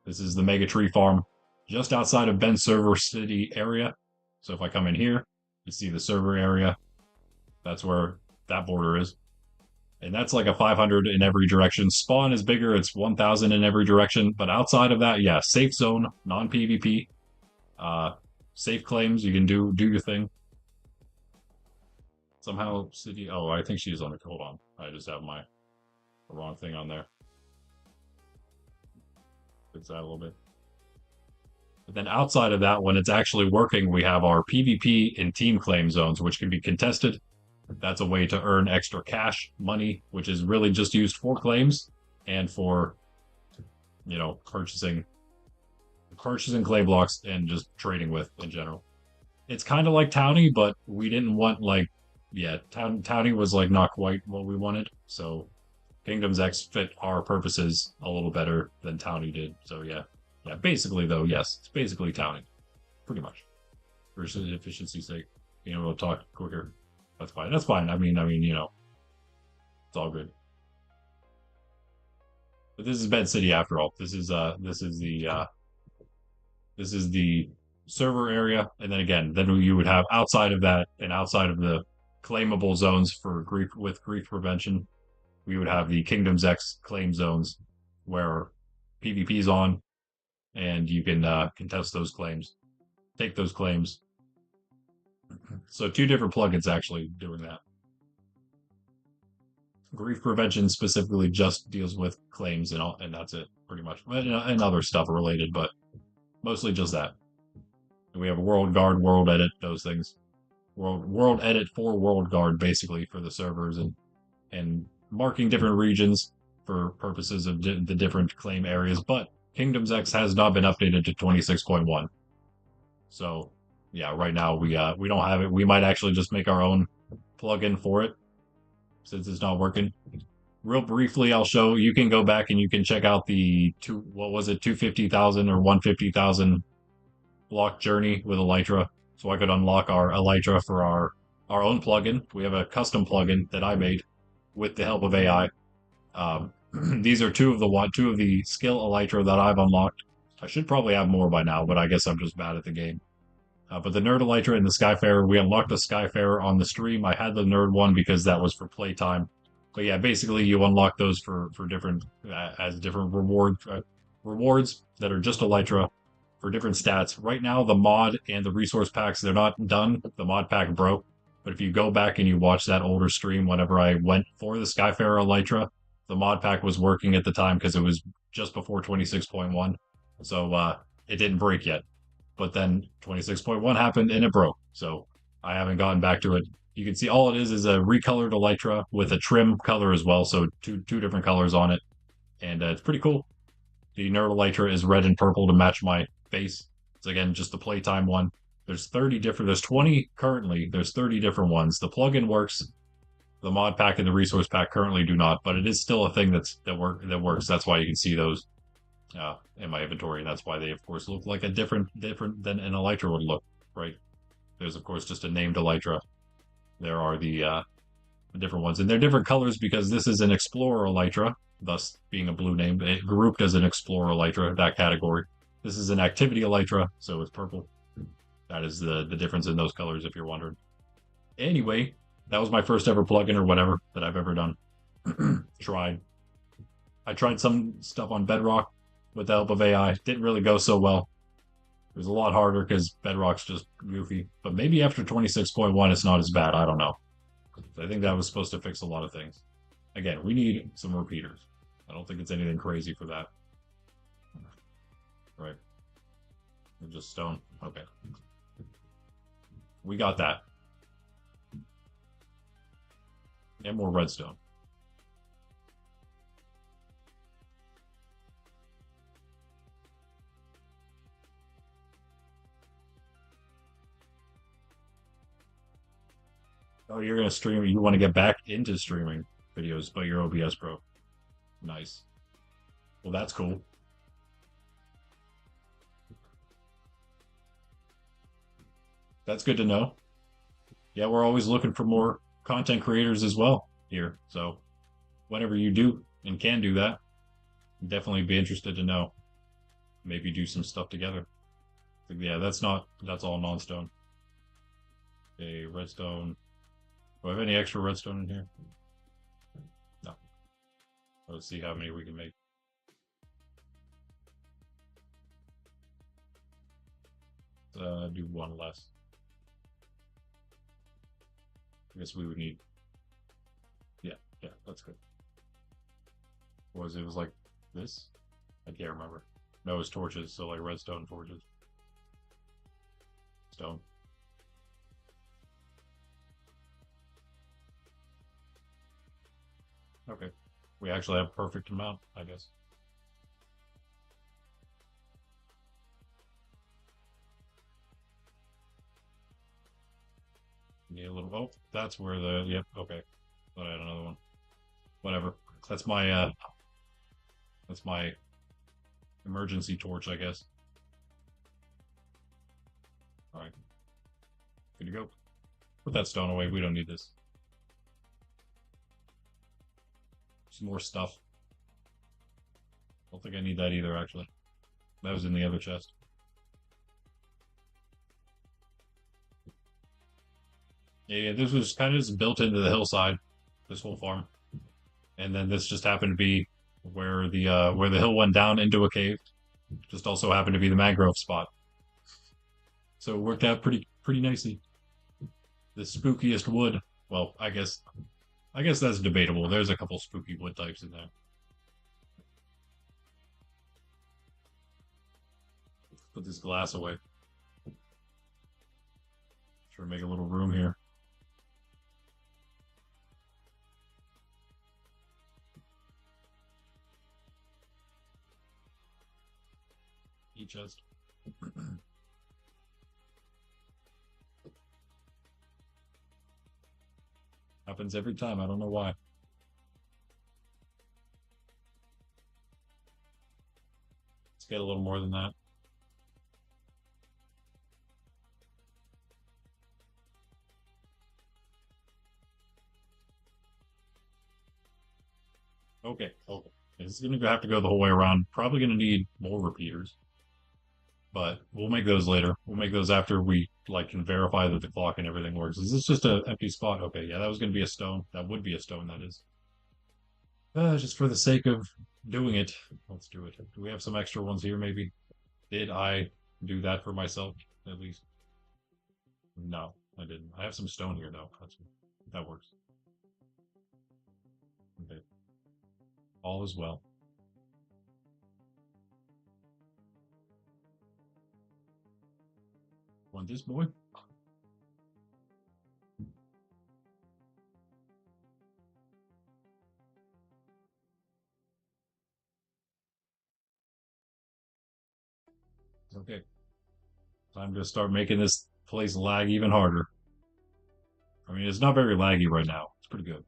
This is the Mega Tree Farm just outside of Ben Server City area. So if I come in here, you see the server area. That's where that border is. And that's like a 500 in every direction. Spawn is bigger, it's 1,000 in every direction. But outside of that, yeah, safe zone, non PvP, uh, safe claims. You can do your thing. Somehow, city. Oh, I think she's on it. Hold on. I just have my the wrong thing on there. Fix that a little bit. But then outside of that, when it's actually working, we have our PvP and team claim zones, which can be contested. That's a way to earn extra cash, money, which is really just used for claims and for, purchasing clay blocks and just trading with in general. It's kind of like Towny, but we didn't want like, yeah, Towny was like not quite what we wanted. So Kingdoms X fit our purposes a little better than Towny did. So yeah, yeah. Basically though, yes, it's basically Towny, pretty much, for efficiency's sake. Being able to talk quicker, that's fine. That's fine. It's all good. But this is Bed City after all. This is the server area, and then again, then you would have outside of that and outside of the claimable zones for grief prevention, we would have the Kingdoms X claim zones where PvP's on, and you can contest those claims, take those claims. So two different plugins actually doing that. Grief prevention specifically just deals with claims and all, and that's it pretty much, and other stuff related, but mostly just that. We have a world guard, world edit, those things. World edit for world guard basically for the servers and marking different regions for purposes of the different claim areas. But Kingdoms X has not been updated to 26.1. So yeah, right now we don't have it. We might actually just make our own plugin for it since it's not working. Real briefly, I'll show you can go back and you can check out the 250,000 or 150,000 block journey with Elytra. So I could unlock our Elytra for our own plugin. We have a custom plugin that I made with the help of AI. These are two of the skill Elytra that I've unlocked. I should probably have more by now, but I guess I'm just bad at the game. But the Nerd Elytra and the Skyfarer, we unlocked the Skyfarer on the stream. I had the Nerd one because that was for playtime. But yeah, basically you unlock those for different as different rewards that are just Elytra for different stats. Right now, the mod and the resource packs, they're not done. The mod pack broke. But if you go back and you watch that older stream, whenever I went for the Skyfarer Elytra, the mod pack was working at the time because it was just before 26.1. So it didn't break yet. But then 26.1 happened and it broke. So I haven't gotten back to it. You can see all it is a recolored Elytra with a trim color as well. So two different colors on it. And it's pretty cool. The Nerd Elytra is red and purple to match my face. It's again just the playtime one. There's 20 currently. There's 30 different ones. The plugin works. The mod pack and the resource pack currently do not, but it is still a thing that works. That's why you can see those in my inventory. That's why they of course look like a different than an Elytra would look, right? There's of course just a named Elytra. There are the different ones, and they're different colors because this is an Explorer Elytra, thus being a blue name. It grouped as an Explorer Elytra, that category. This is an Activity Elytra, so it's purple. That is the difference in those colors, if you're wondering. Anyway, that was my first ever plugin or whatever that I've ever done. Tried. I tried some stuff on Bedrock with the help of AI. Didn't really go so well. It was a lot harder because Bedrock's just goofy. But maybe after 26.1, it's not as bad. I don't know. I think that was supposed to fix a lot of things. Again, we need some repeaters. I don't think it's anything crazy for that. Right. Just stone. Okay. We got that. And more redstone. Oh, you're gonna stream. You want to get back into streaming videos, but you're OBS Pro. Nice. Well, that's cool. That's good to know. Yeah, we're always looking for more content creators as well here. So whenever you do and can do that, definitely be interested to know. Maybe do some stuff together. Yeah, that's all non-stone. Okay, redstone. Do I have any extra redstone in here? No. Let's see how many we can make. Do one less. I guess we would need. Yeah, yeah, that's good. Was it was like this? I can't remember. No, it was torches, so like redstone torches. Stone. Okay. We actually have perfect amount, I guess. Need a little. Oh, that's where the. Yep. Okay. Thought I had another one. Whatever. That's my. That's my emergency torch, I guess. All right. Good to go. Put that stone away. We don't need this. Some more stuff. Don't think I need that either, actually. That was in the other chest. Yeah, this was kind of just built into the hillside, this whole farm. And then this just happened to be where the hill went down into a cave. Just also happened to be the mangrove spot. So it worked out pretty nicely. The spookiest wood. Well, I guess that's debatable. There's a couple spooky wood types in there. Put this glass away. Try to make a little room here. Each chest. Happens every time. I don't know why. Let's get a little more than that. Okay, okay. This is gonna have to go the whole way around. Probably gonna need more repeaters, but we'll make those later. We'll make those after we like can verify that the clock and everything works. Is this just an empty spot? Okay, yeah, that was gonna be a stone. That would be a stone, that is. Just for the sake of doing it, let's do it. Do we have some extra ones here, maybe? Did I do that for myself, at least? No, I didn't. I have some stone here, though. That works. Okay. All is well. Want this boy? Okay. Time to start making this place lag even harder. I mean, it's not very laggy right now. It's pretty good.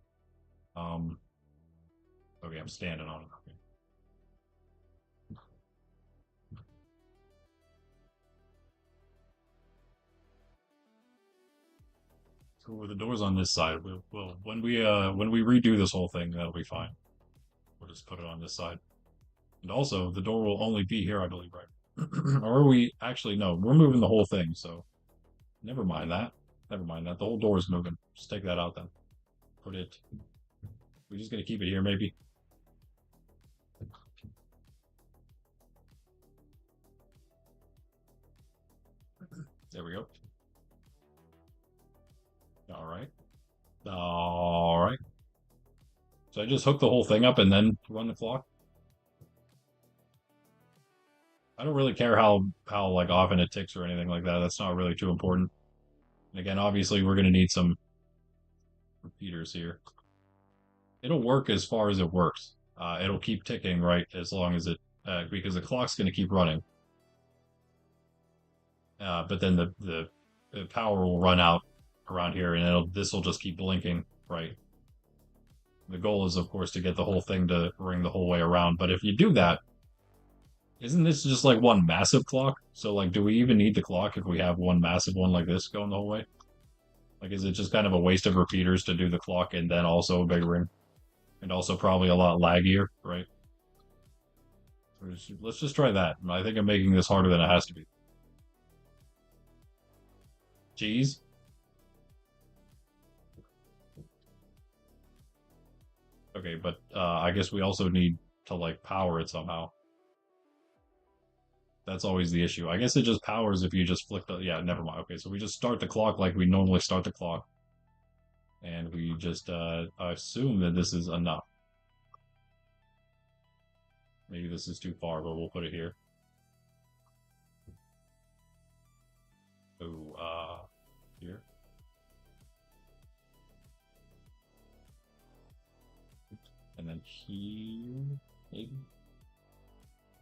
Um, okay, I'm standing on it. Okay. So with the doors on this side, we'll when we redo this whole thing, that'll be fine. We'll just put it on this side. And also, the door will only be here, I believe, right? Or are we actually no, we're moving the whole thing, so Never mind that. Never mind that. The whole door is moving. Just take that out then. Put it. We're just gonna keep it here, maybe. There we go. All right. All right. So I just hook the whole thing up and then run the clock. I don't really care how like often it ticks or anything like that. That's not really too important. And again, obviously, we're gonna need some repeaters here. It'll work as far as it works. It'll keep ticking, right, as long as it because the clock's gonna keep running. But then the power will run out around here, and this will just keep blinking, right? The goal is, of course, to get the whole thing to ring the whole way around. But if you do that, isn't this just like one massive clock? So, like, do we even need the clock if we have one massive one like this going the whole way? Like, is it just kind of a waste of repeaters to do the clock and then also a big ring? And also probably a lot laggier, right? Let's just try that. I think I'm making this harder than it has to be. Cheese? Okay, but I guess we also need to like power it somehow. That's always the issue. I guess it just powers if you just flick the. Yeah, never mind. Okay, so we just start the clock like we normally start the clock, and we just assume that this is enough. Maybe this is too far, but we'll put it here. Oh, here. And then here, maybe?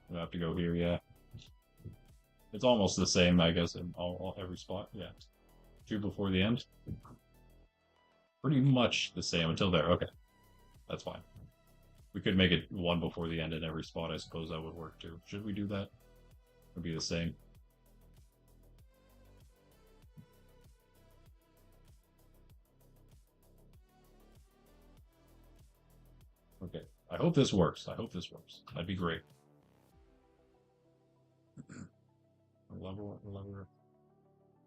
We'll have to go here, yeah. It's almost the same, I guess, in every spot. Yeah. Two before the end. Pretty much the same until there. Okay. That's fine. We could make it one before the end in every spot. I suppose that would work too. Should we do that? It would be the same. Okay. I hope this works. I hope this works. That'd be great. Lever.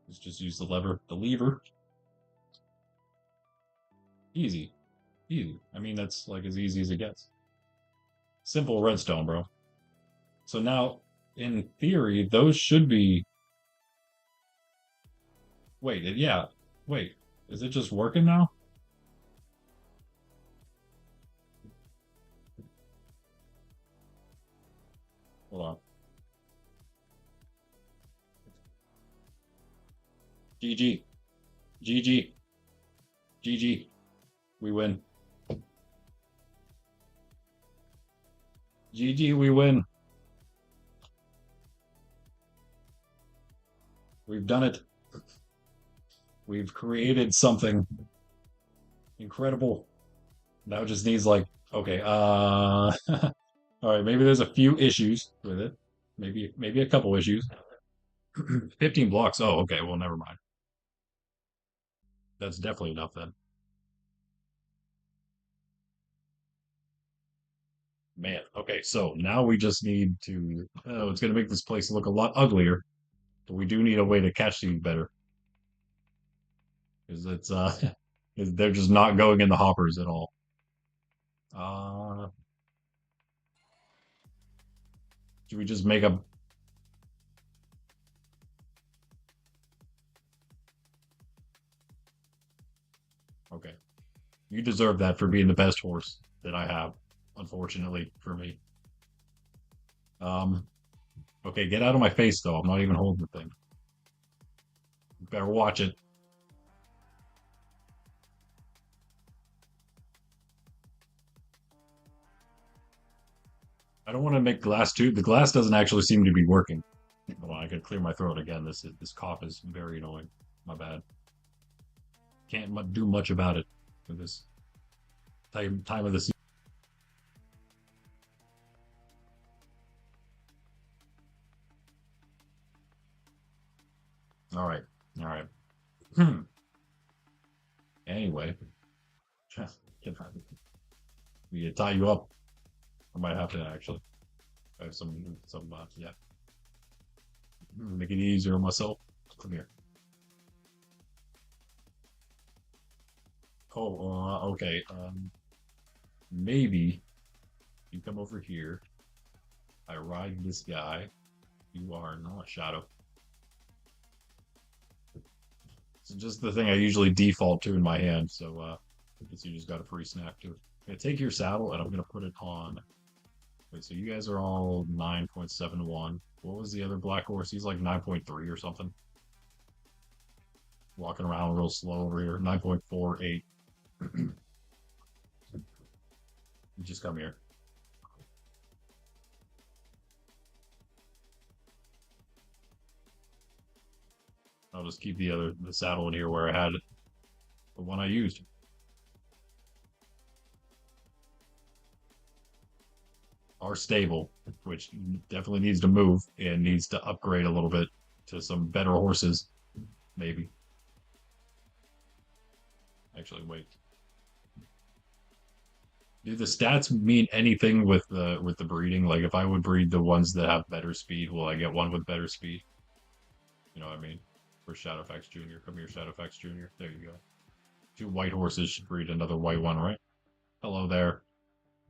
Let's just use the lever. The lever. Easy. Easy. I mean, that's like as easy as it gets. Simple redstone, bro. So now, in theory, those should be. Wait, yeah. Wait, is it just working now? Hold on. GG. GG. GG. We win. GG, we win. We've done it. We've created something incredible. Now it just needs like, okay, all right, maybe there's a few issues with it. Maybe a couple issues. 15 blocks. Oh, okay, well, never mind. That's definitely enough then. Man, okay, so now we just need to, oh, it's gonna make this place look a lot uglier, but we do need a way to catch these better. Because it's 'cause they're just not going in the hoppers at all. Uh, should we just make a okay? You deserve that for being the best horse that I have, unfortunately for me. Um, okay, get out of my face though. I'm not even holding the thing. You better watch it. I don't want to make glass too. The glass doesn't actually seem to be working. Hold on, I could clear my throat again. This cough is very annoying. My bad. Can't do much about it for this time of the season. All right, all right. Hmm. Anyway, can we tie you up? I might have to actually. I have some yeah. Make it easier on myself. Come here. Oh, okay. Maybe you come over here. I ride this guy. You are not Shadow. It's just the thing I usually default to in my hand. So I guess you just got a free snack too. Yeah, take your saddle and I'm gonna put it on. Wait, so you guys are all 9.71. What was the other black horse? He's like 9.3 or something. Walking around real slow over here. 9.48. You just come here. I'll just keep the saddle in here where I had the one I used. Our stable, which definitely needs to move and needs to upgrade a little bit to some better horses, maybe. Actually, wait. Do the stats mean anything with the breeding? Like if I would breed the ones that have better speed, will I get one with better speed? You know what I mean? For Shadowfax Jr. Come here, Shadowfax Jr. There you go. Two white horses should breed another white one, right? Hello there.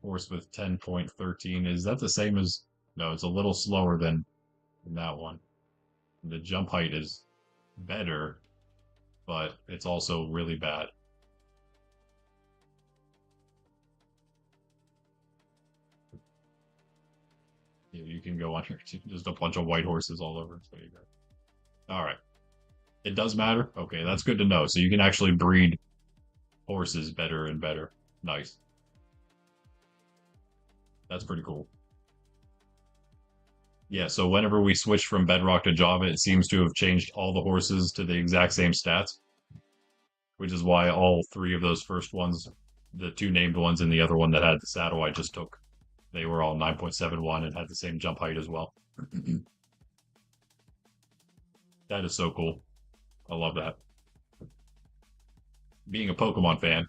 Horse with 10.13. Is that the same as... No, it's a little slower than that one. The jump height is better, but it's also really bad. You can go on here. Just a bunch of white horses all over. There you go. All right. It does matter? Okay, that's good to know. So you can actually breed horses better and better. Nice. That's pretty cool. Yeah, so whenever we switch from Bedrock to Java, it seems to have changed all the horses to the exact same stats, which is why all three of those first ones, the two named ones and the other one that had the saddle I just took, they were all 9.71 and had the same jump height as well. That is so cool. I love that. Being a Pokemon fan,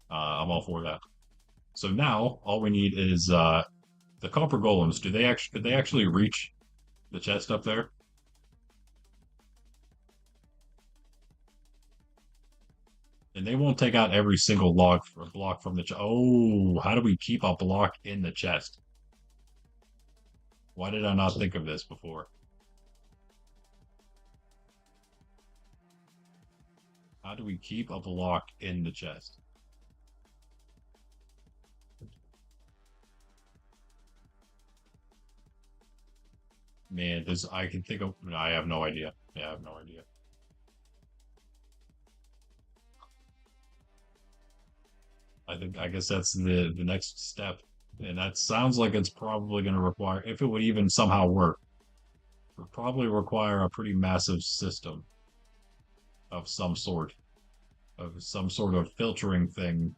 I'm all for that. So now all we need is the copper golems. Do they actually could they actually reach the chest up there? And they won't take out every single log or block from the chest. Oh, how do we keep a block in the chest? Why did I not think of this before? How do we keep a block in the chest? Man, this I can think of. I have no idea. Yeah, I have no idea. I guess that's the next step, and that sounds like it's probably going to require, if it would even somehow work, would probably require a pretty massive system of some sort of filtering thing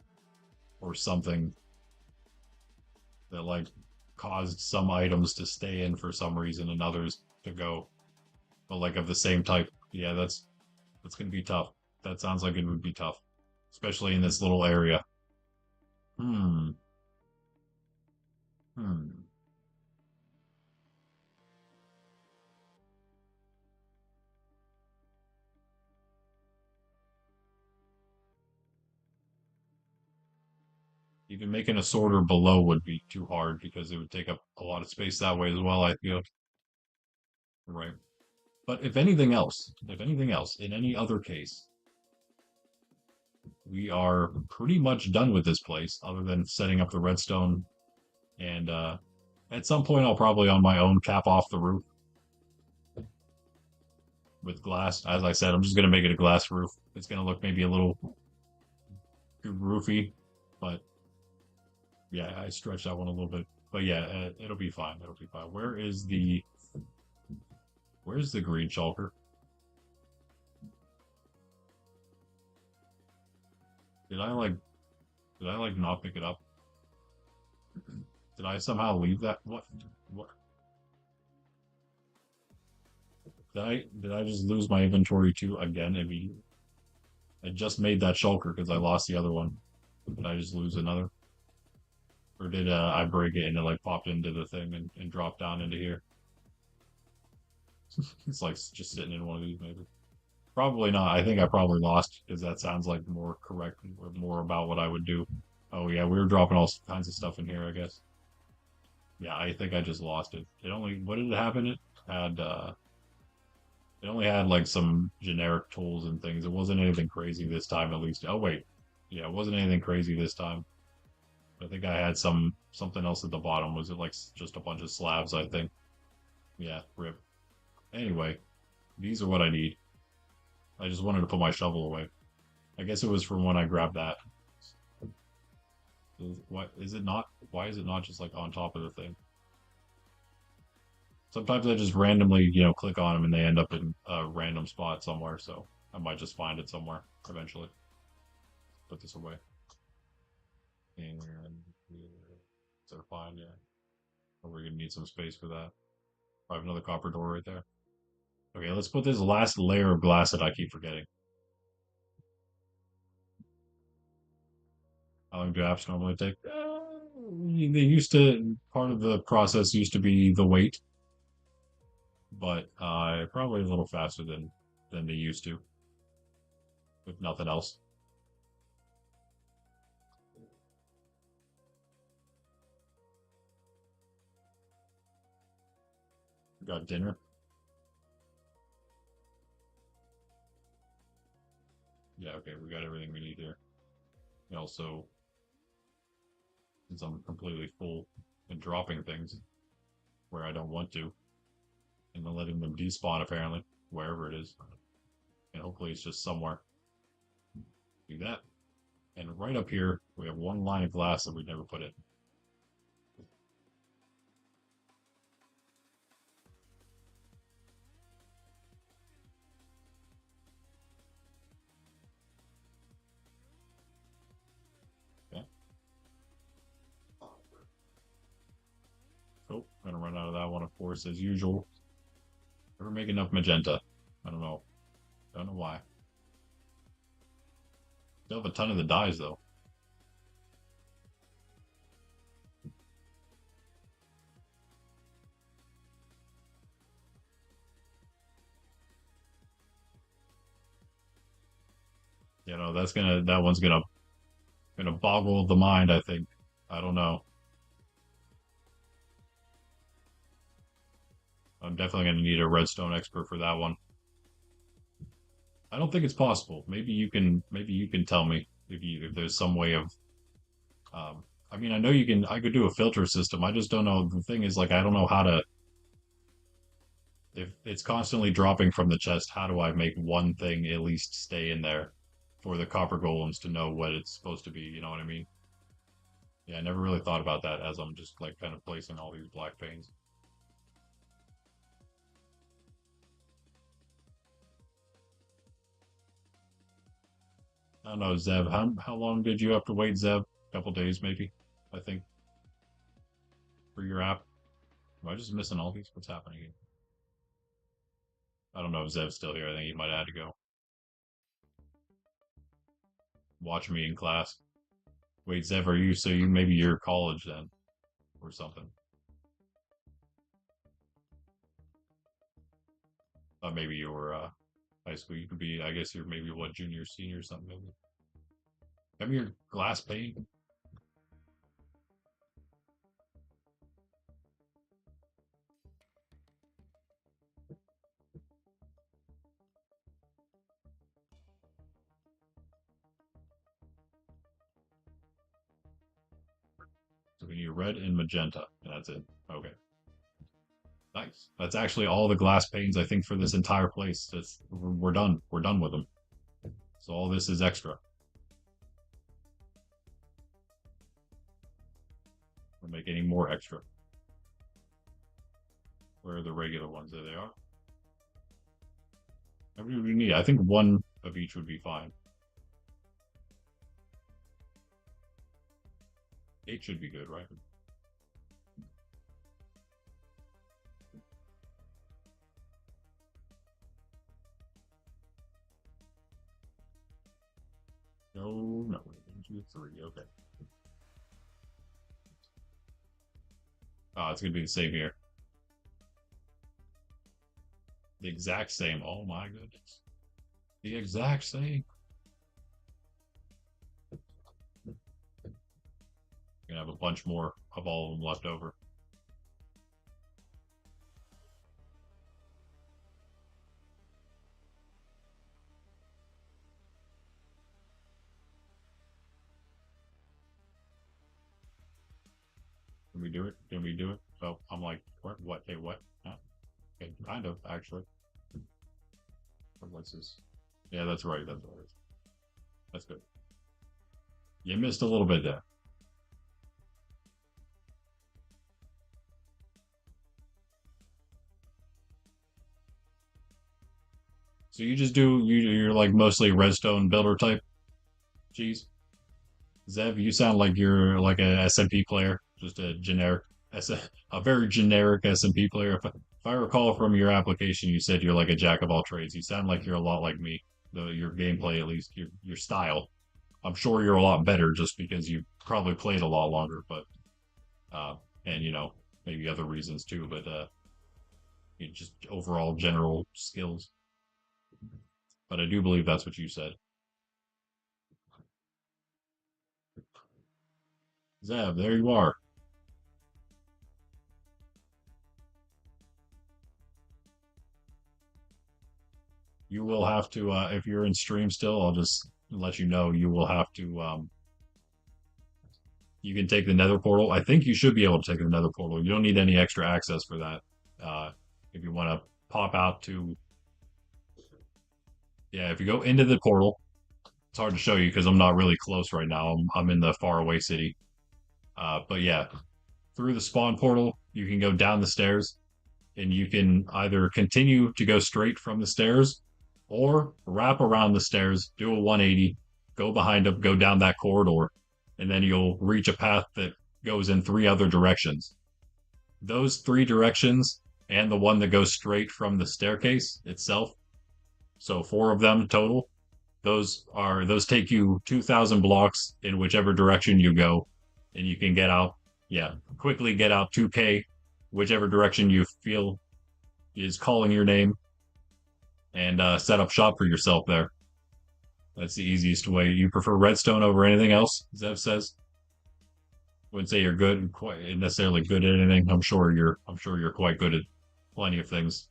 or something that like caused some items to stay in for some reason and others to go, but like of the same type. Yeah, that's gonna be tough. That sounds like it would be tough, especially in this little area. Hmm. Hmm. Even making a sorter below would be too hard because it would take up a lot of space that way as well, I feel. Right. But if anything else, in any other case, we are pretty much done with this place, other than setting up the redstone. And at some point, I'll probably on my own cap off the roof with glass. As I said, I'm just gonna make it a glass roof. It's gonna look maybe a little too roofy, but yeah, I stretched that one a little bit. But yeah, it'll be fine. It'll be fine. Where's the green shulker? Did I like did I like not pick it up? Did I somehow leave that? What did I just lose my inventory too again immediately? I just made that shulker because I lost the other one. Did I just lose another? Or did I break it and it like popped into the thing and dropped down into here? It's like just sitting in one of these maybe. Probably not. I think I probably lost because that sounds like more correct or more about what I would do. Oh yeah, we were dropping all kinds of stuff in here, I guess. Yeah, I think I just lost it. It only, what did it happen? Had it only had like some generic tools and things. It wasn't anything crazy this time, at least. Oh wait. Yeah, it wasn't anything crazy this time. I think I had something else at the bottom. Was it like just a bunch of slabs, I think? Yeah, rip. Anyway, these are what I need. I just wanted to put my shovel away. I guess it was from when I grabbed that. What is it not? Why is it not just like on top of the thing? Sometimes I just randomly, click on them and they end up in a random spot somewhere. So I might just find it somewhere eventually. Put this away. And is that fine? Yeah. Or we're gonna need some space for that. I have another copper door right there. Okay, let's put this last layer of glass that I keep forgetting. How long do apps normally take? They used to, part of the process used to be the wait, but probably a little faster than they used to, if nothing else. Got dinner. Yeah, okay, we got everything we need here. And also, since I'm completely full and dropping things where I don't want to, and then letting them despawn apparently, wherever it is. And hopefully it's just somewhere. Do that. And right up here, we have one line of glass that we never put in. Okay. Oh, gonna run out of that one, of course, as usual. Never make enough magenta. I don't know. Don't know why. Still have a ton of the dyes though. That one's gonna boggle the mind, I think. I don't know. I'm definitely gonna need a redstone expert for that one. I don't think it's possible. Maybe you can tell me if there's some way of I mean, I could do a filter system. I just don't know. The thing is, like, I don't know how to, if it's constantly dropping from the chest, how do I make one thing at least stay in there for the copper golems to know what it's supposed to be? You know what I mean? Yeah, I never really thought about that as I'm just like kind of placing all these black panes. I don't know, Zeb, how long did you have to wait, Zeb? A couple days maybe, I think, for your app. Am I just missing all these? What's happening here? I don't know if Zeb's still here. I think he might have had to go watch me in class. Wait, Zev, are you, so you, maybe you're college then or something? Maybe you were high school. You could be, I guess you're maybe what, junior, senior, or something maybe. Have your glass pane? So we need red and magenta, and that's it. Okay, nice. That's actually all the glass panes I think for this entire place. We're done. We're done with them. So all this is extra. We're making any more extra. Where are the regular ones? There they are. How many do we need? I think one of each would be fine. 8 should be good, right? No, no. 1, 2, 3. Okay. It's gonna be the same here. The exact same. Oh my goodness. The exact same. Gonna have a bunch more of all of them left over. Can we do it? Can we do it? Oh, I'm like, what? What? Hey, what? Huh? Okay, kind of actually. What's this? Yeah, that's right. That's right. That's good. You missed a little bit there. So you just do you're like mostly redstone builder type. Jeez, Zev, you sound like you're like a SMP player, just a generic a very generic SMP player. If I recall from your application, you said you're like a jack of all trades. You sound like you're a lot like me. Your gameplay, at least your style. I'm sure you're a lot better just because you probably played a lot longer, but uh, and maybe other reasons too, but just overall general skills. But I do believe that's what you said. Zev, there you are. You will have to, if you're in stream still, I'll just let you know you will have to. You can take the Nether portal. I think you should be able to take the Nether portal. You don't need any extra access for that. Uh, if you want to pop out to, yeah, if you go into the portal, it's hard to show you because I'm not really close right now. I'm in the faraway city. But yeah, through the spawn portal, you can go down the stairs and you can either continue to go straight from the stairs or wrap around the stairs, do a 180, go behind them, go down that corridor, and then you'll reach a path that goes in three other directions. Those three directions and the one that goes straight from the staircase itself, so four of them total, those take you 2,000 blocks in whichever direction you go, and you can get out, yeah, quickly get out 2K whichever direction you feel is calling your name, and set up shop for yourself there. That's the easiest way. You prefer redstone over anything else? Zev says. Wouldn't say you're good, quite necessarily good at anything. I'm sure you're quite good at plenty of things.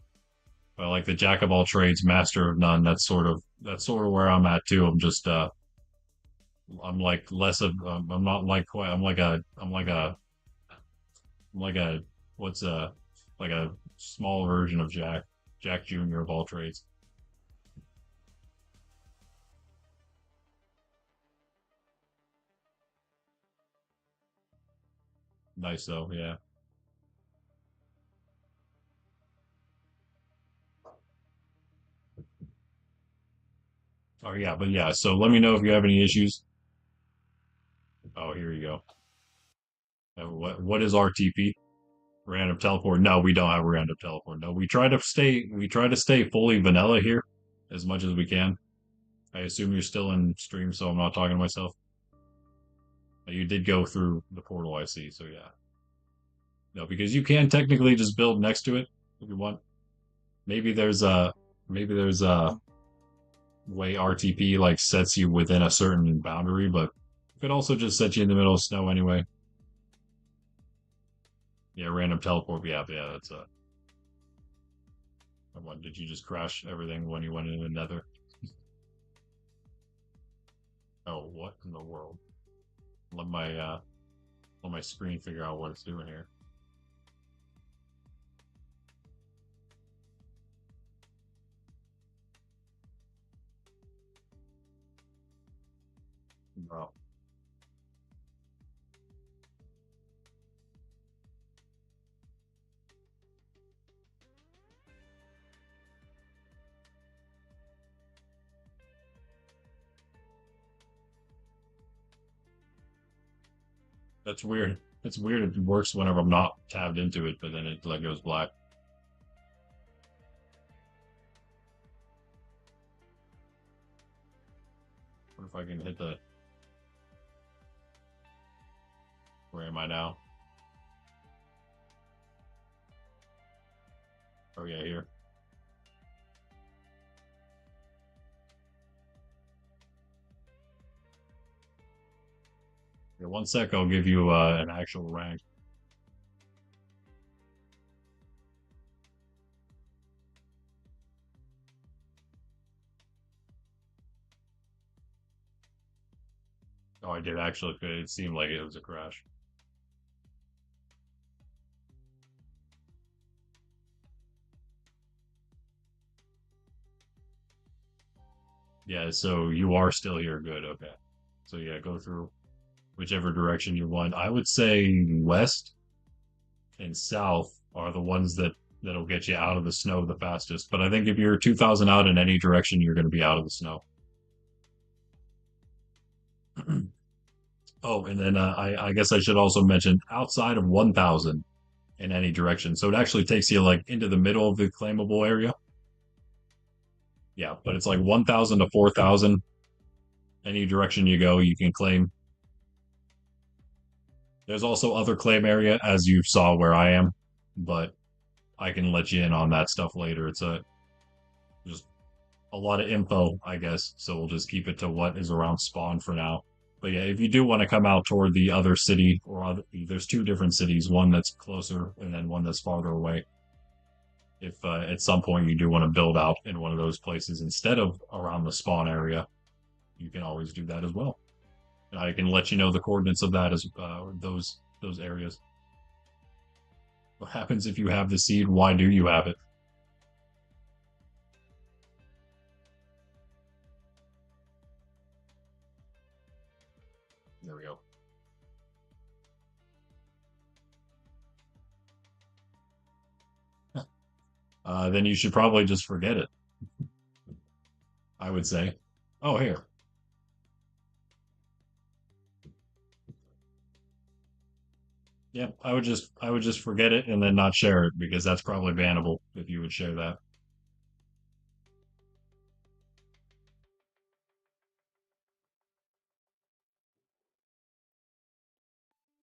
But like the jack of all trades, master of none. That's sort of where I'm at too. I'm like less of. I'm not like quite. I'm like a what's like a small version of Jack Junior of all trades. Nice though, yeah. Oh yeah, but yeah. So let me know if you have any issues. Oh, here you go. What is RTP? Random teleport? No, we don't have a random teleport. No, we try to stay fully vanilla here as much as we can. I assume you're still in stream, so I'm not talking to myself. You did go through the portal, I see. So yeah, no, because you can technically just build next to it if you want. Maybe there's a maybe there's a way RTP like sets you within a certain boundary, but it could also just set you in the middle of snow anyway. Yeah, random teleport. Yeah, yeah, that's a. What did you just crash everything when you went into the Nether? Oh, what in the world? Let my let my screen figure out what it's doing here. Bro, that's weird. It's weird. It works whenever I'm not tabbed into it, but then it like goes black. What if I can hit the? Where am I now? Oh yeah, here. Yeah, one sec, I'll give you an actual rank. Oh, I did actually. It seemed like it was a crash. Yeah, so you are still here. Good. Okay. So yeah, go through whichever direction you want. I would say west and south are the ones that'll get you out of the snow the fastest. But I think if you're 2,000 out in any direction, you're going to be out of the snow. Oh, and then I guess I should also mention outside of 1,000 in any direction. So it actually takes you like into the middle of the claimable area. Yeah, but it's like 1,000 to 4,000. Any direction you go, you can claim. There's also other claim area, as you saw where I am, but I can let you in on that stuff later. It's a just a lot of info, I guess. So we'll just keep it to what is around spawn for now. But yeah, if you do want to come out toward the other city, or there's two different cities, one that's closer and then one that's farther away. If at some point you do want to build out in one of those places instead of around the spawn area, you can always do that as well. And I can let you know the coordinates of that as those areas. What happens if you have the seed? Why do you have it? There we go. Then you should probably just forget it. I would say. Oh, here. Yeah, I would just forget it and then not share it because that's probably bannable if you would share that.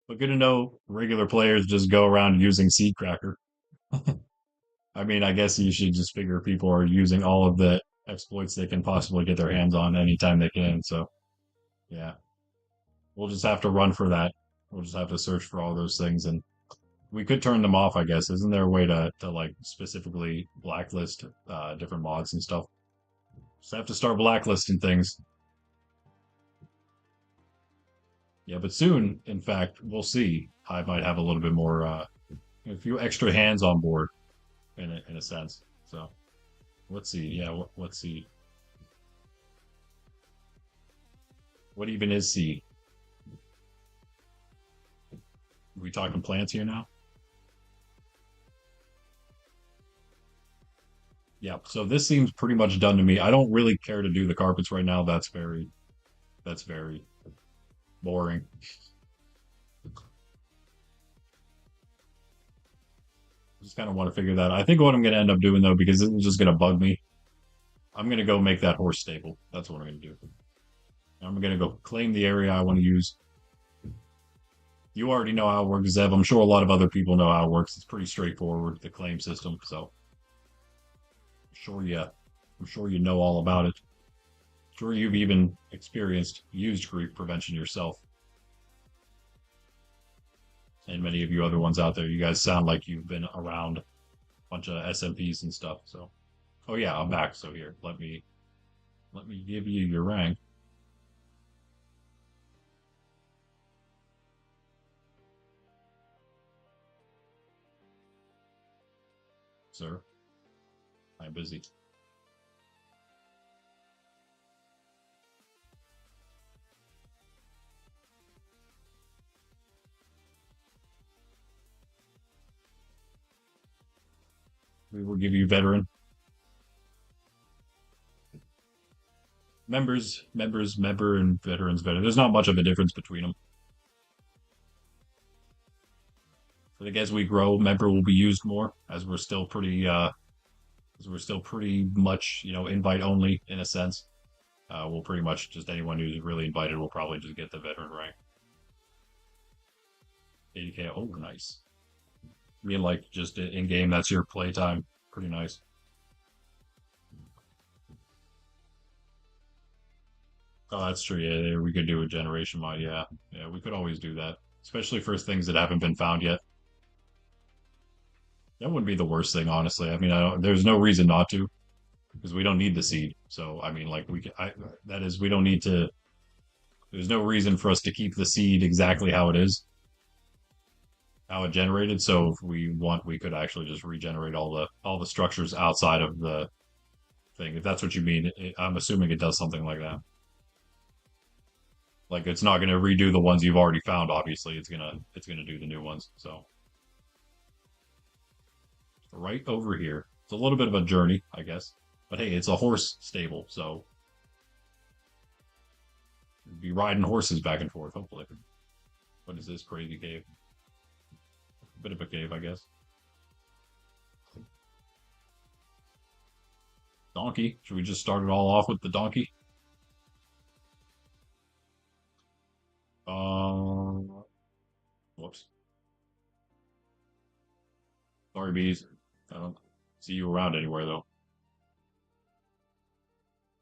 But good to know regular players just go around using Seed Cracker. I mean, I guess you should just figure people are using all of the exploits they can possibly get their hands on anytime they can. So yeah, we'll just have to run for that. We'll just have to search for all those things, and we could turn them off. I guess isn't there a way to like specifically blacklist different mods and stuff? Just have to start blacklisting things. Yeah, but soon, in fact, we'll see. I might have a little bit more, a few extra hands on board in a sense. So let's see. Yeah, let's see. What even is seed? Are we talking plants here now? Yeah. So this seems pretty much done to me. I don't really care to do the carpets right now. That's very boring. I just kind of want to figure that out. I think what I'm going to end up doing though, because this is just going to bug me, I'm going to go make that horse stable. That's what I'm going to do. I'm going to go claim the area I want to use. You already know how it works, Zev. I'm sure a lot of other people know how it works. It's pretty straightforward, the claim system. So I'm sure you know all about it. Sure you've even experienced used grief prevention yourself. And many of you other ones out there, you guys sound like you've been around a bunch of SMPs and stuff. So oh yeah, I'm back. So here, let me give you your rank, sir. I'm busy. We will give you veteran member, and veterans veteran. There's not much of a difference between them. I think as we grow, member will be used more as we're still pretty much, invite only in a sense. We'll pretty much just anyone who's really invited will probably just get the veteran rank. 80k. Oh, nice. I mean, like just in game, that's your playtime. Pretty nice. Oh, that's true. Yeah, we could do a generation mod. Yeah, yeah, we could always do that, especially for things that haven't been found yet. That wouldn't be the worst thing, honestly. I mean, there's no reason not to because we don't need the seed. So, I mean, like that is, we don't need to. There's no reason for us to keep the seed exactly how it is, how it generated. So, if we want, we could actually just regenerate all the structures outside of the thing. If that's what you mean, I'm assuming it does something like that. Like it's not going to redo the ones you've already found. Obviously, it's gonna do the new ones. So right over here, it's a little bit of a journey, I guess. But hey, it's a horse stable, so be riding horses back and forth. Hopefully, what is this crazy cave? A bit of a cave, I guess. Donkey. Should we just start it all off with the donkey? Um, whoops. Sorry, bees. I don't see you around anywhere though.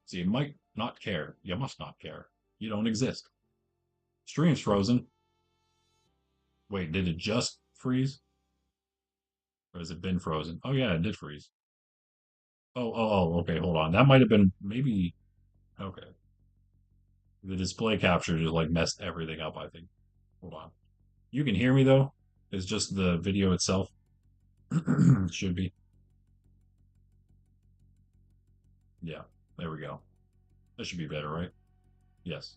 See, you might not care. You must not care. You don't exist. Stream's frozen. Wait, did it just freeze? Or has it been frozen? Oh yeah, it did freeze. Okay, hold on. That might have been maybe okay. The display capture just like messed everything up, I think. Hold on. You can hear me though? It's just the video itself. Should be. Yeah, there we go. That should be better, right? Yes.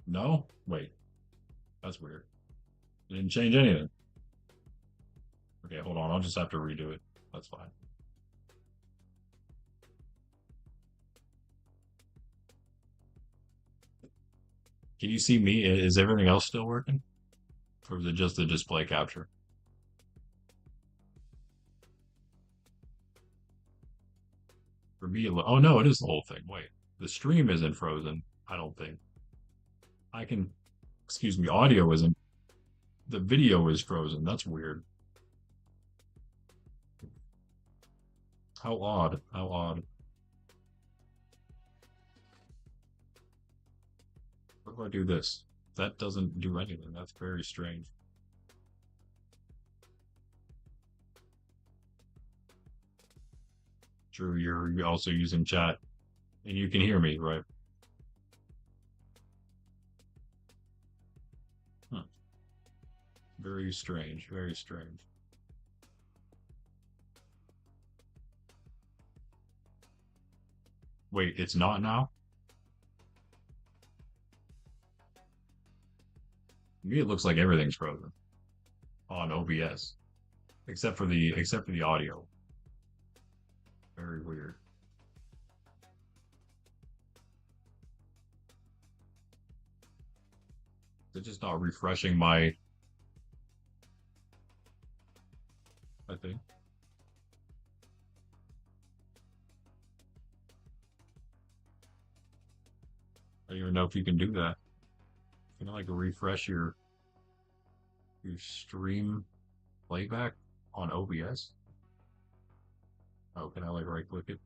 No? Wait, that's weird. It didn't change anything. Okay, hold on. I'll just have to redo it. That's fine. Can you see me? Is everything else still working? Or is it just the display capture? For me, oh no, it is the whole thing. Wait, the stream isn't frozen. I don't think. I can, excuse me, audio isn't. The video is frozen. That's weird. How odd. How odd. What do I do this? That doesn't do anything. That's very strange. True, you're also using chat and you can hear me, right? Huh. Very strange. Very strange. Wait, it's not now? To me, it looks like everything's frozen on OBS, except for the audio. Very weird. It's just not refreshing my, I think. I don't even know if you can do that. Can you like refresh your stream playback on OBS? Oh, can I like right click it?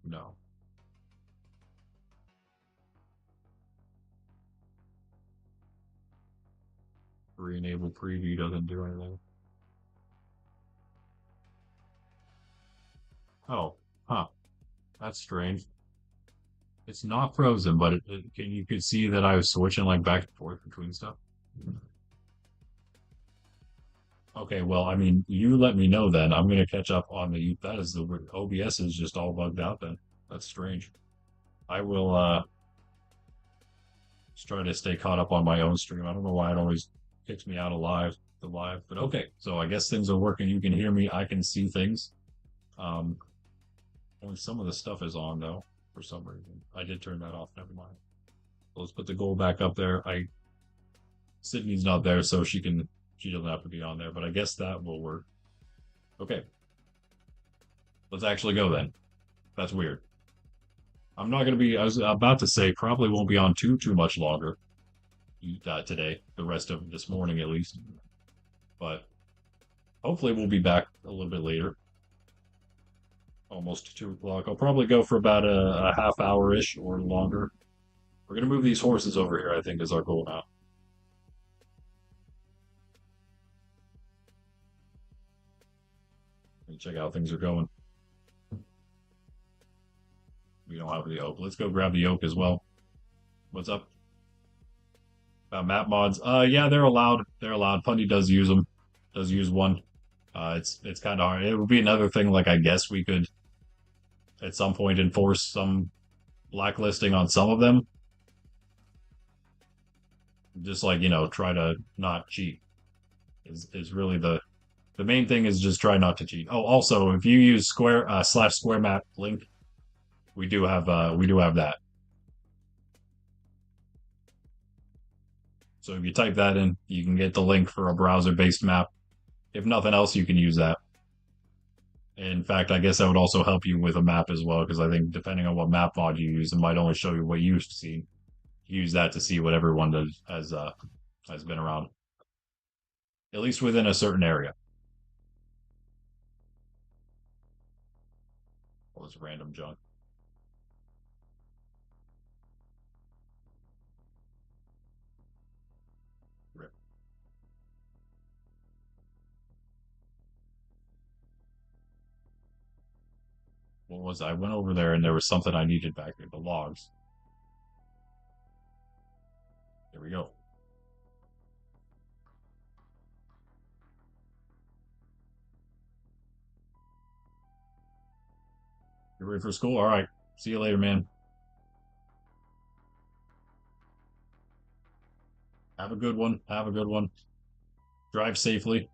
No. Re-enable preview doesn't do anything. Oh, huh. That's strange. It's not frozen, but you could see that I was switching like back and forth between stuff. Okay, well, I mean, you let me know then. I'm gonna catch up on the. That is the OBS is just all bugged out then. That's strange. I will just try to stay caught up on my own stream. I don't know why it always kicks me out of the live, but okay. So I guess things are working. You can hear me. I can see things. Um, Only some of the stuff is on though for some reason. I did turn that off. Never mind. So let's put the goal back up there. Sydney's not there, so she doesn't have to be on there. But I guess that will work. Okay, let's actually go then. That's weird. I'm not gonna be. I was about to say probably won't be on too much longer today. The rest of this morning at least. But hopefully we'll be back a little bit later. Almost 2 o'clock. I'll probably go for about a half hour-ish or longer. We're gonna move these horses over here, I think, is our goal now. And check out how things are going. We don't have the oak. Let's go grab the oak as well. What's up? Map mods. Yeah, they're allowed. They're allowed. Pundy does use them. Does use one. It's kind of hard. It would be another thing. Like I guess we could at some point enforce some blacklisting on some of them. Just like try to not cheat is really the main thing is just try not to cheat. Oh, also if you use square slash square map link, we do have that. So if you type that in, you can get the link for a browser-based map. If nothing else, you can use that. In fact, I guess that would also help you with a map as well, because I think depending on what map mod you use, it might only show you what you've seen. Use that to see what everyone does has been around, at least within a certain area. All this random junk. Rip. What was I went over there and there was something I needed back there. The logs. There we go. You ready for school? All right. See you later, man. Have a good one. Have a good one. Drive safely.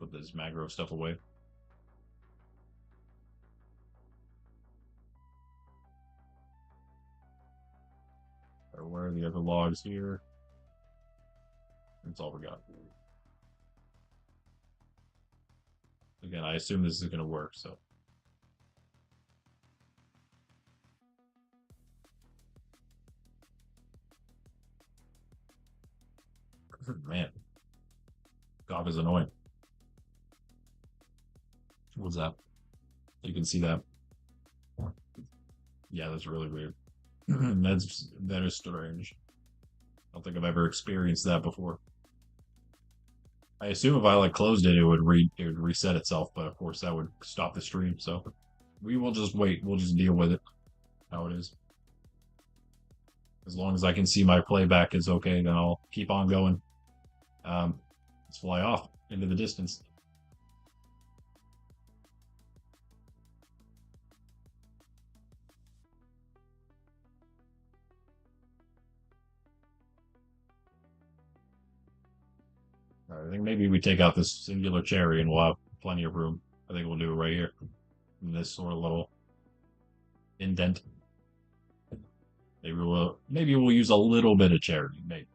Put this mangrove stuff away. Where are the other logs here? That's all we got. Again, I assume this is going to work, so. Man, God is annoying. What's that? You can see that. Yeah, that's really weird. That is strange. I don't think I've ever experienced that before. I assume if I like closed it, it would reset itself, but of course that would stop the stream. So we will just wait. We'll just deal with it how it is. As long as I can see my playback is okay, then I'll keep on going. Let's fly off into the distance. All right, I think maybe we take out this singular cherry and we'll have plenty of room. I think we'll do it right here in this sort of little indent. Maybe we'll use a little bit of cherry. Maybe.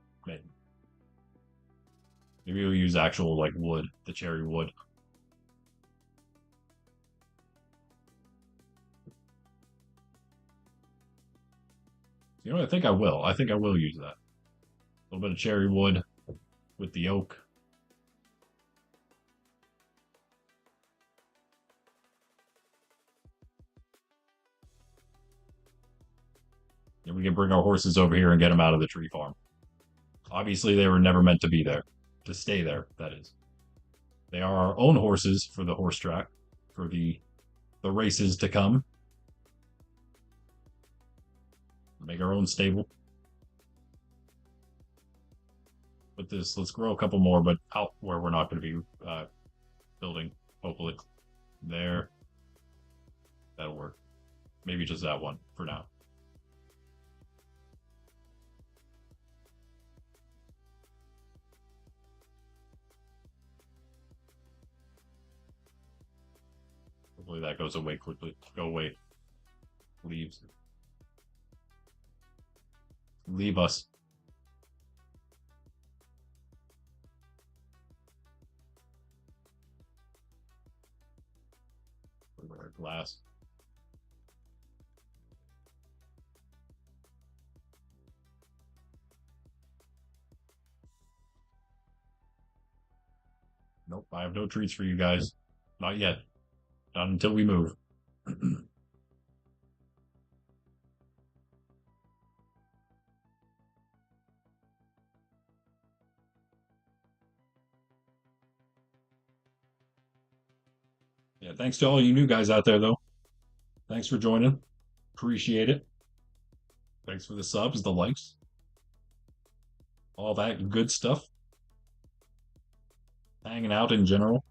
Maybe we'll use actual like wood, the cherry wood. You know, I think I will. I think I will use that. A little bit of cherry wood with the oak. And we can bring our horses over here and get them out of the tree farm. Obviously, they were never meant to be there. To stay there, that is. They are our own horses for the horse track, for the races to come. Make our own stable. But let's grow a couple more, but out where we're not going to be building, hopefully. There. That'll work. Maybe just that one for now. Hopefully that goes away quickly. Go away. Leaves. Leave us. Glass. Nope. Nope, I have no treats for you guys. Not yet. Not until we move. Yeah, thanks to all you new guys out there, though. Thanks for joining. Appreciate it. Thanks for the subs, the likes, all that good stuff. Hanging out in general.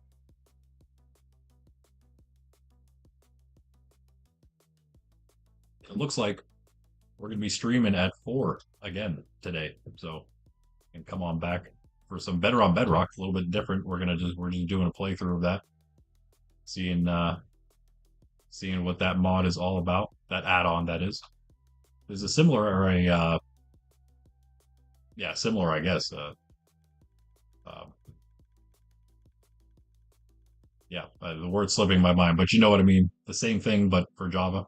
It looks like we're going to be streaming at 4 again today. So, and come on back for some Better on Bedrock, a little bit different. We're just doing a playthrough of that, seeing seeing what that mod is all about. That add-on, that is. There's a similar or a yeah, similar, I guess. Uh, yeah, the word's slipping my mind, but you know what I mean. The same thing, but for Java,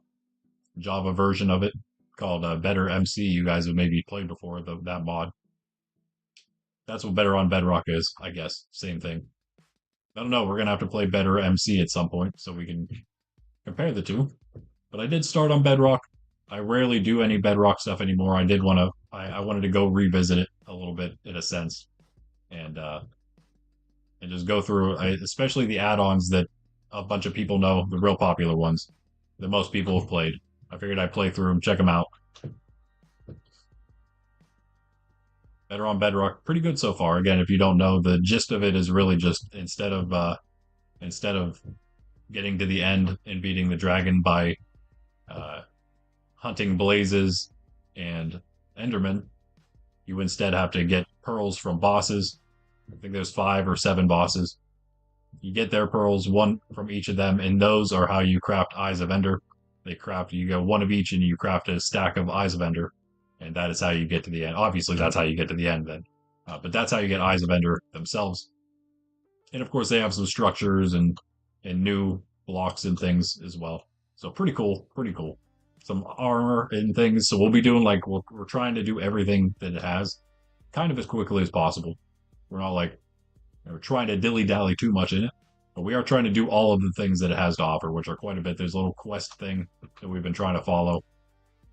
Java version of it called Better MC. You guys have maybe played before that mod. That's what Better on Bedrock is, I guess. Same thing. I don't know. We're gonna have to play Better MC at some point so we can compare the two. But I did start on Bedrock. I rarely do any Bedrock stuff anymore. I did want to. I wanted to go revisit it a little bit in a sense, and just go through, especially the add-ons that a bunch of people know, the real popular ones that most people have played. I figured I'd play through them, check them out. Better on Bedrock, pretty good so far. Again, if you don't know, the gist of it is really just instead of getting to the end and beating the dragon by uh, hunting blazes and Enderman, you instead have to get pearls from bosses. I think there's 5 or 7 bosses. You get their pearls, one from each of them, and those are how you craft Eyes of Ender. You get one of each, and you craft a stack of Eyes of Ender, and that is how you get to the end. Obviously, that's how you get to the end then, but that's how you get Eyes of Ender themselves. And of course, they have some structures and new blocks and things as well. So pretty cool, pretty cool. Some armor and things. So we'll be doing like we're trying to do everything that it has, kind of as quickly as possible. We're not like we're trying to dilly dally too much in it, but we are trying to do all of the things that it has to offer, which are quite a bit. There's a little quest thing that we've been trying to follow.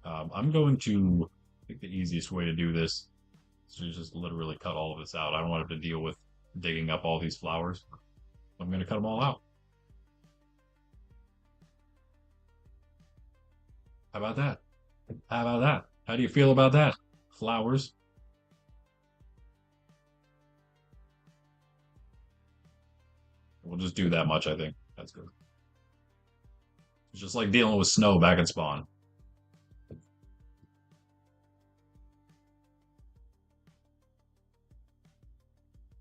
I'm going to I think the easiest way to do this is to just literally cut all of this out. I don't want to have to deal with digging up all these flowers. I'm going to cut them all out. How about that? How about that? How do you feel about that? Flowers. We'll just do that much, I think. That's good. It's just like dealing with snow back at spawn.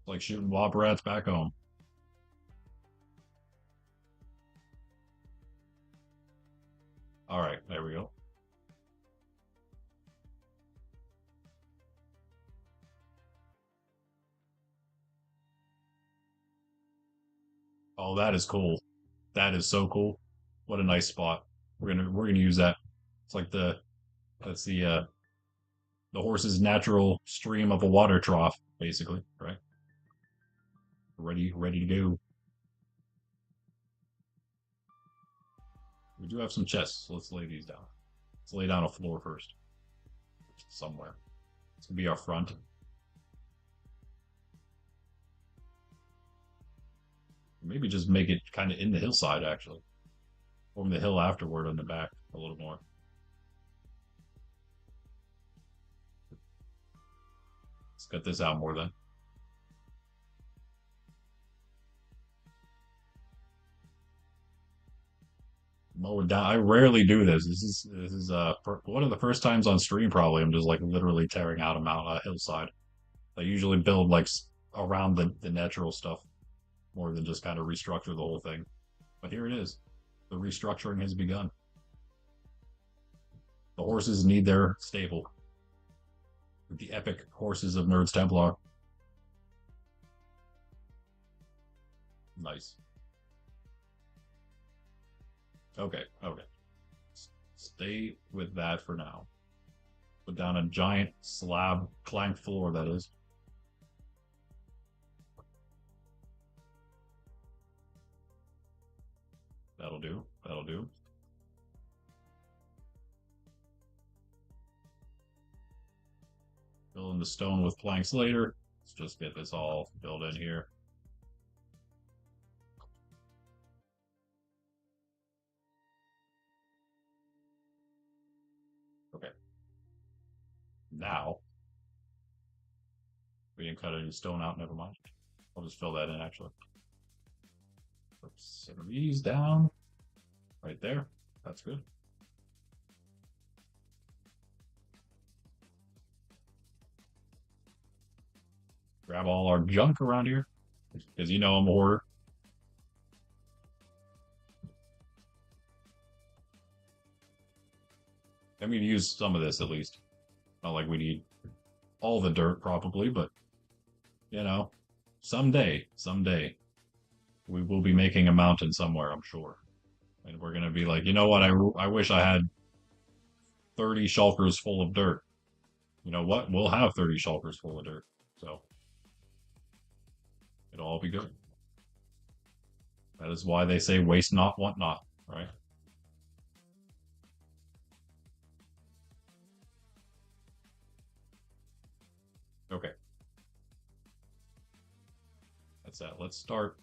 Like shooting wop rats back home. All right, there we go. Oh, that is cool. That is so cool. What a nice spot. We're gonna use that. It's like that's the horse's natural stream of a water trough, basically, right? Ready to go. We do have some chests, so let's lay these down. Let's lay down a floor first. Somewhere. It's gonna be our front. Maybe just make it kind of in the hillside, actually. Form the hill afterward on the back a little more. Let's cut this out more then. Mow it down. I rarely do this. This is one of the first times on stream. Probably I'm just like literally tearing out a hillside. I usually build like around the natural stuff more than just kind of restructure the whole thing. But here it is. The restructuring has begun. The horses need their stable. The epic horses of Nerds Templar. Nice. Okay, okay. Stay with that for now. Put down a giant plank floor, that is. That'll do. That'll do. Fill in the stone with planks later. Let's just get this all filled in here. Okay. Now, we didn't cut any stone out, never mind. I'll just fill that in actually. Put some of these down right there. That's good. Grab all our junk around here because you know I'm a hoarder. I'm going to use some of this at least. Not like we need all the dirt probably, but you know, someday we will be making a mountain somewhere, I'm sure. And we're going to be like, you know what? I wish I had 30 shulkers full of dirt. You know what? We'll have 30 shulkers full of dirt. So it'll all be good. That is why they say waste not, want not, right? Okay. That's that. Let's start.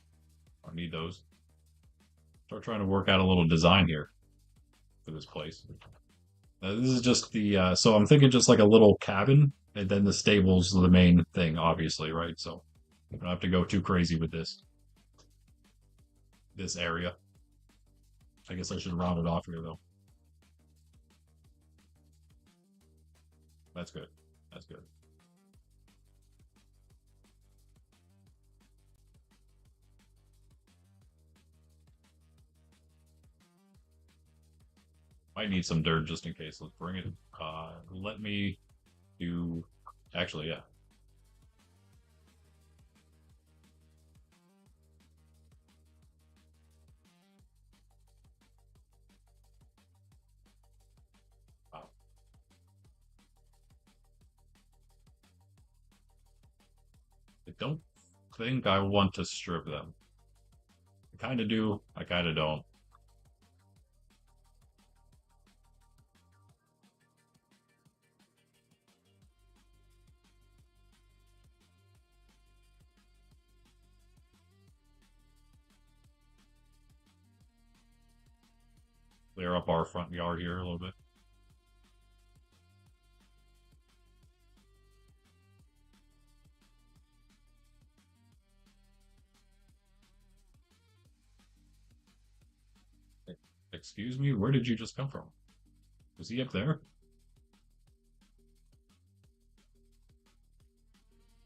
I need those. Start trying to work out a little design here for this place. This is just the, so I'm thinking just like a little cabin, and then the stable's the main thing, obviously, right? So you don't have to go too crazy with this area. I guess I should round it off here, though. That's good. That's good. Might need some dirt just in case. Let's bring it. Let me do. Actually, yeah. Wow. I don't think I want to strip them. I kind of do. I kind of don't. Clear up our front yard here a little bit. Excuse me, where did you just come from? Was he up there?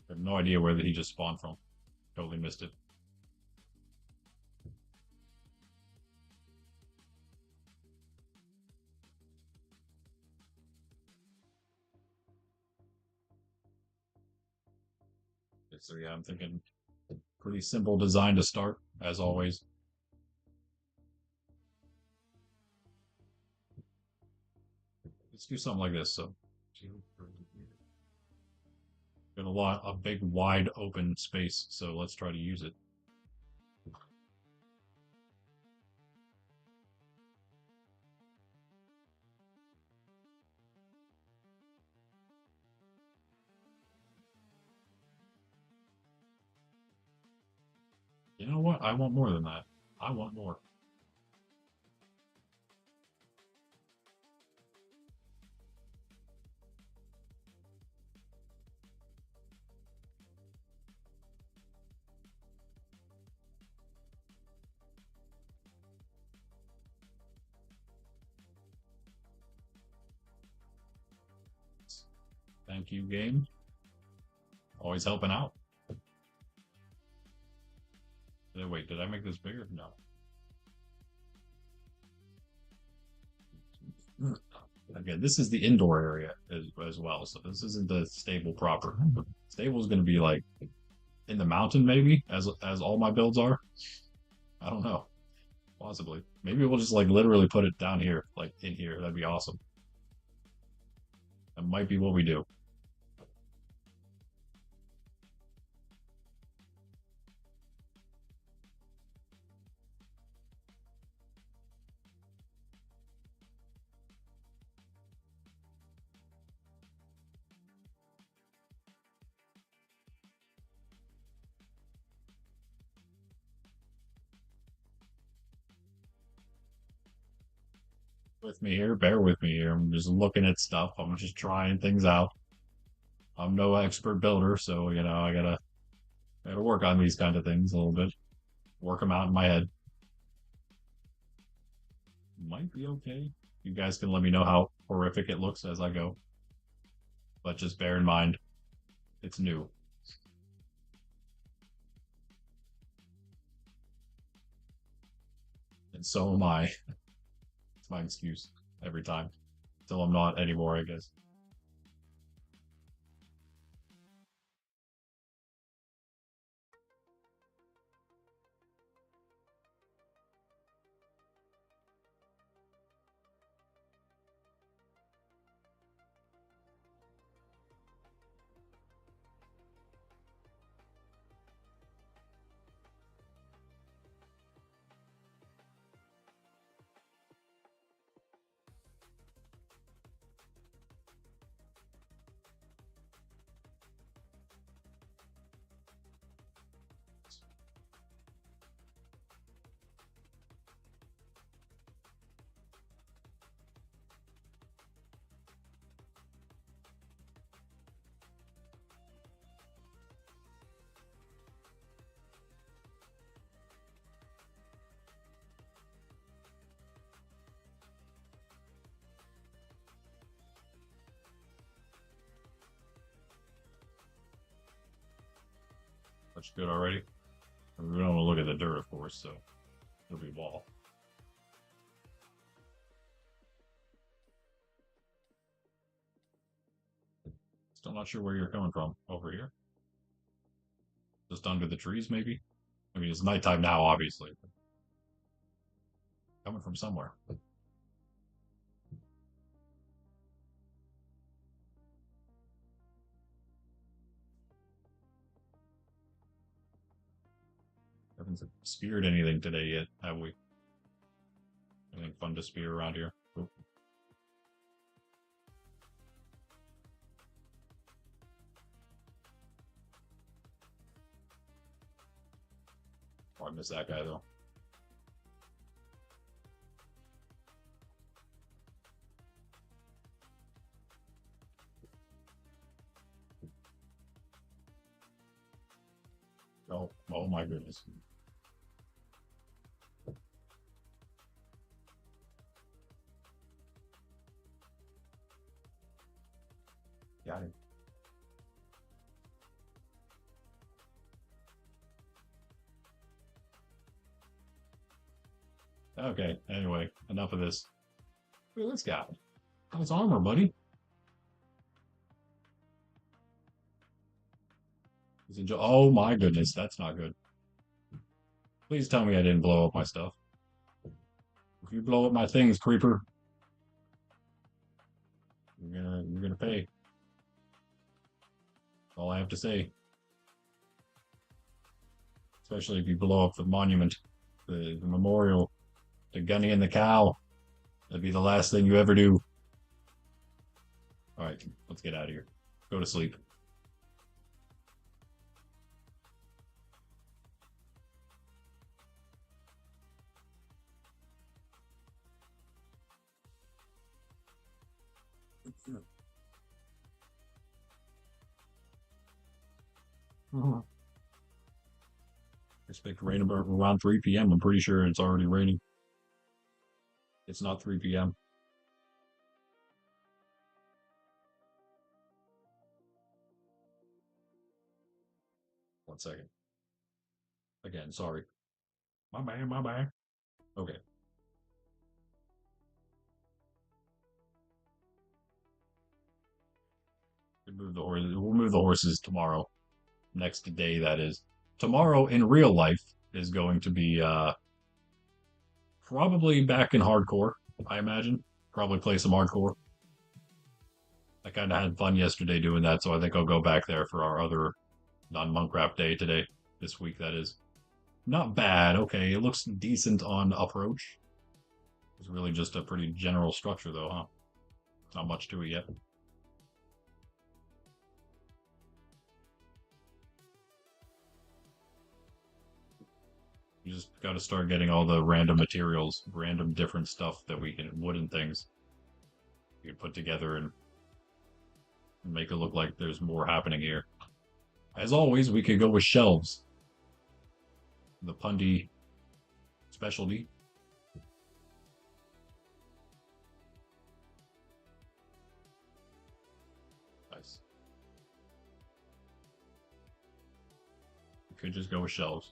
I have no idea where he just spawned from. Totally missed it. So yeah, I'm thinking pretty simple design to start, as always. Let's do something like this. So, got a big wide open space. So let's try to use it. You know what? I want more than that. I want more. Thank you, game. Always helping out. Wait, did I make this bigger? No. Again, this is the indoor area as well, so this isn't the stable proper. Stable is going to be like in the mountain, maybe, as all my builds are. I don't know, possibly. Maybe we'll just like literally put it down here, like in here. That'd be awesome. That might be what we do. With me here, bear with me here. I'm just looking at stuff. I'm just trying things out. I'm no expert builder, so I gotta work on these kind of things a little bit. Work them out in my head. Might be okay. You guys can let me know how horrific it looks as I go, but just bear in mind it's new, and so am I. It's my excuse every time. Till I'm not anymore, I guess. Looks good already. We don't want to look at the dirt, of course, so it'll be wall. Still not sure where you're coming from. Over here? Just under the trees, maybe? I mean, it's nighttime now, obviously. Coming from somewhere. Haven't speared anything today yet, have we? Anything fun to spear around here? Oh, oh, I missed that guy, though. Oh, oh my goodness. Got him. Okay, anyway, enough of this. Look at this guy. How's armor, buddy? Oh my goodness, that's not good. Please tell me I didn't blow up my stuff. If you blow up my things, creeper, you're gonna pay. That's all I have to say. Especially if you blow up the monument, the memorial to Gunny and the cow. That'd be the last thing you ever do. All right, let's get out of here. Go to sleep. Expect rain about around 3 p.m. I'm pretty sure it's already raining. It's not 3 p.m. 1 second. Again, sorry. My bad, my bad. Okay. We'll move the horses tomorrow. Next day, that is. Tomorrow in real life is going to be probably back in hardcore, I imagine. Probably play some hardcore. I kind of had fun yesterday doing that, so I think I'll go back there for our other non-Monkraft day today. This week, that is. Not bad. Okay, it looks decent on approach. It's really just a pretty general structure, though, huh? Not much to it yet. We just got to start getting all the random materials, random different stuff that we can, wooden things we can put together and make it look like there's more happening here. As always, we could go with shelves. The Pundy specialty. Nice. We could just go with shelves.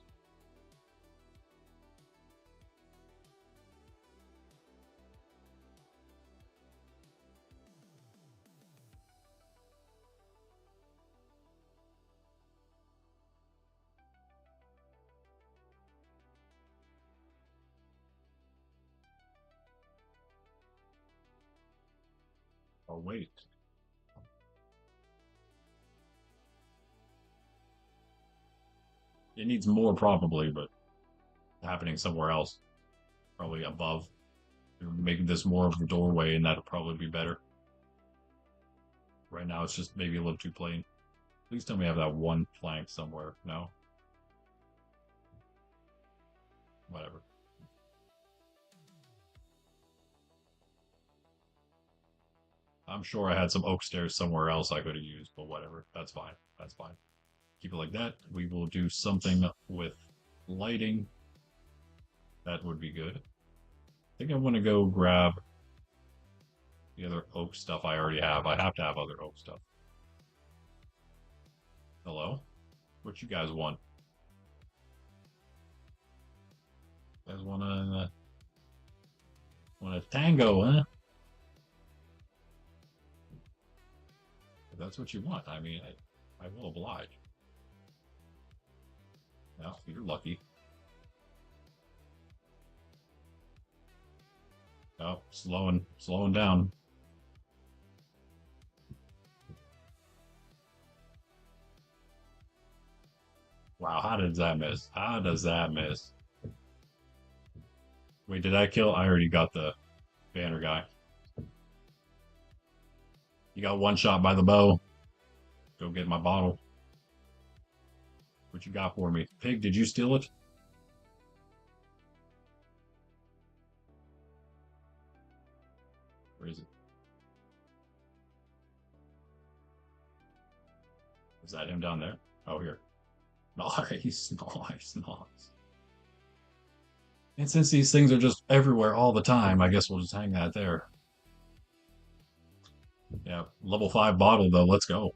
Oh, wait. It needs more probably, but happening somewhere else. Probably above. Making this more of the doorway, and that'll probably be better. Right now, it's just maybe a little too plain. Please tell me I have that one plank somewhere. No? Whatever. I'm sure I had some oak stairs somewhere else I could have used, but whatever. That's fine. That's fine. Keep it like that. We will do something with lighting. That would be good. I think I want to go grab the other oak stuff I already have. I have to have other oak stuff. Hello? What you guys want? You guys want a tango, huh? If that's what you want, I mean, I will oblige. No, you're lucky. Oh, slowing down. Wow, how does that miss? How does that miss? Wait, did I kill? I already got the banner guy. You got one shot by the bow. Go get my bottle. What you got for me? Pig, did you steal it? Where is it? Is that him down there? Oh, here. Nice, nice, nice. And since these things are just everywhere all the time, I guess we'll just hang that there. Yeah, level 5 bottle, though. Let's go.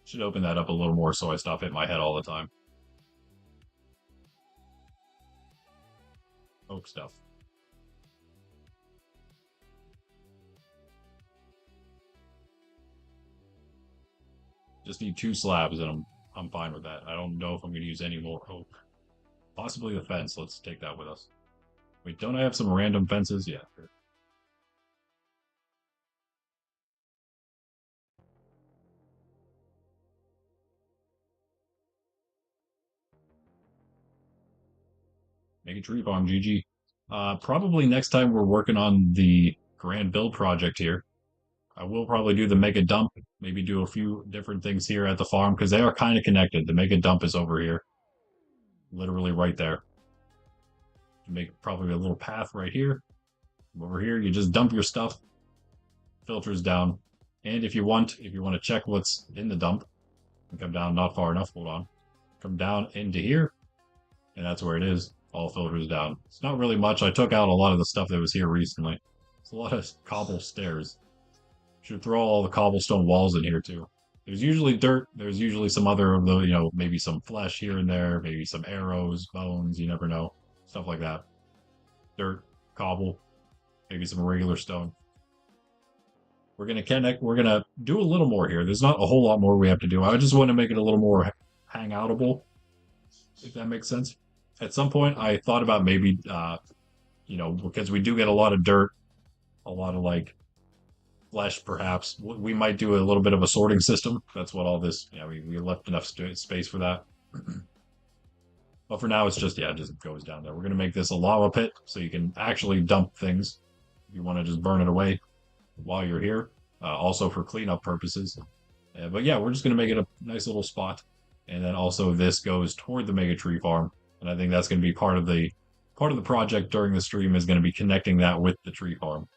Should open that up a little more so I stop hitting my head all the time. Oak stuff. Just need 2 slabs and I'm fine with that. I don't know if I'm going to use any more oak. Possibly the fence. Let's take that with us. Wait, don't I have some random fences? Yeah. Make a tree farm, GG. Probably next time we're working on the grand build project here. I will probably do the mega dump, maybe do a few different things here at the farm because they are kind of connected. The mega dump is over here, literally right there. Make probably a little path right here. Over here, you just dump your stuff, filters down, and if you want to check what's in the dump, come down not far enough. Hold on, come down into here, and that's where it is. All filters down. It's not really much. I took out a lot of the stuff that was here recently. It's a lot of cobble stairs. Should throw all the cobblestone walls in here too. There's usually dirt. There's usually some other of the, maybe some flesh here and there, maybe some arrows, bones. You never know. Stuff like that. Dirt, cobble, maybe some regular stone. We're gonna connect. We're gonna do a little more here. There's not a whole lot more we have to do. I just want to make it a little more hangoutable, if that makes sense. At some point, I thought about maybe, because we do get a lot of dirt, a lot of like flesh, perhaps. We might do a little bit of a sorting system. That's what all this. Yeah, we left enough space for that. But for now, it's just yeah, it just goes down there. We're gonna make this a lava pit so you can actually dump things if you want to just burn it away while you're here. Also for cleanup purposes. But yeah, we're just gonna make it a nice little spot, and then also this goes toward the mega tree farm, and I think that's gonna be part of the project during the stream is gonna be connecting that with the tree farm.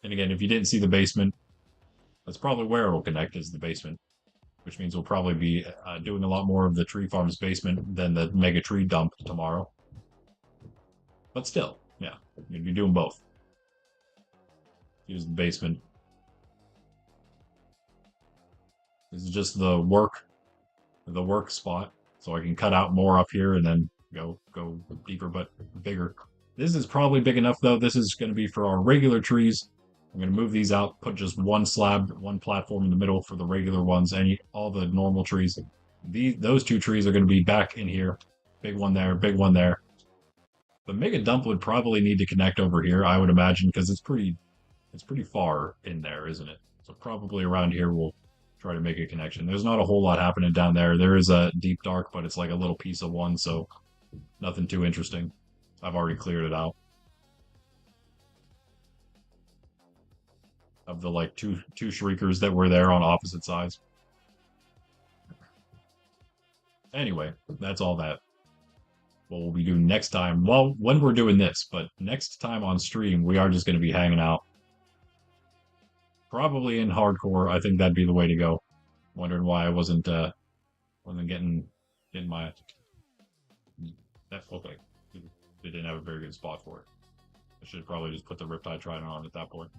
And again, if you didn't see the basement, that's probably where it'll connect is the basement, which means we'll probably be doing a lot more of the tree farm's basement than the mega tree dump tomorrow. But still, yeah, you'd be doing both. Use the basement. This is just the work spot, so I can cut out more up here and then go deeper but bigger. This is probably big enough though. This is going to be for our regular trees. I'm going to move these out, put just one slab, one platform in the middle for the regular ones, all the normal trees. Those two trees are going to be back in here. Big one there, big one there. The mega dump would probably need to connect over here, I would imagine, because it's pretty far in there, isn't it? So probably around here we'll try to make a connection. There's not a whole lot happening down there. There is a deep dark, but it's like a little piece of one, so nothing too interesting. I've already cleared it out of the like two shriekers that were there on opposite sides. Anyway, that's all that what we'll be doing next time. Well, when we're doing this, but next time on stream, we are just going to be hanging out. Probably in hardcore. I think that'd be the way to go. Wondering why I wasn't getting my that okay. They didn't have a very good spot for it. I should probably just put the Riptide Trident on at that point.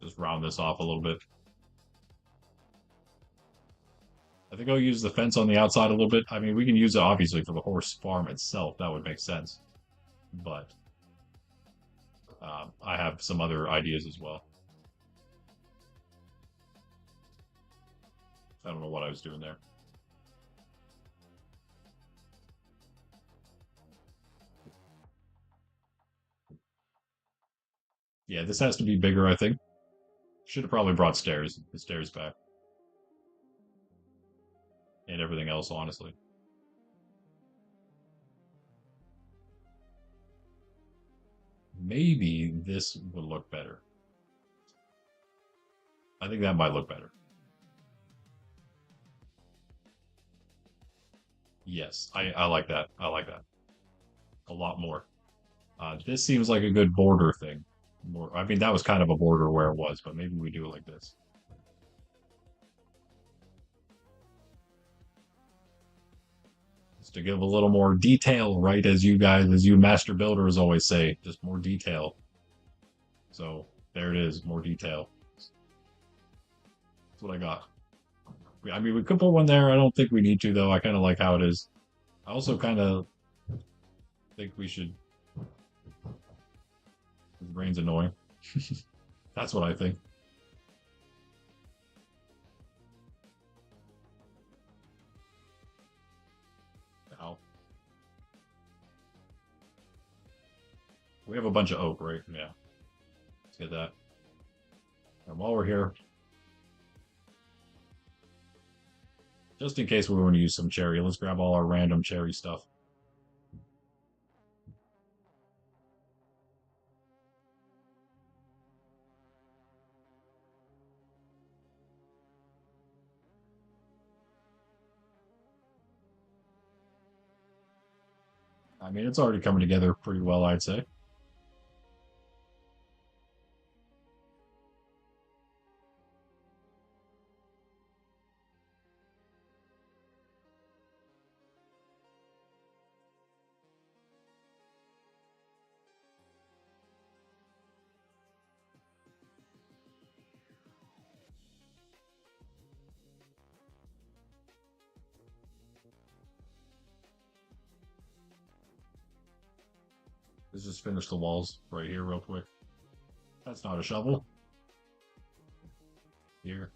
Just round this off a little bit. I think I'll use the fence on the outside a little bit. I mean, we can use it obviously for the horse farm itself. That would make sense. But I have some other ideas as well. I don't know what I was doing there. Yeah, this has to be bigger, I think. Should have probably brought the stairs back. And everything else, honestly. Maybe this would look better. I think that might look better. Yes, I like that. I like that a lot more. This seems like a good border thing. More, I mean, that was kind of a border where it was, but maybe we do it like this. Just to give a little more detail, right? As you master builders always say, just more detail. So there it is, more detail. That's what I got. I mean, we could put one there. I don't think we need to, though. I kind of like how it is. I also kind of think we should. The rain's annoying. That's what I think. Ow. We have a bunch of oak, right? Yeah. Let's get that. And while we're here, just in case we want to use some cherry, let's grab all our random cherry stuff. I mean, it's already coming together pretty well, I'd say. Let's just finish the walls right here real quick. That's not a shovel. Here.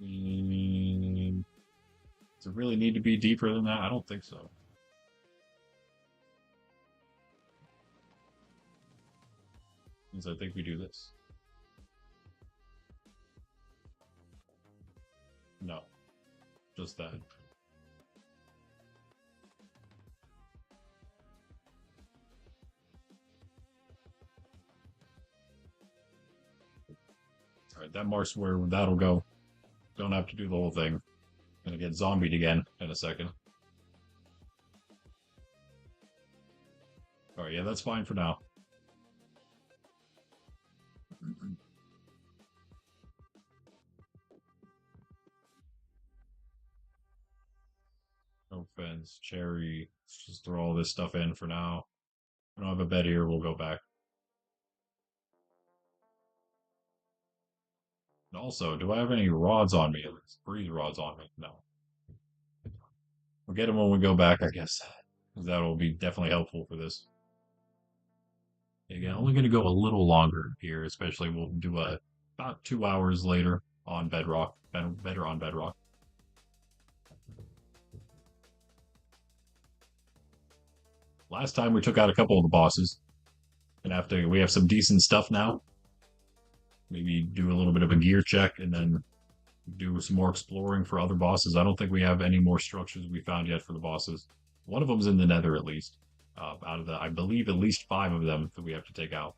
Mm, does it really need to be deeper than that? I don't think so. Because I think we do this. No, just that. All right, that marks where that'll go. Don't have to do the whole thing. Gonna get zombied again in a second. All right, yeah, that's fine for now. No offense, cherry. Let's just throw all this stuff in for now. I don't have a bed here. We'll go back. And also, do I have any rods on me? Breeze rods on me? No. We'll get them when we go back, I guess. That'll be definitely helpful for this. Again, only going to go a little longer here, especially we'll do a about 2 hours later on Bedrock. Better on Bedrock. Last time we took out a couple of the bosses, and after we have some decent stuff now, maybe do a little bit of a gear check and then do some more exploring for other bosses. I don't think we have any more structures we found yet for the bosses. One of them's in the Nether, at least. Out of the, I believe, at least 5 of them that we have to take out.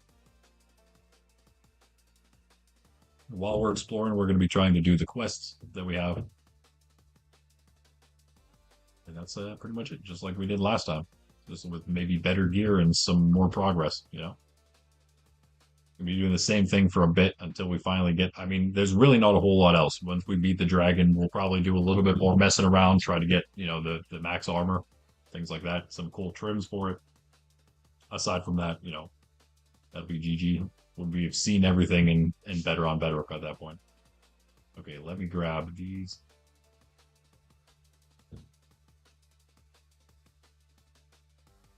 While we're exploring, we're going to be trying to do the quests that we have. And that's pretty much it, just like we did last time. Just with maybe better gear and some more progress, you know? We'll be doing the same thing for a bit until we finally get. I mean, there's really not a whole lot else. Once we beat the dragon, we'll probably do a little bit more messing around, try to get, the max armor, things like that, some cool trims for it. Aside from that, that'll be GG. We've seen everything in better on Bedrock at that point. Okay, let me grab these.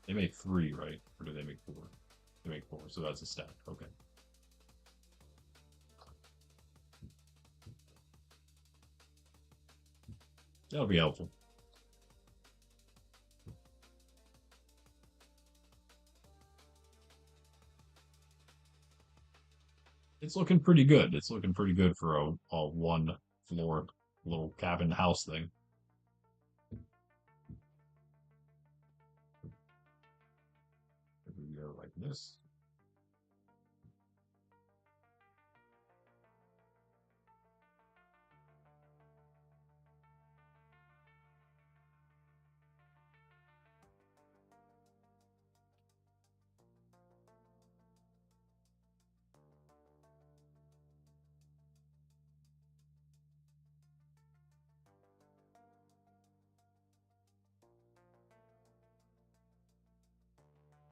They make 3, right? Or do they make 4? They make 4, so that's a stack. Okay. That'll be helpful. It's looking pretty good. It's looking pretty good for a one floor little cabin house thing. If we go like this.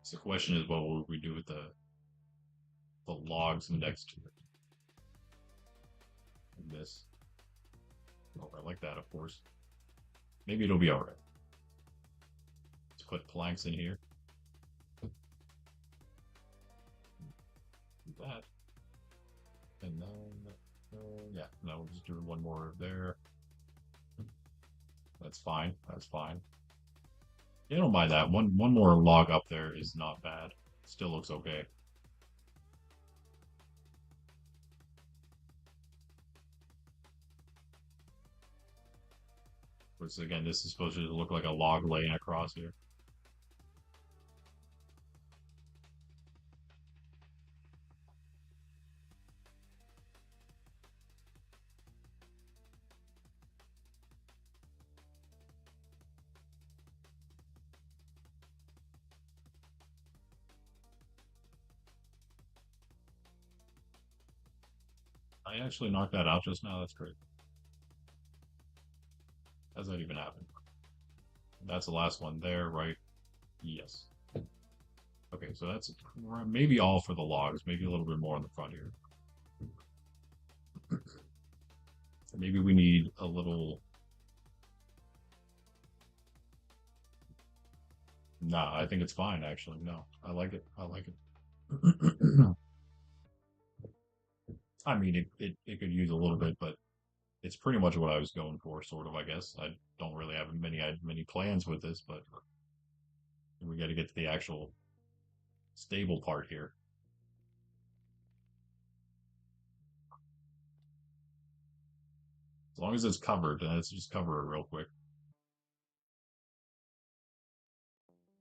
So the question is, what would we do with the logs next to it? This. Oh, I like that, of course. Maybe it'll be all right. Let's put planks in here. Do that. And then, yeah, no, we'll just do one more there. That's fine. That's fine. Yeah, I don't mind that. One more log up there is not bad. Still looks okay. Which again, this is supposed to look like a log laying across here. I actually knocked that out just now. That's great. How's that even happen? That's the last one there, right? Yes. Okay, so that's maybe all for the logs, maybe a little bit more on the front here. Maybe we need a little. Nah, I think it's fine actually. No, I like it. I like it. I mean, it could use a little bit, but it's pretty much what I was going for, sort of, I guess. I don't really have many plans with this, but we got to get to the actual stable part here. As long as it's covered, let's just cover it real quick.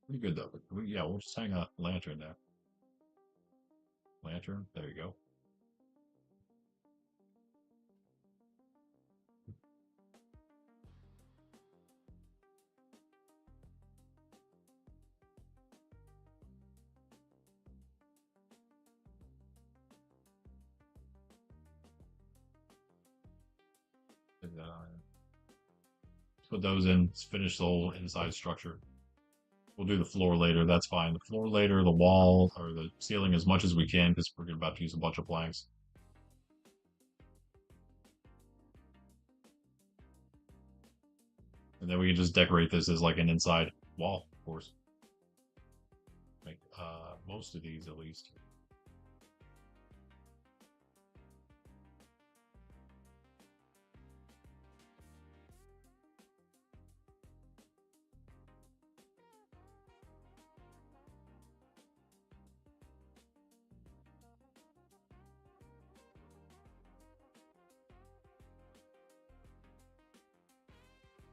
Pretty good though. Yeah, we'll just hang a lantern there. Lantern, there you go. Put those in, finish the whole inside structure. We'll do the floor later, that's fine. The floor later, the wall, or the ceiling as much as we can, because we're about to use a bunch of planks. And then we can just decorate this as like an inside wall, of course. Make most of these at least.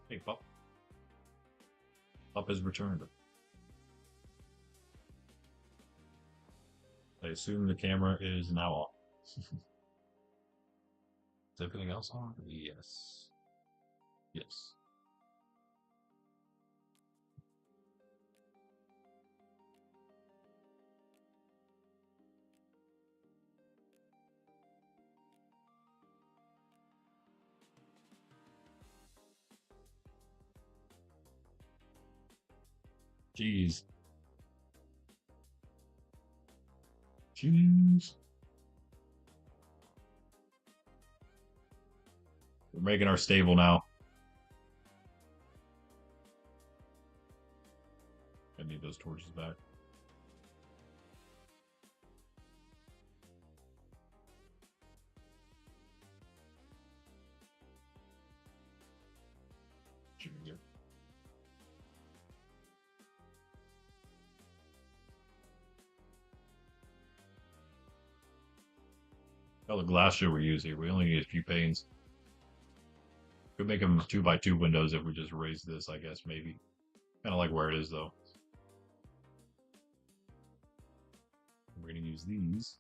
Hey, Pup. Pup has returned. I assume the camera is now off. Is everything else on? Yes. Yes. Jeez. Jeez. We're making our stable now. I need those torches back. Oh, the glass shit we're using. We only need a few panes. Could make them 2x2 windows if we just raise this, I guess, maybe. Kind of like where it is, though. We're going to use these.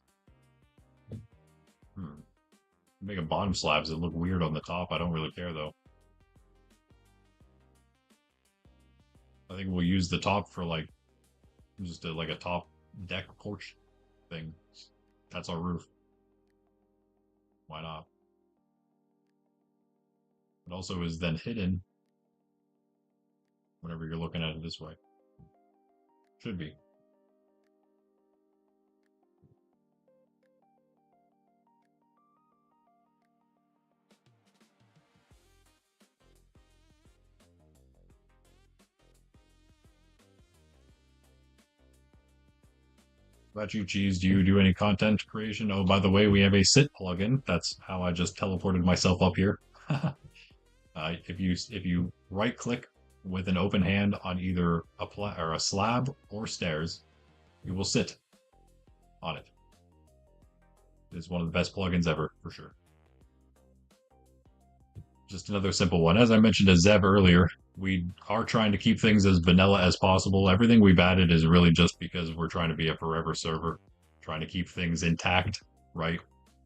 Make a bottom slabs that look weird on the top. I don't really care, though. I think we'll use the top for, like, just like a top deck porch thing. That's our roof. Why not? It also is then hidden whenever you're looking at it this way. Should be. About you, Cheese, do you do any content creation? Oh, by the way, we have a sit plugin. That's how I just teleported myself up here. If you right click with an open hand on either a slab or stairs, you will sit on it. It's one of the best plugins ever, for sure. Just another simple one. As I mentioned to Zev earlier, we are trying to keep things as vanilla as possible. Everything we've added is really just because we're trying to be a forever server, trying to keep things intact, right?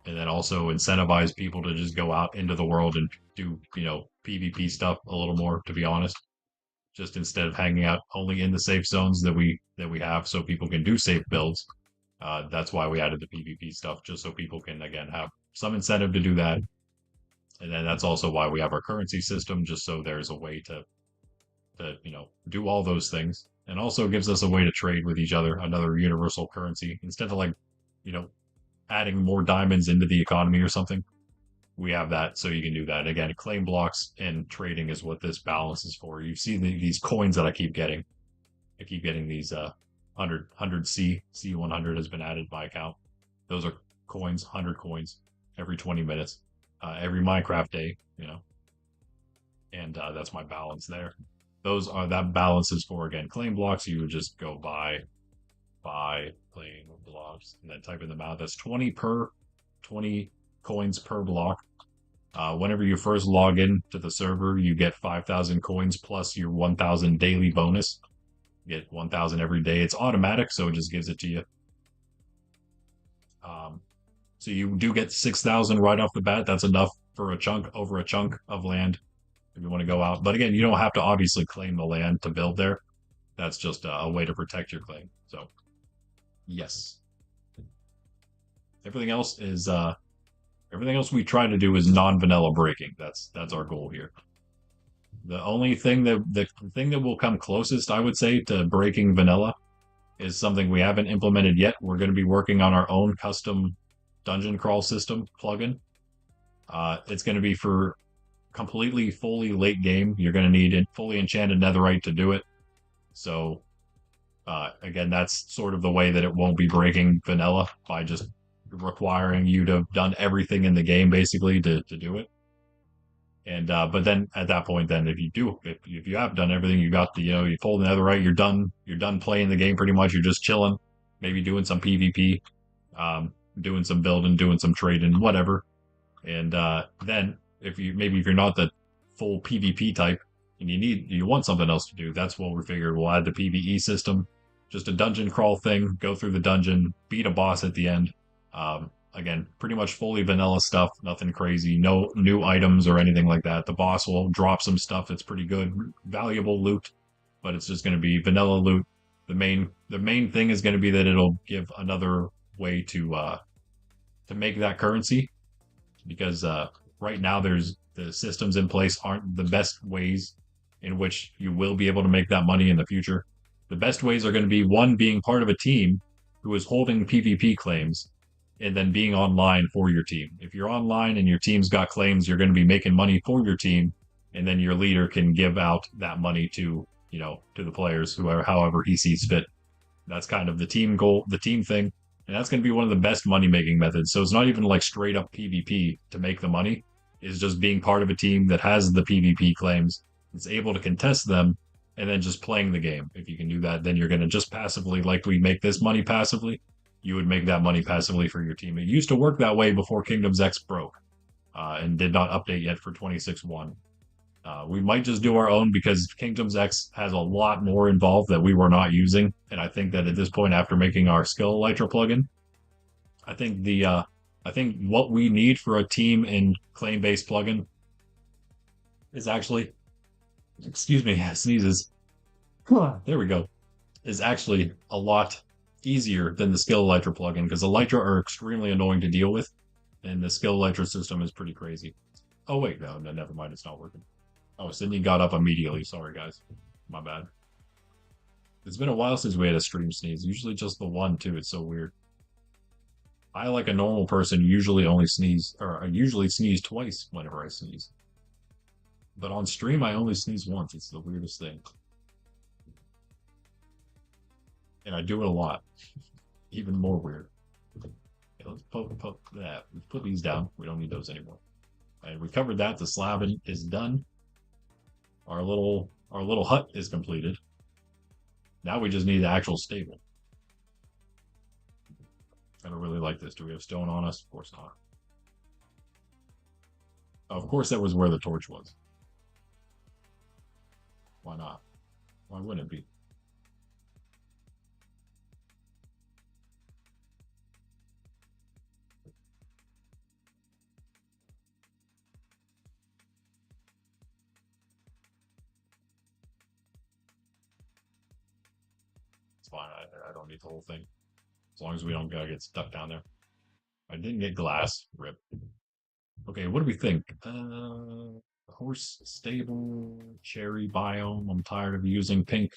And then also incentivize people to just go out into the world and do, PvP stuff a little more, to be honest. Just instead of hanging out only in the safe zones that we have so people can do safe builds. That's why we added the PvP stuff, just so people can again have some incentive to do that. And then that's also why we have our currency system, just so there's a way to do all those things, and also gives us a way to trade with each other, another universal currency instead of adding more diamonds into the economy or something. We have that, so you can do that. Again, claim blocks and trading is what this balance is for. You see these coins that I keep getting. I keep getting these 100 C100 has been added to my account. Those are coins, 100 coins every 20 minutes. every Minecraft day, and that's my balance there. That balance is for again claim blocks. You would just go buy claim blocks and then type in the amount. That's 20 coins per block. Whenever you first log in to the server, you get 5,000 coins plus your 1,000 daily bonus. You get 1,000 every day. It's automatic, so it just gives it to you. Um, so you do get 6,000 right off the bat. That's enough for over a chunk of land if you want to go out. But again, you don't have to obviously claim the land to build there. That's just a way to protect your claim. So, yes. Everything else is everything else we try to do is non-vanilla breaking. That's our goal here. The only thing the thing that will come closest, I would say, to breaking vanilla is something we haven't implemented yet. We're going to be working on our own custom dungeon crawl system plugin. It's going to be for completely fully late game. You're going to need a fully enchanted netherite to do it. So again, that's sort of the way that it won't be breaking vanilla by just requiring you to have done everything in the game basically to do it. And but then at that point, then if you have done everything, you got the you pull the netherite, you're done playing the game pretty much. You're just chilling, maybe doing some PvP, doing some building, doing some trading, whatever. And then if you're not the full PvP type and you want something else to do, that's what we figured we'll add the PvE system, just a dungeon crawl thing, go through the dungeon, beat a boss at the end. Again, pretty much fully vanilla stuff, nothing crazy, no new items or anything like that. The boss will drop some stuff that's pretty good, valuable loot, but it's just going to be vanilla loot. The main thing is going to be that it'll give another way to make that currency, because right now there's the systems in place aren't the best ways in which you will be able to make that money in the future. The best ways are going to be one, being part of a team who is holding PvP claims and then being online for your team. If you're online and your team's got claims, you're going to be making money for your team, and then your leader can give out that money to the players, however he sees fit. That's kind of the team goal, the team thing, and that's going to be one of the best money making methods. So it's not even like straight up PvP to make the money. It's just being part of a team that has the PvP claims, it's able to contest them, and then just playing the game. If you can do that, then you're going to just passively, like we make this money passively, you would make that money passively for your team. It used to work that way before Kingdoms X broke and did not update yet for 26.1. We might just do our own because Kingdoms X has a lot more involved that we were not using. And I think that at this point, after making our Skill Elytra plugin, I think what we need for a team and claim-based plugin is actually, excuse me, sneezes. There we go. Is actually a lot easier than the Skill Elytra plugin, because Elytra are extremely annoying to deal with, and the Skill Elytra system is pretty crazy. Oh wait, no, never mind, it's not working. Oh, Sydney got up immediately. Sorry, guys. My bad. It's been a while since we had a stream sneeze. Usually just the one, too. It's so weird. I, like a normal person, usually I usually sneeze twice whenever I sneeze. But on stream, I only sneeze once. It's the weirdest thing. And I do it a lot. Even more weird. Okay, let's put these down. We don't need those anymore. And we covered that. The slab is done. Our little hut is completed. Now we just need the actual stable. I don't really like this. Do we have stone on us? Of course not. Of course that was where the torch was. Why not? Why wouldn't it be? It's fine. I don't need the whole thing. As long as we don't get stuck down there. I didn't get glass. Rip. Okay, what do we think? Horse stable, cherry biome. I'm tired of using pink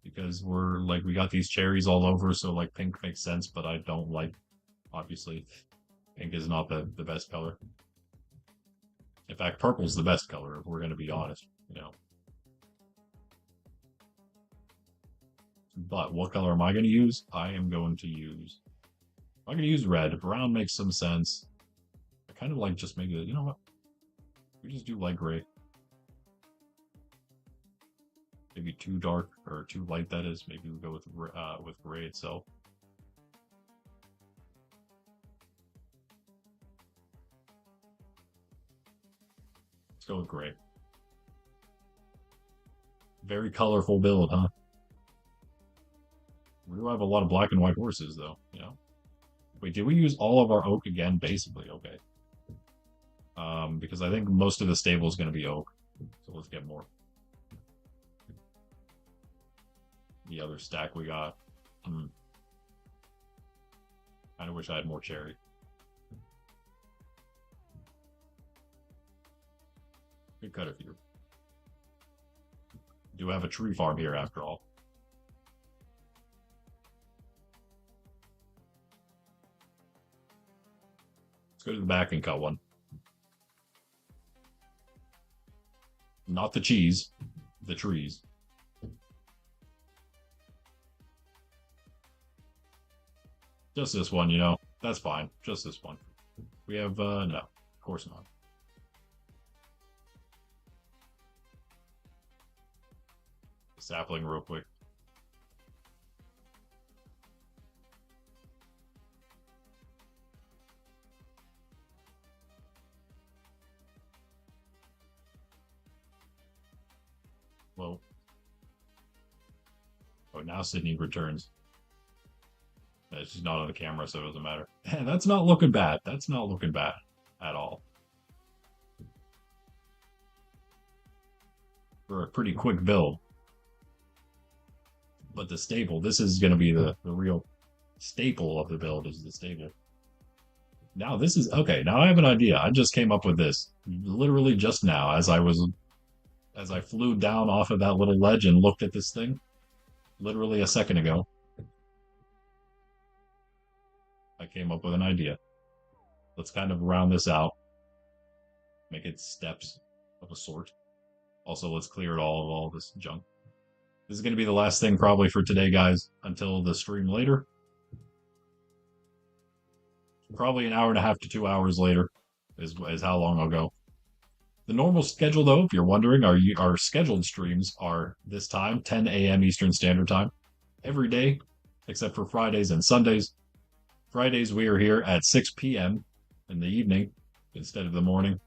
because we got these cherries all over, so like pink makes sense, but I don't like, obviously, pink is not the best color. In fact, purple's the best color if we're going to be honest, But what color am I going to use? I'm going to use red. Brown makes some sense. I kind of like just make it, you know what? We just do light gray. Maybe too dark or too light, that is. Maybe we go with gray itself. Let's go with gray. Very colorful build, huh? We do have a lot of black and white horses, though, you know? Wait, did we use all of our oak again? Basically, okay. Because I think most of the stable is going to be oak. So let's get more. The other stack we got. Kind of wish I had more cherry. Could cut a few. Do have a tree farm here after all. Let's go to the back and cut one. Not the cheese, the trees. Just this one, you know. That's fine. Just this one. We have, no. Of course not. Sapling real quick. Well. Oh, now Sydney returns. She's not on the camera, so it doesn't matter. That's not looking bad. That's not looking bad at all. For a pretty quick build. But the staple, this is going to be the real staple of the build is the stable. Now this is, okay, now I have an idea. I just came up with this literally just now as I flew down off of that little ledge and looked at this thing literally a second ago. I came up with an idea. Let's kind of round this out. Make it steps of a sort. Also, let's clear it all of all this junk. This is going to be the last thing probably for today, guys, until the stream later. Probably an hour and a half to 2 hours later is how long I'll go. The normal schedule, though, if you're wondering, our scheduled streams are this time, 10 a.m. Eastern Standard Time, every day, except for Fridays and Sundays. Fridays, we are here at 6 p.m. in the evening instead of the morning.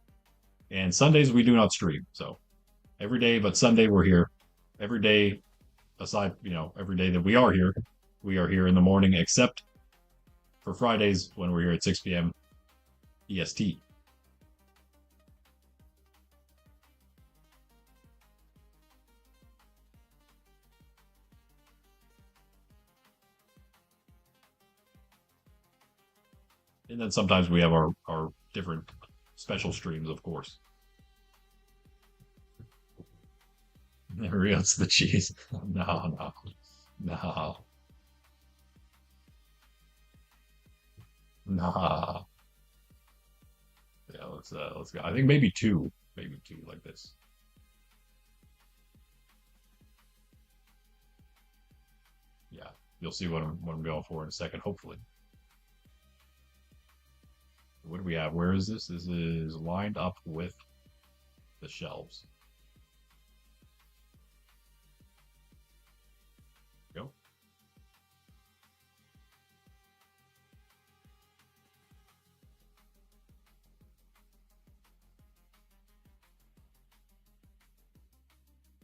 And Sundays, we do not stream. So every day but Sunday, we're here. Every day, aside, every day that we are here in the morning, except for Fridays when we're here at 6 p.m. EST. And then sometimes we have our different special streams, of course. It's the cheese. No. Nah. Yeah, let's go. I think maybe two like this. Yeah, you'll see what I'm going for in a second, hopefully. What do we have? Where is this? This is lined up with the shelves. Go.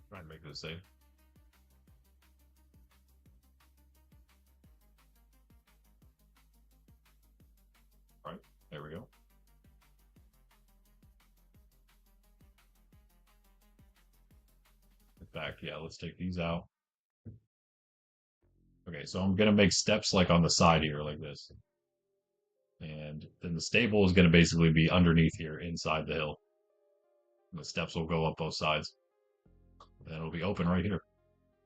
Try and make this safe. All right, there we go. Back, yeah, let's take these out. Okay, so I'm gonna make steps like on the side here, like this. And then the stable is gonna basically be underneath here, inside the hill. And the steps will go up both sides. And it'll be open right here.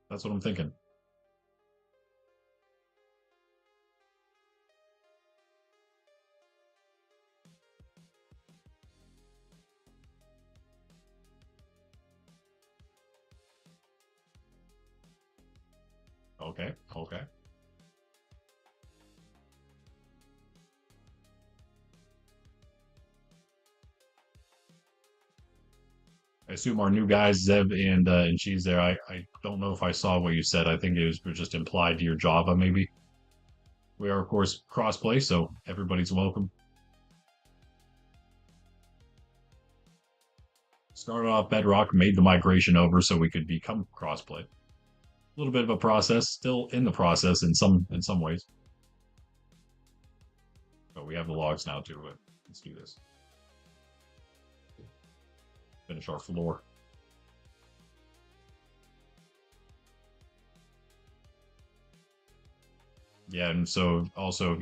That's what I'm thinking. Okay. I assume our new guys, Zeb and she's there. I don't know if I saw what you said. I think it was just implied to your Java, maybe. We are, of course, crossplay, so everybody's welcome. Started off Bedrock, made the migration over so we could become crossplay. A little bit of a process, still in the process in some ways. But we have the logs now too. Let's do this. Finish our floor. Yeah, and so also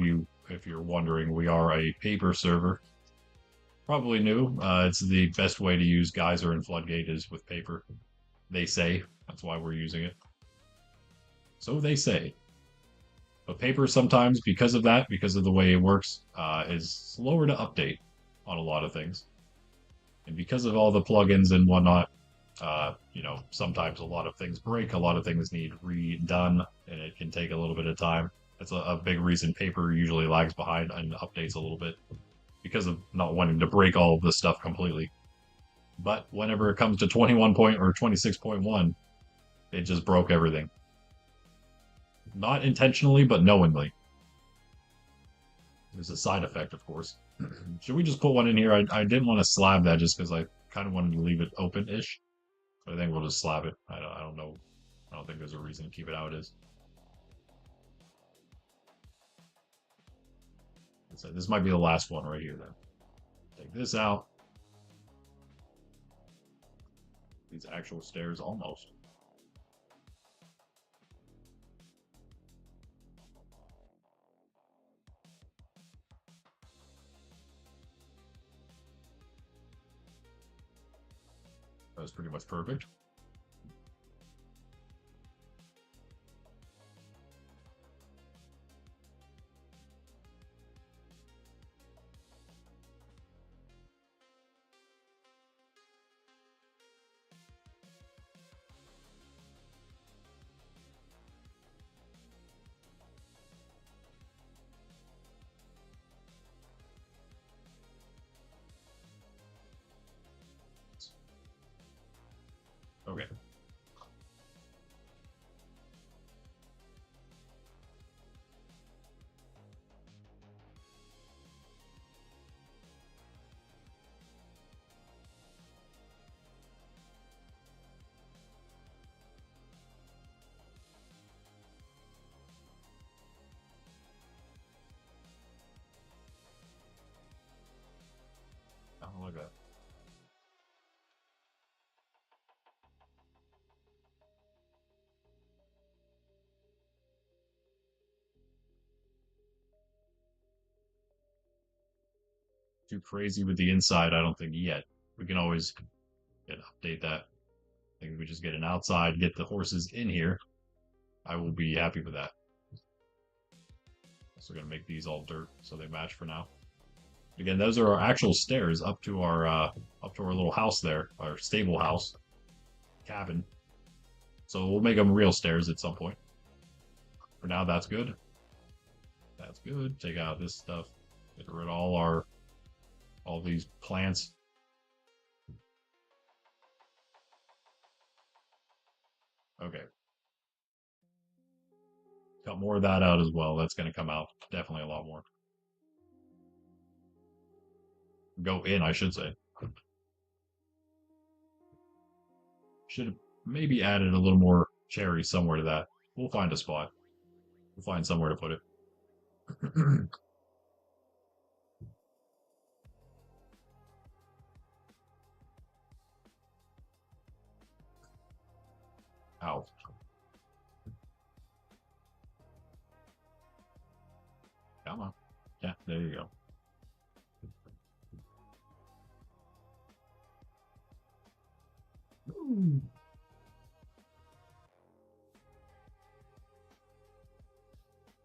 if you're wondering, we are a paper server. Probably new. It's the best way to use Geyser and Floodgate is with paper. They say. That's why we're using it. So they say. But paper sometimes, because of that, because of the way it works, is slower to update on a lot of things. And because of all the plugins and whatnot, sometimes a lot of things break, a lot of things need redone, and it can take a little bit of time. That's a big reason paper usually lags behind and updates a little bit because of not wanting to break all of this stuff completely. But whenever it comes to 21 point or 26.1, it just broke everything. Not intentionally, but knowingly. There's a side effect, of course. Should we just put one in here? I didn't want to slab that just because I kind of wanted to leave it open-ish. But I think we'll just slab it. I don't know. I don't think there's a reason to keep it how it is. So this might be the last one right here then. Take this out. These actual stairs almost. That was pretty much perfect. Okay. Oh, look at that. Too crazy with the inside, I don't think yet. We can always update that. I think we just get an outside, get the horses in here. I will be happy with that. Also gonna make these all dirt so they match for now. Again, those are our actual stairs up to our little house there, our stable house, cabin. So we'll make them real stairs at some point. For now, that's good. That's good. Take out this stuff. Get rid of all these plants. Okay. Got more of that out as well. That's going to come out. Definitely a lot more. Go in, I should say. Should have maybe added a little more cherries somewhere to that. We'll find a spot. We'll find somewhere to put it. Ow. Come on. Yeah, there you go.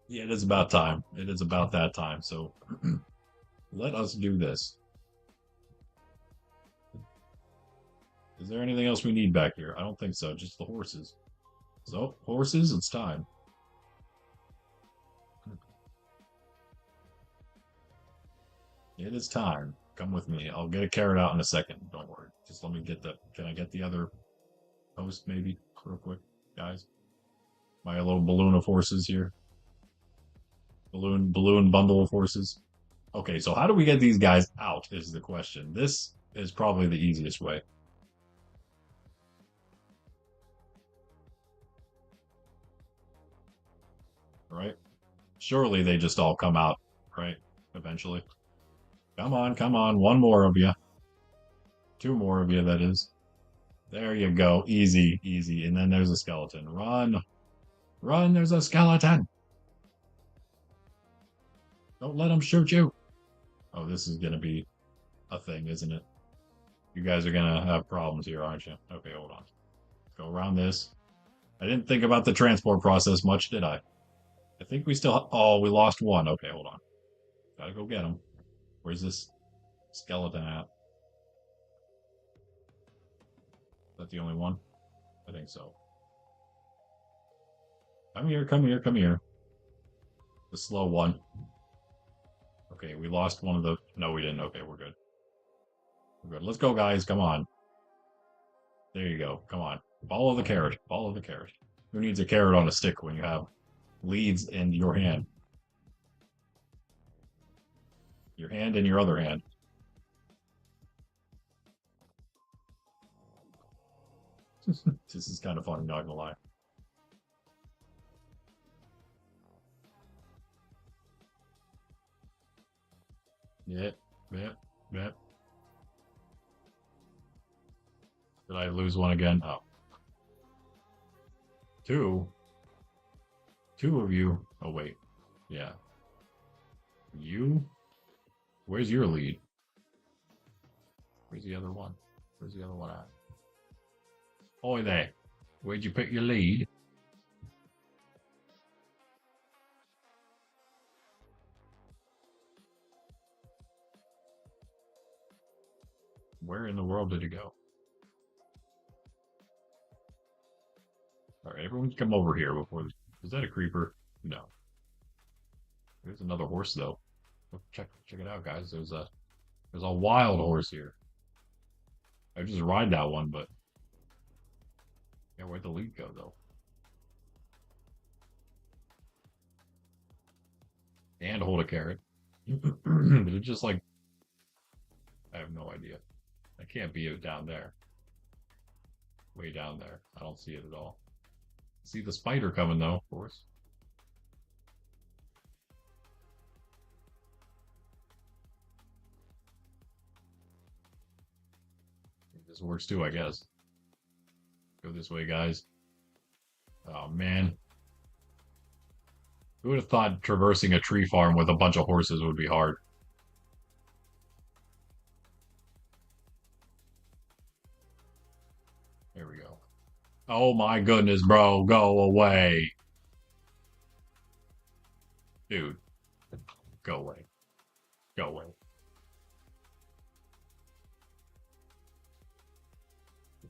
Yeah, it is about time. It is about that time. So let us do this. Is there anything else we need back here? I don't think so. Just the horses. So, horses, it's time. It is time. Come with me. I'll get a carrot out in a second. Don't worry. Just let me get the. Can I get the other post maybe real quick, guys? My little balloon of horses here. Balloon bundle of horses. Okay, so how do we get these guys out is the question. This is probably the easiest way. Right? Surely they just all come out, right? Eventually. Come on. One more of you. Two more of you, that is. There you go. Easy, easy. And then there's a skeleton. Run. Run, there's a skeleton. Don't let him shoot you. Oh, this is going to be a thing, isn't it? You guys are going to have problems here, aren't you? Okay, hold on. Go around this. I didn't think about the transport process much, did I? I think we still... Oh, we lost one. Okay, hold on. Gotta go get him. Where's this skeleton at? Is that the only one? I think so. Come here, come here, come here. The slow one. Okay, we lost one of the... No, we didn't. Okay, we're good. We're good. Let's go, guys. Come on. There you go. Come on. Follow the carrot. Follow the carrot. Who needs a carrot on a stick when you have leads in your hand? Your hand and your other hand. This is kind of funny, not gonna lie. Yeah, yeah, yeah. Did I lose one again? Oh. Two? Two of you? Oh, wait. Yeah. You? Where's your lead? Where's the other one? Where's the other one at? Oi there. Where'd you pick your lead? Where in the world did it go? All right, everyone come over here before. Is that a creeper? No. There's another horse though. Check it out, guys. There's a wild horse here. I just ride that one, but yeah, where'd the lead go though? And hold a carrot. They're just like I have no idea. I can't be it down there. Way down there. I don't see it at all. See the spider coming though, of course. This works too, I guess. Go this way, guys. Oh man. Who would have thought traversing a tree farm with a bunch of horses would be hard? There we go. Oh my goodness, bro. Go away. Dude, go away. Go away.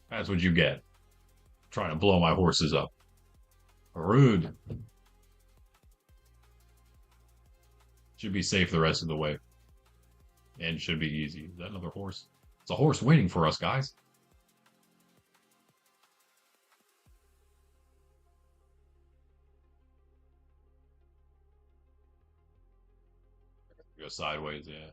That's what you get. Trying to blow my horses up. Rude. Should be safe the rest of the way. And should be easy. Is that another horse? It's a horse waiting for us, guys. Go sideways, yeah.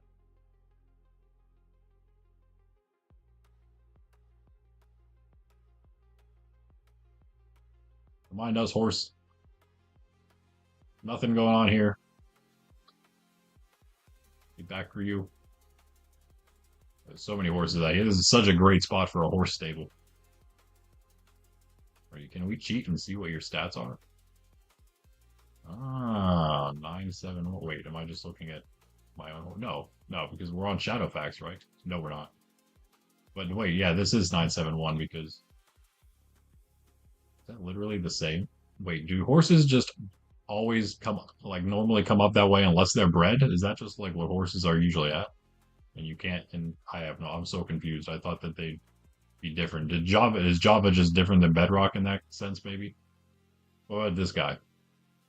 Mind us, horse. Nothing going on here. Get back for you. There's so many horses out here. This is such a great spot for a horse stable. Can we cheat and see what your stats are? Ah, 971. Wait, am I just looking at my own? No, no, because we're on Shadowfax, right? No, we're not. But wait, yeah, this is 971 because is that literally the same? Wait, do horses just always come like normally come up that way unless they're bred? Is that just like what horses are usually at? And you can't. And I have no. I'm so confused. I thought that they'd be different. Is Java just different than Bedrock in that sense? Maybe. What about this guy?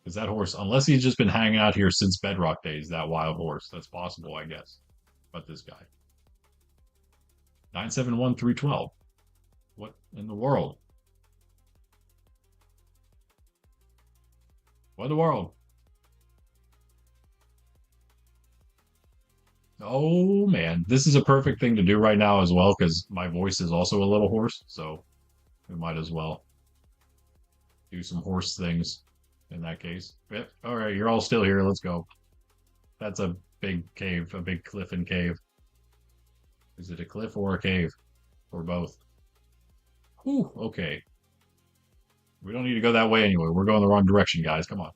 Is that horse? Unless he's just been hanging out here since Bedrock days, that wild horse. That's possible, I guess. But this guy. 971-312. What in the world? What in the world? Oh man, this is a perfect thing to do right now as well because my voice is also a little hoarse, so we might as well do some horse things in that case. Yep. All right, you're all still here. Let's go. That's a big cave, a big cliff and cave. Is it a cliff or a cave? Or both? Whew, okay. We don't need to go that way anyway. We're going the wrong direction, guys. Come on.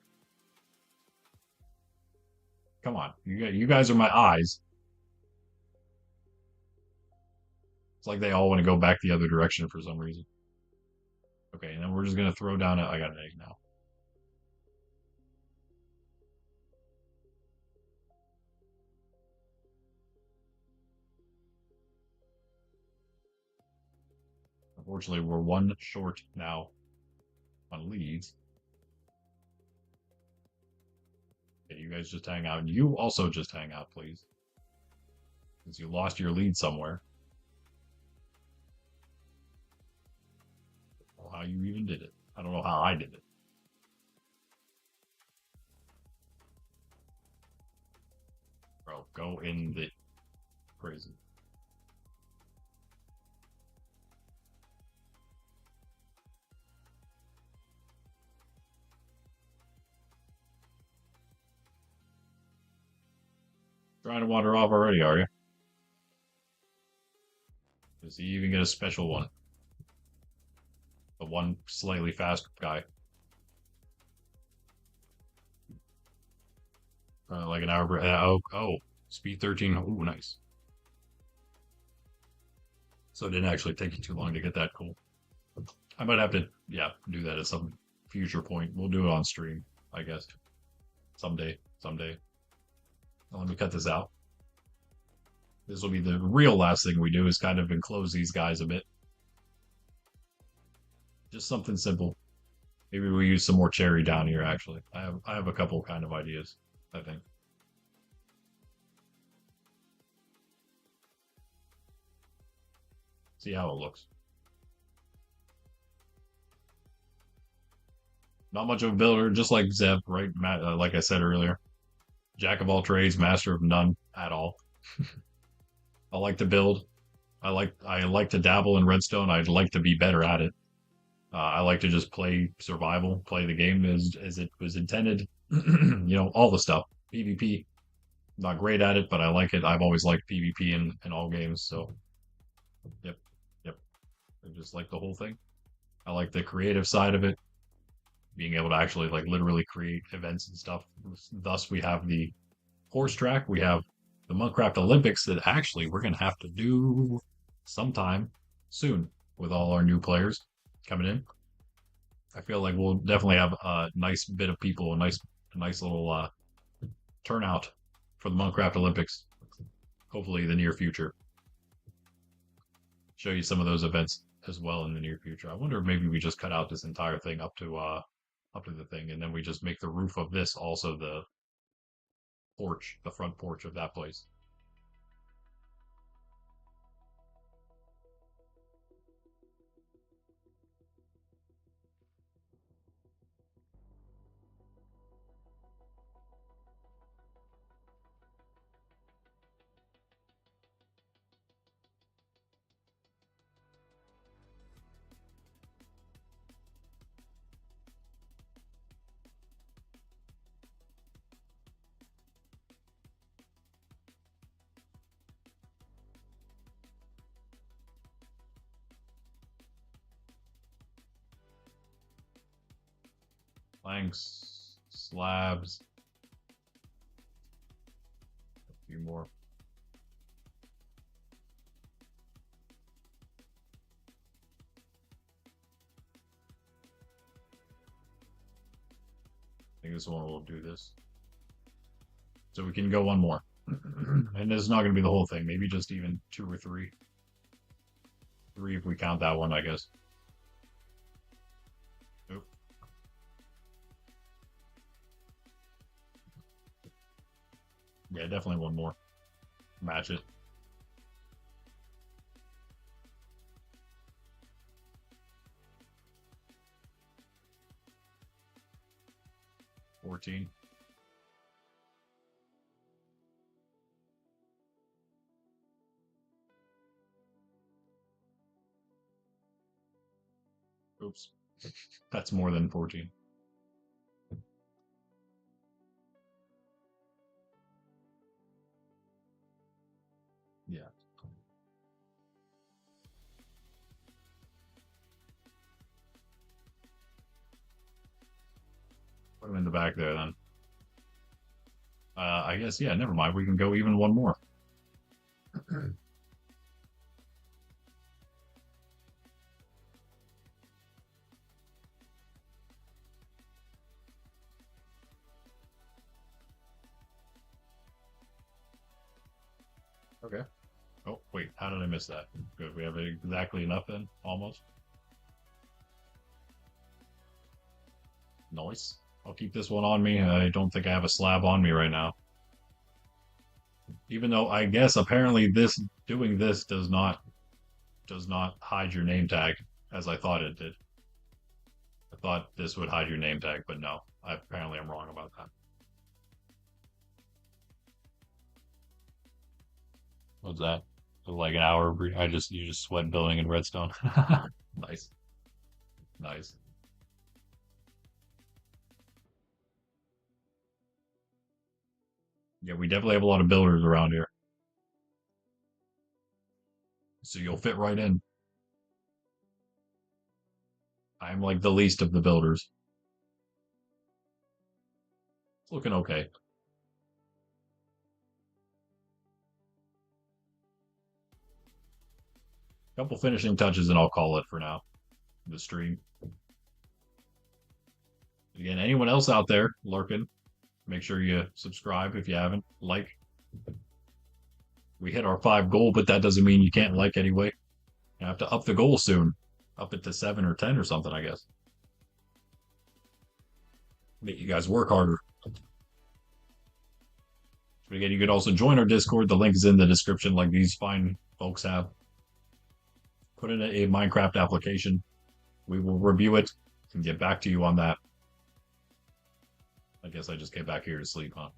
Come on. You guys are my eyes. It's like they all want to go back the other direction for some reason. Okay, and then we're just gonna throw down I got an egg now. Unfortunately, we're one short now on leads. Okay, you guys just hang out. And you also just hang out, please. Since you lost your lead somewhere. I don't know how you even did it. I don't know how I did it. Bro, go in the crazy. Trying to wander off already, are you? Does he even get a special one? The one slightly fast guy. Like an hour. Oh, speed 13. Oh, nice. So it didn't actually take you too long to get that cool. I might have to, yeah, do that at some future point. We'll do it on stream, I guess. Someday, someday. Now, let me cut this out. This will be the real last thing we do is kind of enclose these guys a bit. Just something simple. Maybe we use some more cherry down here, actually. I have a couple kind of ideas, I think. See how it looks. Not much of a builder, just like Zeb, right? Like I said earlier. Jack of all trades, master of none at all. I like to build. I like to dabble in redstone. I'd like to be better at it. I like to just play survival, play the game as it was intended. All the stuff. PvP. Not great at it, but I like it. I've always liked PvP in all games. So, yep, yep. I just like the whole thing. I like the creative side of it, being able to actually like literally create events and stuff. Thus, we have the horse track. We have the Monkraft Olympics that actually we're gonna have to do sometime soon with all our new players coming in. I feel like we'll definitely have a nice bit of people, a nice little turnout for the Monkraft Olympics. Hopefully, the near future. Show you some of those events as well in the near future. I wonder if maybe we just cut out this entire thing up to the thing, and then we just make the roof of this also the porch, the front porch of that place. Planks, slabs, a few more. I think this one will do this. So we can go one more. And this is not going to be the whole thing. Maybe just even two or three. Three if we count that one, I guess. Oop. Yeah, definitely one more. Match it. 14. Oops. That's more than 14. Yeah. Put them in the back there then. I guess, yeah, never mind. We can go even one more. Okay. Oh, wait, how did I miss that? Good. We have exactly enough then, almost. Nice. I'll keep this one on me. I don't think I have a slab on me right now. Even though I guess apparently this doing this does not hide your name tag as I thought it did. I thought this would hide your name tag, but no. Apparently I'm wrong about that. What's that? Like an hour. You just sweat building in redstone. Nice, nice. Yeah, we definitely have a lot of builders around here, so you'll fit right in. I'm like the least of the builders. It's looking okay. Couple finishing touches, and I'll call it for now. The stream. Again, anyone else out there lurking, make sure you subscribe if you haven't. Like. We hit our 5 goal, but that doesn't mean you can't like anyway. You have to up the goal soon. Up it to 7 or 10 or something, I guess. Make you guys work harder. But again, you could also join our Discord. The link is in the description, like these fine folks have. Put in a Minecraft application. We will review it and get back to you on that. I guess I just came back here to sleep, huh?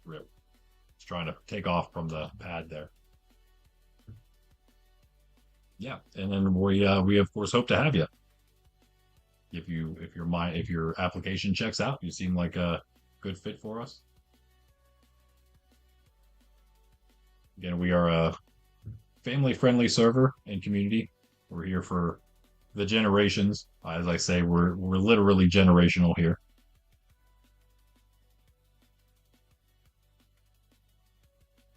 Rip. Just trying to take off from the pad there. Yeah, and then we of course hope to have you. If your application checks out, you seem like a good fit for us. Again, we are a family friendly server and community. We're here for the generations. As I say, we're literally generational here.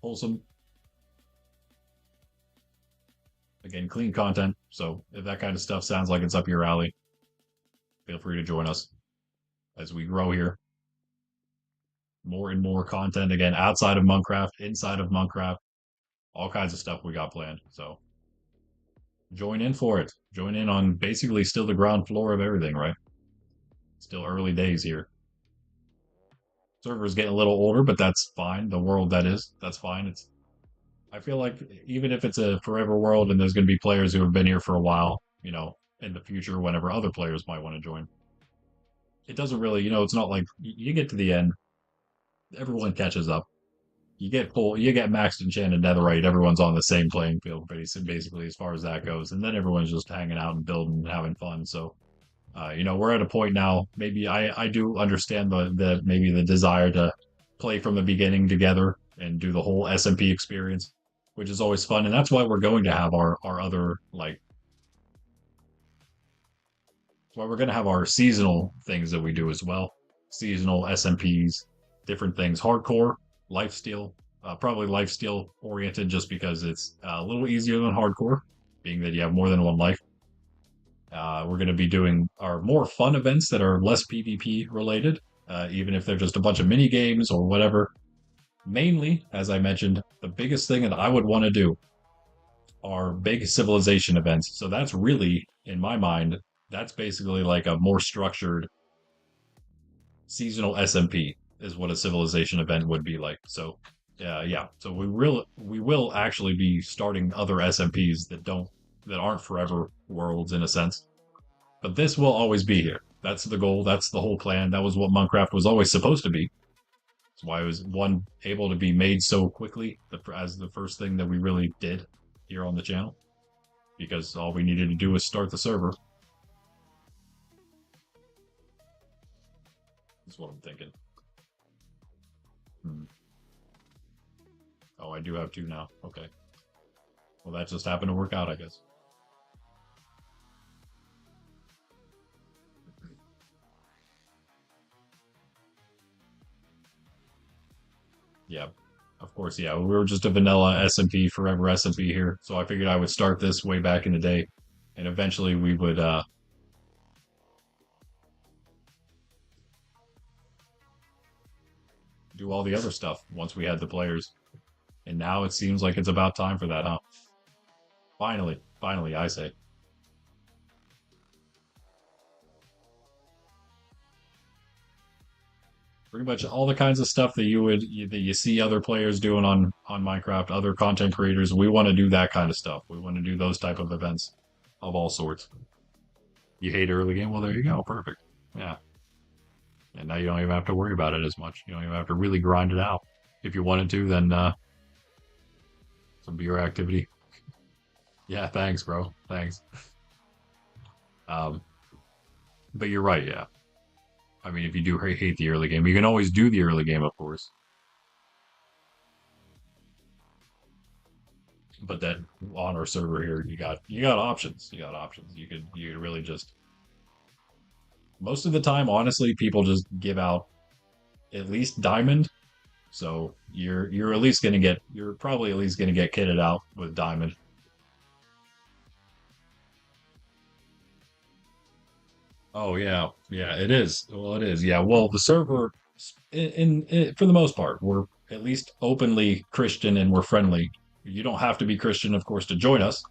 Wholesome. Again, clean content. So if that kind of stuff sounds like it's up your alley, feel free to join us as we grow here. More and more content again outside of Monkraft, inside of Monkraft, all kinds of stuff we got planned. So join in for it. Join in on basically still the ground floor of everything, right? Still early days here. Server's getting a little older, but that's fine. The world that is, that's fine. It's I feel like even if it's a forever world and there's going to be players who have been here for a while, in the future, whenever other players might want to join, it doesn't really, it's not like you get to the end, everyone catches up. You get maxed enchanted netherite, everyone's on the same playing field, basically, as far as that goes. And then everyone's just hanging out and building and having fun. So, we're at a point now. Maybe I do understand the maybe the desire to play from the beginning together and do the whole SMP experience, which is always fun. And that's why we're going to have our other like well, we're going to have our seasonal things that we do as well. Seasonal SMPs, different things. Hardcore, lifesteal, probably lifesteal oriented just because it's a little easier than hardcore, being that you have more than one life. We're going to be doing our more fun events that are less PvP related, even if they're just a bunch of mini games or whatever. Mainly, as I mentioned, the biggest thing that I would want to do are big civilization events. So that's really, in my mind, that's basically like a more structured seasonal SMP is what a civilization event would be like. So, yeah. So we will actually be starting other SMPs that aren't forever worlds in a sense. But this will always be here. That's the goal. That's the whole plan. That was what Monkraft was always supposed to be. That's why it was one able to be made so quickly as the first thing that we really did here on the channel. Because all we needed to do was start the server. That's what I'm thinking. Hmm. Oh, I do have two now. Okay. Well, that just happened to work out, I guess. Yeah, of course. Yeah, we were just a vanilla SMP, forever SMP here. So I figured I would start this way back in the day, and eventually we would do all the other stuff once we had the players. And now it seems like it's about time for that, huh? Finally, finally, I say. Pretty much all the kinds of stuff that that you see other players doing on Minecraft, other content creators. We want to do that kind of stuff. We want to do those type of events of all sorts. You hate early game? Well, there you go. Perfect. Yeah. And now you don't even have to worry about it as much. You don't even have to really grind it out. If you wanted to, then some beer activity. Yeah, thanks, bro. Thanks. Um, but you're right. Yeah. I mean, if you do hate the early game, you can always do the early game, of course. But then on our server here, you got options. You got options. You could really just most of the time, honestly, people just give out at least diamond. So you're probably at least gonna get kitted out with diamond. Oh yeah, yeah, it is. Well, it is. Yeah. Well, the server, for the most part, we're at least openly Christian and we're friendly. You don't have to be Christian, of course, to join us.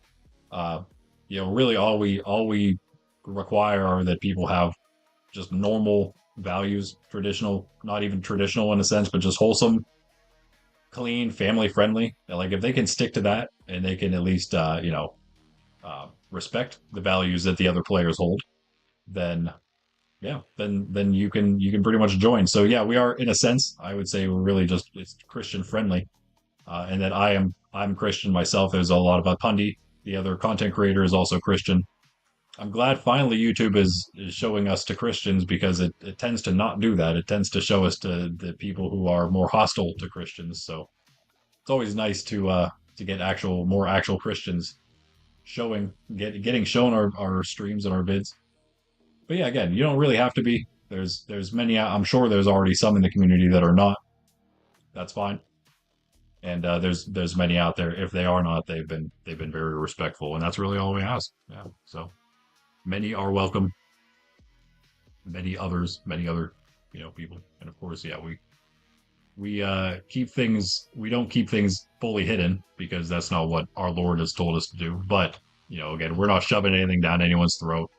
Uh, really, all we require are that people have just normal values, traditional, not even traditional in a sense, but just wholesome, clean, family friendly. Like if they can stick to that and they can at least, respect the values that the other players hold, then yeah, then you can pretty much join. So yeah, we are in a sense, I would say we're really just it's Christian friendly, and that I'm Christian myself. There's a lot of Pundi, the other content creator, is also Christian. I'm glad finally YouTube is showing us to Christians because it tends to not do that. It tends to show us to the people who are more hostile to Christians. So it's always nice to get more actual Christians getting shown our streams and our vids. But yeah, again, you don't really have to be. There's many. I'm sure there's already some in the community that are not. That's fine. And there's many out there. If they are not, they've been very respectful, and that's really all we ask. Yeah. So many are welcome. Many other people, and of course, yeah, we don't keep things fully hidden because that's not what our Lord has told us to do. But again, we're not shoving anything down anyone's throat.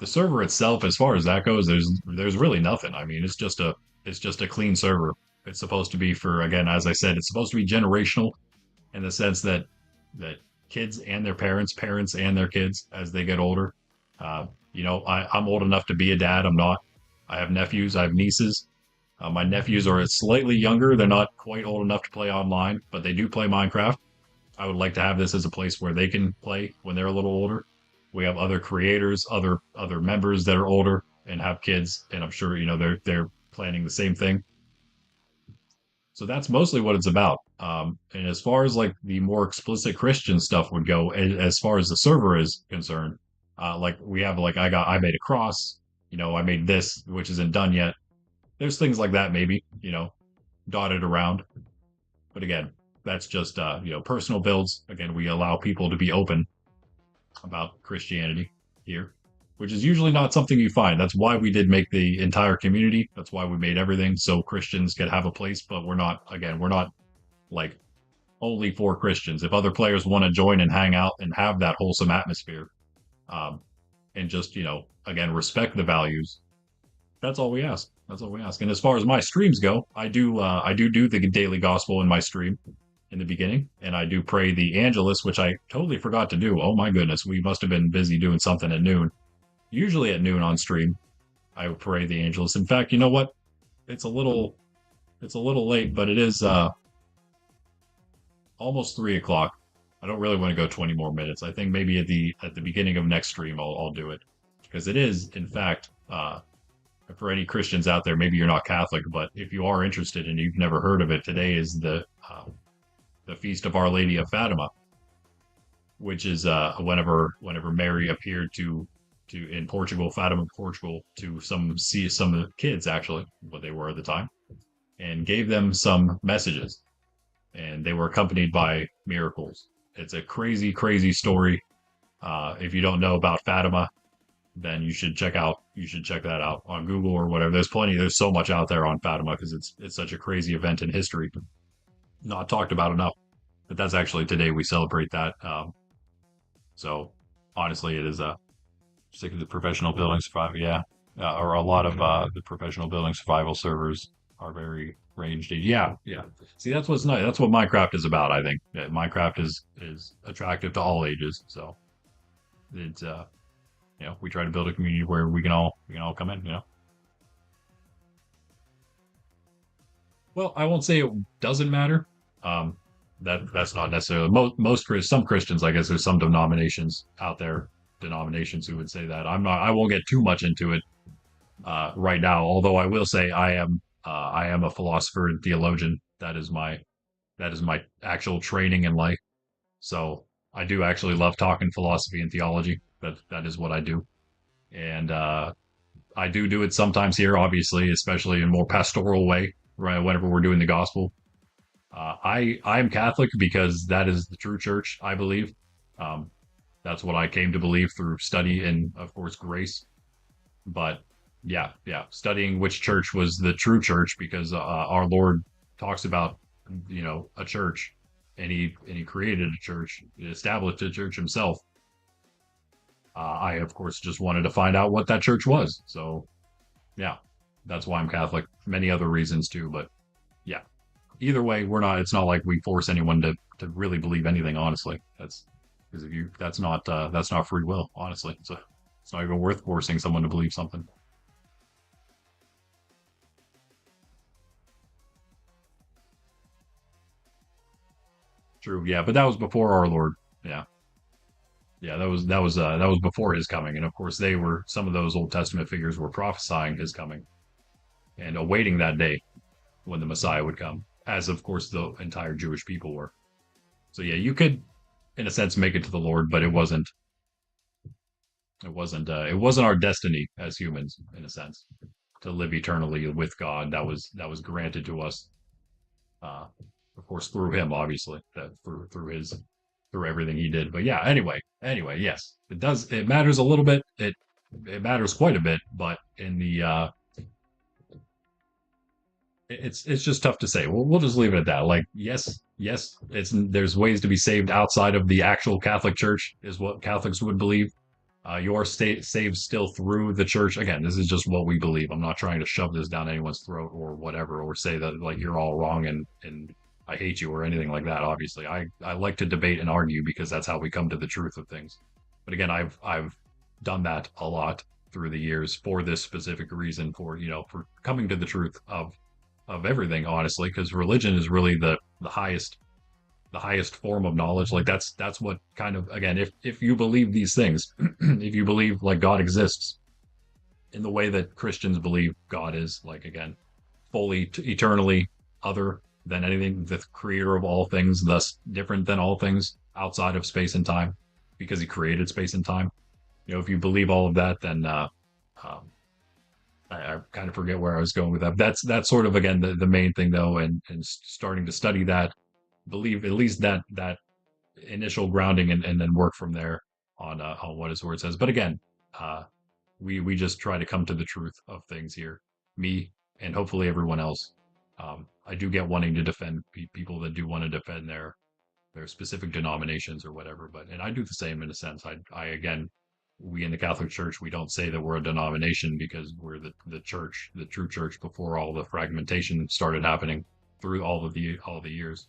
The server itself, as far as that goes, there's really nothing. I mean, it's just a clean server. It's supposed to be for, again, as I said, it's supposed to be generational in the sense that kids and their parents and their kids as they get older. I'm old enough to be a dad. I'm not. I have nephews. I have nieces. My nephews are slightly younger. They're not quite old enough to play online, but they do play Minecraft. I would like to have this as a place where they can play when they're a little older. We have other creators, other members that are older and have kids, and I'm sure they're planning the same thing. So that's mostly what it's about. And as far as like the more explicit Christian stuff would go, as far as the server is concerned, like we have like I made a cross, I made this, which isn't done yet. There's things like that maybe, dotted around. But again, that's just personal builds. Again, we allow people to be open about Christianity here, which is usually not something you find. That's why we did make the entire community. That's why we made everything so Christians could have a place. But we're not like only for Christians. If other players want to join and hang out and have that wholesome atmosphere, um, and just again respect the values, that's all we ask. That's all we ask. And as far as my streams go, I do the daily gospel in my stream in the beginning, and I do pray the Angelus, which I totally forgot to do. Oh my goodness, we must have been busy doing something at noon. usually at noon on stream. I pray the Angelus. In fact, you know what? It's a little it's a little late, but it is almost 3 o'clock. I don't really want to go 20 more minutes. I think maybe at the beginning of next stream I'll do it because it is in fact for any Christians out there. Maybe you're not Catholic, but if you are interested and you've never heard of it, today is the feast of Our Lady of Fatima, which is whenever Mary appeared to in Portugal, Fatima, Portugal, to some of the kids actually, what they were at the time, and gave them some messages, and they were accompanied by miracles. It's a crazy, crazy story. If you don't know about Fatima, then you should check that out on Google or whatever. There's so much out there on Fatima because it's such a crazy event in history, not talked about enough. But that's actually today we celebrate that. So honestly, it is a stick to the professional building survival. Yeah, or a lot of the professional building survival servers are very ranged. Yeah, yeah. See, that's what's nice. That's what Minecraft is about. I think Minecraft is attractive to all ages. So it's we try to build a community where we can all come in. Well, I won't say it doesn't matter. Um, that's not necessarily some Christians. I guess there's some denominations who would say that. I'm not. I won't get too much into it right now. Although I will say I am a philosopher and theologian. That is my actual training in life. So I do actually love talking philosophy and theology. That is what I do, and I do it sometimes here, obviously, especially in a more pastoral way, right? Whenever we're doing the gospel. I'm Catholic because that is the true church, I believe. Um, that's what I came to believe through study and, of course, grace. But yeah, yeah, studying which church was the true church because our Lord talks about a church, and he created a church, he established a church himself. I of course just wanted to find out what that church was. So yeah, that's why I'm Catholic. Many other reasons too, but yeah. Either way, we're not. It's not like we force anyone to really believe anything. Honestly, that's because if you that's not free will. Honestly, so it's not even worth forcing someone to believe something. True. Yeah, but that was before our Lord. Yeah, yeah. That was before his coming, and of course they were some of those Old Testament figures were prophesying his coming and awaiting that day when the Messiah would come, as of course the entire Jewish people were. So yeah, you could, in a sense, make it to the Lord, but it wasn't our destiny as humans, in a sense, to live eternally with God. That was granted to us, uh, of course, through Him, obviously, that through everything He did. But yeah, anyway, yes, it matters a little bit. It matters quite a bit, but in the it's just tough to say. We'll just leave it at that. Like, yes, there's ways to be saved outside of the actual Catholic Church, is what Catholics would believe. You are saved still through the church. Again, this is just what we believe. I'm not trying to shove this down anyone's throat or whatever, or say that like you're all wrong and I hate you or anything like that. Obviously, I like to debate and argue because that's how we come to the truth of things. But again, I've done that a lot through the years for this specific reason, for coming to the truth of everything, honestly, because religion is really the highest form of knowledge. Like that's what kind of, again, if you believe these things, if you believe like God exists in the way that Christians believe God is, like, again, fully eternally other than anything, the creator of all things, thus different than all things outside of space and time because he created space and time. If you believe all of that, then um, I kind of forget where I was going with that. That's sort of, again, the main thing though, and starting to study that, believe at least that initial grounding, and then work from there on what his word says. But again, uh, we just try to come to the truth of things here, me and hopefully everyone else. I do get wanting to defend people that do want to defend their specific denominations or whatever, but and I do the same in a sense. I again, we in the Catholic Church, we don't say that we're a denomination because we're the church, the true church, before all the fragmentation started happening through all the years.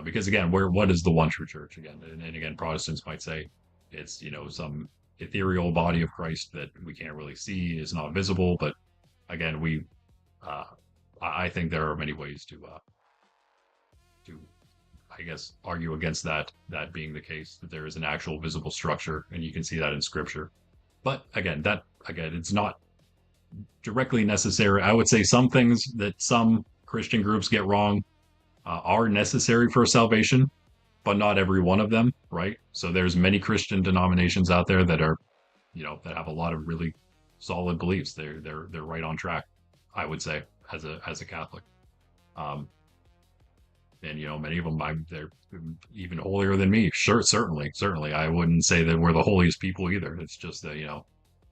Because again, what is the one true church again? And again, Protestants might say it's some ethereal body of Christ that we can't really see, is not visible. But again, uh, I think there are many ways to I guess argue against that being the case, that there is an actual visible structure, and you can see that in Scripture. But again, it's not directly necessary. I would say some things that some Christian groups get wrong are necessary for salvation, but not every one of them, right? So there's many Christian denominations out there that are, that have a lot of really solid beliefs. They're right on track, I would say, as a Catholic. Um, and many of them, they're even holier than me. Sure, certainly, I wouldn't say that we're the holiest people either. It's just that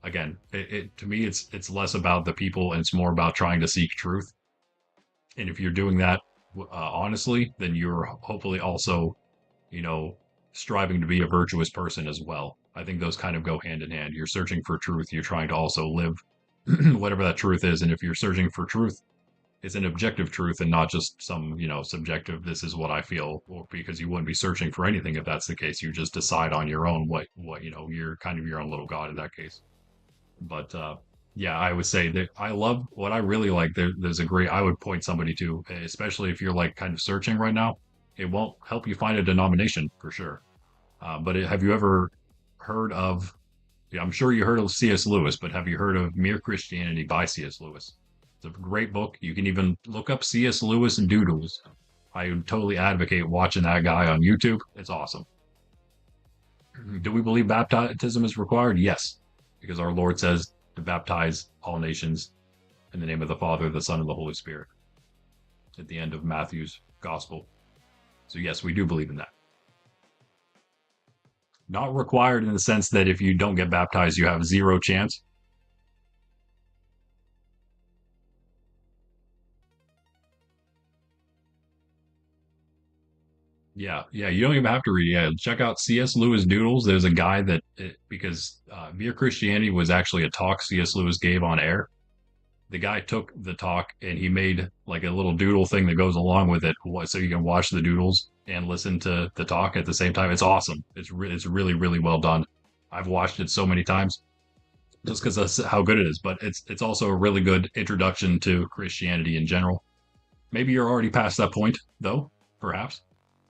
again, to me, it's less about the people and it's more about trying to seek truth. And if you're doing that honestly, then you're hopefully also, you know, striving to be a virtuous person as well. I think those kind of go hand in hand. You're searching for truth. You're trying to also live whatever that truth is. And if you're searching for truth, it's an objective truth and not just some, subjective, this is what I feel, or because you wouldn't be searching for anything if that's the case. You just decide on your own what, you're kind of your own little God in that case. But yeah, I would say that I love what I really like. There's a great, I would point somebody to, especially if you're like kind of searching right now. It won't help you find a denomination for sure. But have you ever heard of, yeah, I'm sure you heard of C.S. Lewis, but have you heard of Mere Christianity by C.S. Lewis? It's a great book. You can even look up C.S. Lewis and doodles. I would totally advocate watching that guy on YouTube. It's awesome. Do we believe baptism is required? Yes, because our Lord says to baptize all nations in the name of the Father, the Son, and the Holy Spirit at the end of Matthew's Gospel. So, yes, we do believe in that. Not required in the sense that if you don't get baptized, you have zero chance. Yeah, you don't even have to read. Yeah, check out C.S. Lewis Doodles. There's a guy because Mere Christianity was actually a talk C.S. Lewis gave on air. The guy took the talk and he made like a little doodle thing that goes along with it, so you can watch the doodles and listen to the talk at the same time. It's awesome. It's really really well done. I've watched it so many times just because that's how good it is. But it's also a really good introduction to Christianity in general. Maybe you're already past that point though, perhaps.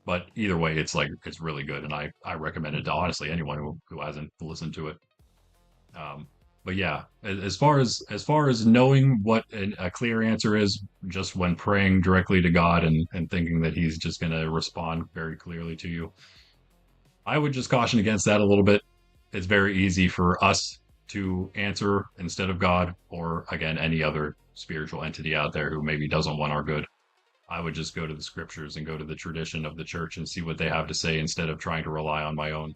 But either way, it's really good, and I recommend it to honestly anyone who hasn't listened to it. Um, but yeah, as far as knowing what a clear answer is, just when praying directly to God and thinking that He's just going to respond very clearly to you, I would just caution against that a little bit. It's very easy for us to answer instead of God, or again any other spiritual entity out there who maybe doesn't want our good. I would just go to the scriptures and go to the tradition of the church and see what they have to say instead of trying to rely on my own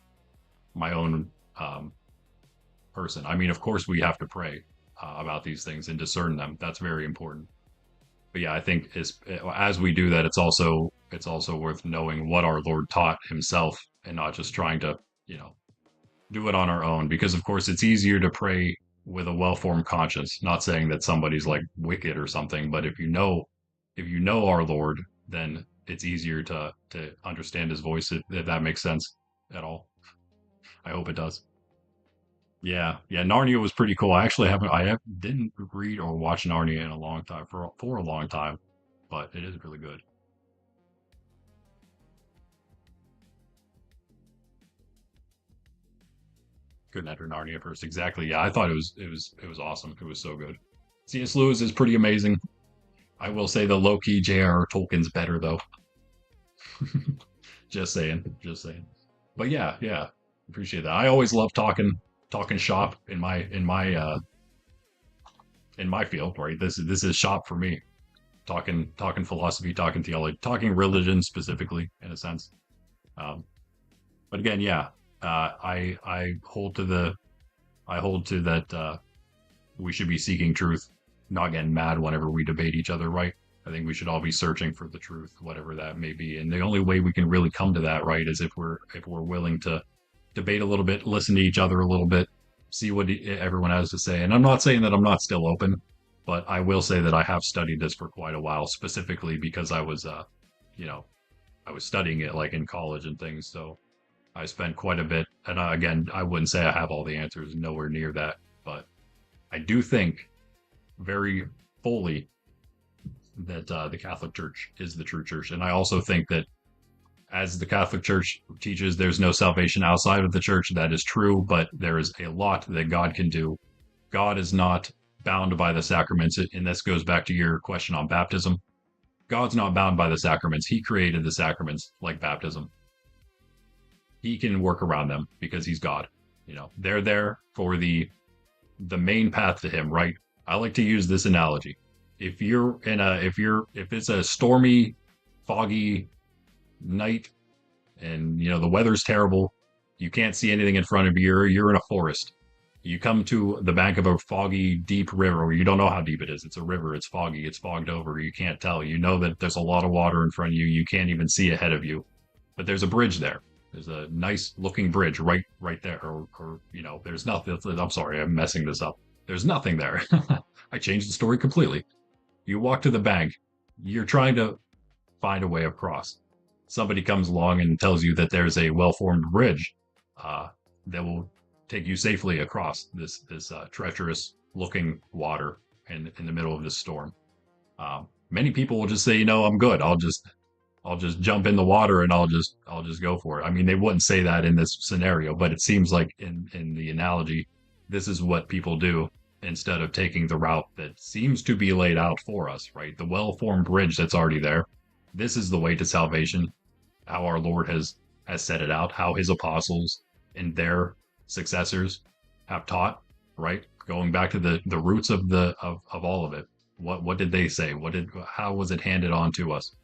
person. I mean, of course, we have to pray about these things and discern them. That's very important. But yeah, I think as we do that, it's also worth knowing what our Lord taught Himself and not just trying to you know do it on our own. Because of course, it's easier to pray with a well-formed conscience. Not saying that somebody's like wicked or something, but if you know our Lord, then it's easier to understand His voice if that makes sense at all. I hope it does. Yeah, Narnia was pretty cool. I actually haven't, didn't read or watch Narnia in a long time for a long time, but it is really good. Couldn't enter Narnia first. Exactly. Yeah, I thought it was awesome. It was so good. C.S. Lewis is pretty amazing. I will say the low key J.R.R. Tolkien's better though. Just saying, just saying. But yeah, appreciate that. I always love talking shop in my field, right? This is shop for me. Talking philosophy, talking theology, talking religion specifically in a sense. Um, but again, yeah, I hold to that we should be seeking truth, not getting mad whenever we debate each other, right? I think we should all be searching for the truth, whatever that may be. And the only way we can really come to that, right, is if we're willing to debate a little bit, listen to each other a little bit, see what everyone has to say. And I'm not saying that I'm not still open, but I will say that I have studied this for quite a while, specifically because you know, I was studying it like in college and things. So I spent quite a bit And again, I wouldn't say I have all the answers, nowhere near that, but I do think very fully that the Catholic Church is the true church. And I also think that as the Catholic Church teaches, there's no salvation outside of the church. That is true, but there is a lot that God can do. God is not bound by the sacraments. And this goes back to your question on baptism. God's not bound by the sacraments. He created the sacraments like baptism. He can work around them because he's God. They're there for the main path to him, right? I like to use this analogy. If it's a stormy, foggy night and the weather's terrible, you can't see anything in front of you, you're in a forest. You come to the bank of a foggy, deep river where you don't know how deep it is. It's a river, it's foggy, it's fogged over, you can't tell. You know that there's a lot of water in front of you, you can't even see ahead of you. But there's a bridge there. There's a nice looking bridge right there. Or there's nothing. I'm sorry, I'm messing this up. There's nothing there. I changed the story completely. You walk to the bank, you're trying to find a way across. Somebody comes along and tells you that there's a well-formed bridge that will take you safely across this treacherous looking water in the middle of this storm. Many people will just say, I'm good. I'll just jump in the water and I'll just go for it. I mean, they wouldn't say that in this scenario, but it seems like in the analogy, this is what people do instead of taking the route that seems to be laid out for us, right? The well-formed bridge that's already there. This is the way to salvation, how our Lord has set it out, how his apostles and their successors have taught, right? Going back to the roots of all of it. What did they say? How was it handed on to us?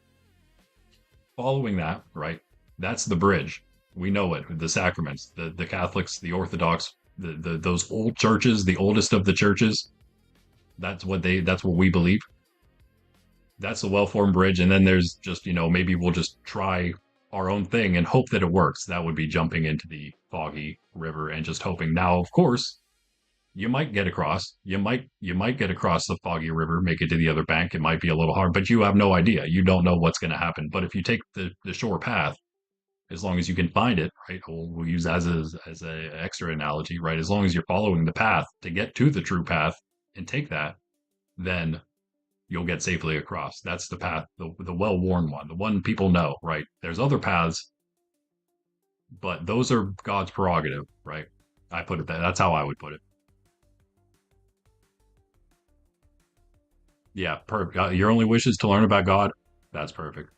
Following that, right? That's the bridge. We know it. The sacraments, the Catholics, the Orthodox, those old churches, the oldest of the churches. That's what we believe. That's a well-formed bridge, and then there's just maybe we'll just try our own thing and hope that it works. That would be jumping into the foggy river and just hoping. Now, of course, you might get across. You might get across the foggy river, make it to the other bank. It might be a little hard, but you have no idea. You don't know what's going to happen. But if you take the shore path, as long as you can find it, right? We'll use as a extra analogy, right? As long as you're following the path to get to the true path and take that, then you'll get safely across. That's the path, the well-worn one, the one people know, right? There's other paths, but those are God's prerogative, right? I put it that. That's how I would put it. Yeah, perfect. Your only wish is to learn about God. That's perfect.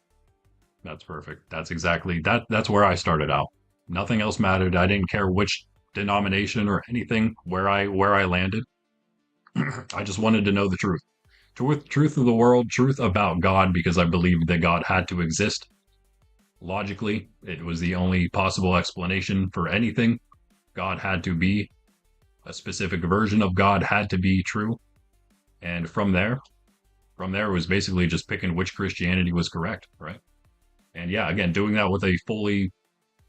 That's perfect. That's exactly that. That's where I started out. Nothing else mattered. I didn't care which denomination or anything where I landed. I just wanted to know the truth. Truth of the world, truth about God, because I believed that God had to exist. Logically, it was the only possible explanation for anything. God had to be a specific version of God had to be true. And from there it was basically just picking which Christianity was correct, right? And yeah, again, doing that with a fully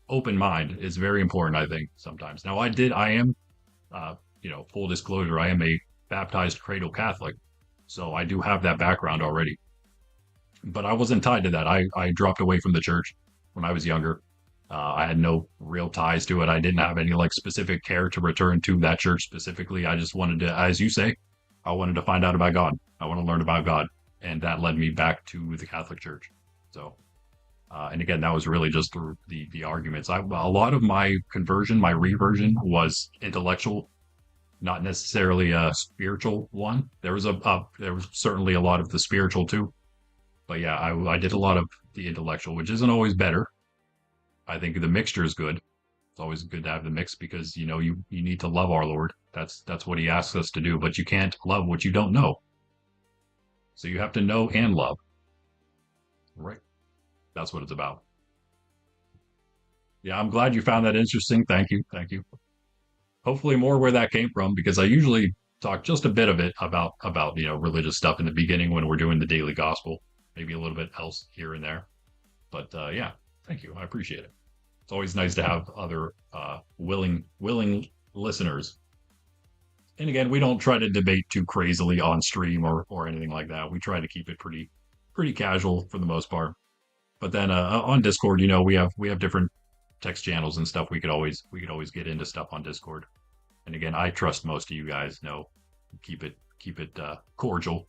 open mind is very important, I think, sometimes. Now, I am, full disclosure, I am a baptized cradle Catholic, so I do have that background already. But I wasn't tied to that. I dropped away from the church when I was younger. I had no real ties to it. I didn't have any like specific care to return to that church specifically. I just wanted to, as you say, I wanted to find out about God. I want to learn about God, and that led me back to the Catholic Church. So, and again, that was really just the arguments. A lot of my conversion, my reversion, was intellectual, not necessarily a spiritual one. There was certainly a lot of the spiritual too, but yeah, I did a lot of the intellectual, which isn't always better. I think the mixture is good. It's always good to have the mix because you need to love our Lord. That's what He asks us to do. But you can't love what you don't know. So you have to know and love. Right. That's what it's about. Yeah, I'm glad you found that interesting. Thank you. Thank you. Hopefully more where that came from because I usually talk just a bit of it about religious stuff in the beginning when we're doing the daily gospel. Maybe a little bit else here and there. But yeah, thank you. I appreciate it. It's always nice to have other willing listeners. And again, we don't try to debate too crazily on stream or anything like that. We try to keep it pretty casual for the most part. But then on Discord, we have different text channels and stuff, we could always get into stuff on Discord. And again, I trust most of you guys know keep it cordial,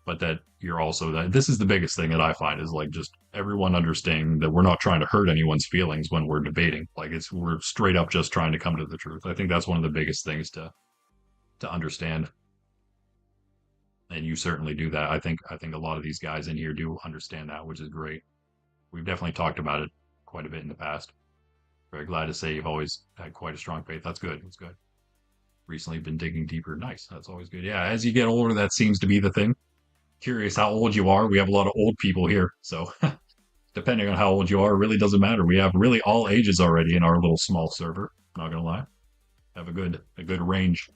but that you're also that this is the biggest thing that I find is like just everyone understanding that we're not trying to hurt anyone's feelings when we're debating. Like we're straight up just trying to come to the truth. I think that's one of the biggest things to understand. And you certainly do that. I think a lot of these guys in here do understand that, which is great. We've definitely talked about it quite a bit in the past. Very glad to say you've always had quite a strong faith. That's good. That's good. Recently been digging deeper. Nice. That's always good. Yeah, as you get older, that seems to be the thing. Curious how old you are. We have a lot of old people here, so depending on how old you are, it really doesn't matter. We have really all ages already in our little small server. Not gonna lie, have a good range.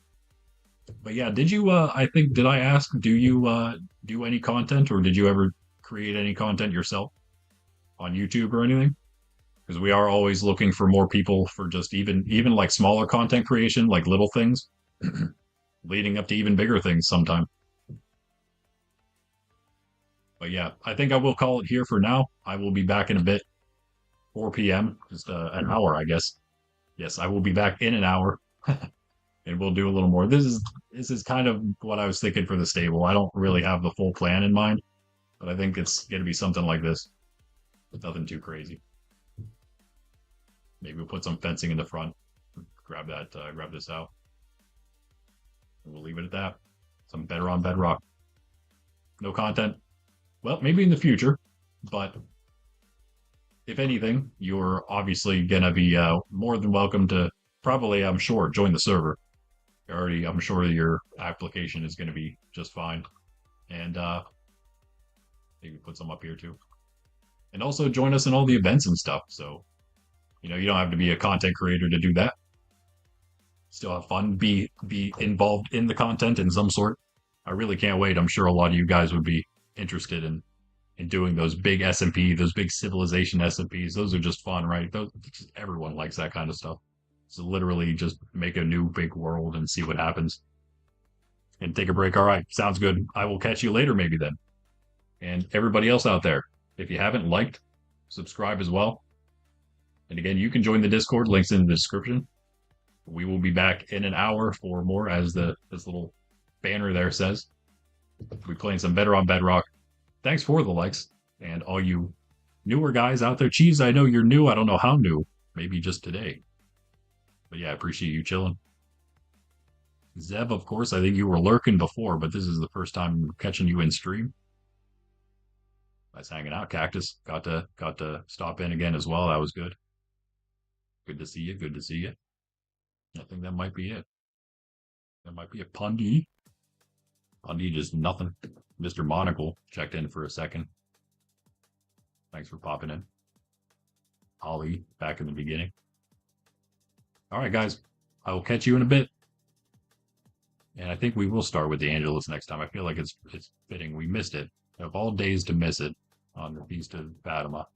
But yeah, did you? I think did I ask? Do you do any content, or did you ever create any content yourself on YouTube or anything? Because we are always looking for more people for just even like smaller content creation, like little things, leading up to even bigger things sometime. But yeah, I think I will call it here for now. I will be back in a bit, 4 p.m., just an hour, I guess. Yes, I will be back in an hour, and we'll do a little more. This is kind of what I was thinking for the stable. I don't really have the full plan in mind, but I think it's going to be something like this. Nothing too crazy. Maybe we'll put some fencing in the front. Grab this out. And we'll leave it at that. Some better on bedrock. No content. Well, maybe in the future, but if anything, you're obviously gonna be more than welcome to probably, I'm sure, join the server. Already, I'm sure your application is gonna be just fine. And maybe put some up here too. And also join us in all the events and stuff. So, you don't have to be a content creator to do that. Still have fun, be involved in the content in some sort. I really can't wait. I'm sure a lot of you guys would be interested in doing those big SMP, those big civilization SMPs. Those are just fun, right? Everyone likes that kind of stuff. So literally just make a new big world and see what happens. And take a break. All right, sounds good. I will catch you later, maybe then. And everybody else out there, if you haven't liked, subscribe as well. And again, you can join the Discord. Links in the description. We will be back in an hour for more, as this little banner there says. We'll be playing some better on Bedrock. Thanks for the likes, and all you newer guys out there. Cheese, I know you're new. I don't know how new. Maybe just today. But yeah, I appreciate you chilling. Zev, of course, I think you were lurking before, but this is the first time catching you in stream. Nice hanging out, Cactus. Got to stop in again as well. That was good. Good to see you. Good to see you. I think that might be it. That might be a Pundy. Pundy just nothing. Mr. Monocle checked in for a second. Thanks for popping in. Holly back in the beginning. All right, guys. I will catch you in a bit. And I think we will start with the Angelus next time. I feel like it's fitting. We missed it. Of all days to miss it on the Feast of Fatima.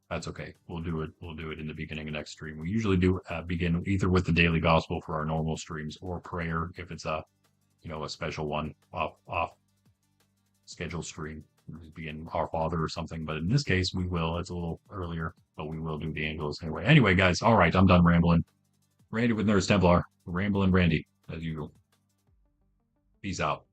That's okay. We'll do it. We'll do it in the beginning of next stream. We usually do begin either with the daily gospel for our normal streams or prayer if it's a special one off schedule stream. Begin Our Father or something. But in this case, we will. It's a little earlier, but we will do the Angelus anyway. Anyway, guys. All right. I'm done rambling. Randy with Nerds Templar. Rambling Randy, as usual. Peace out.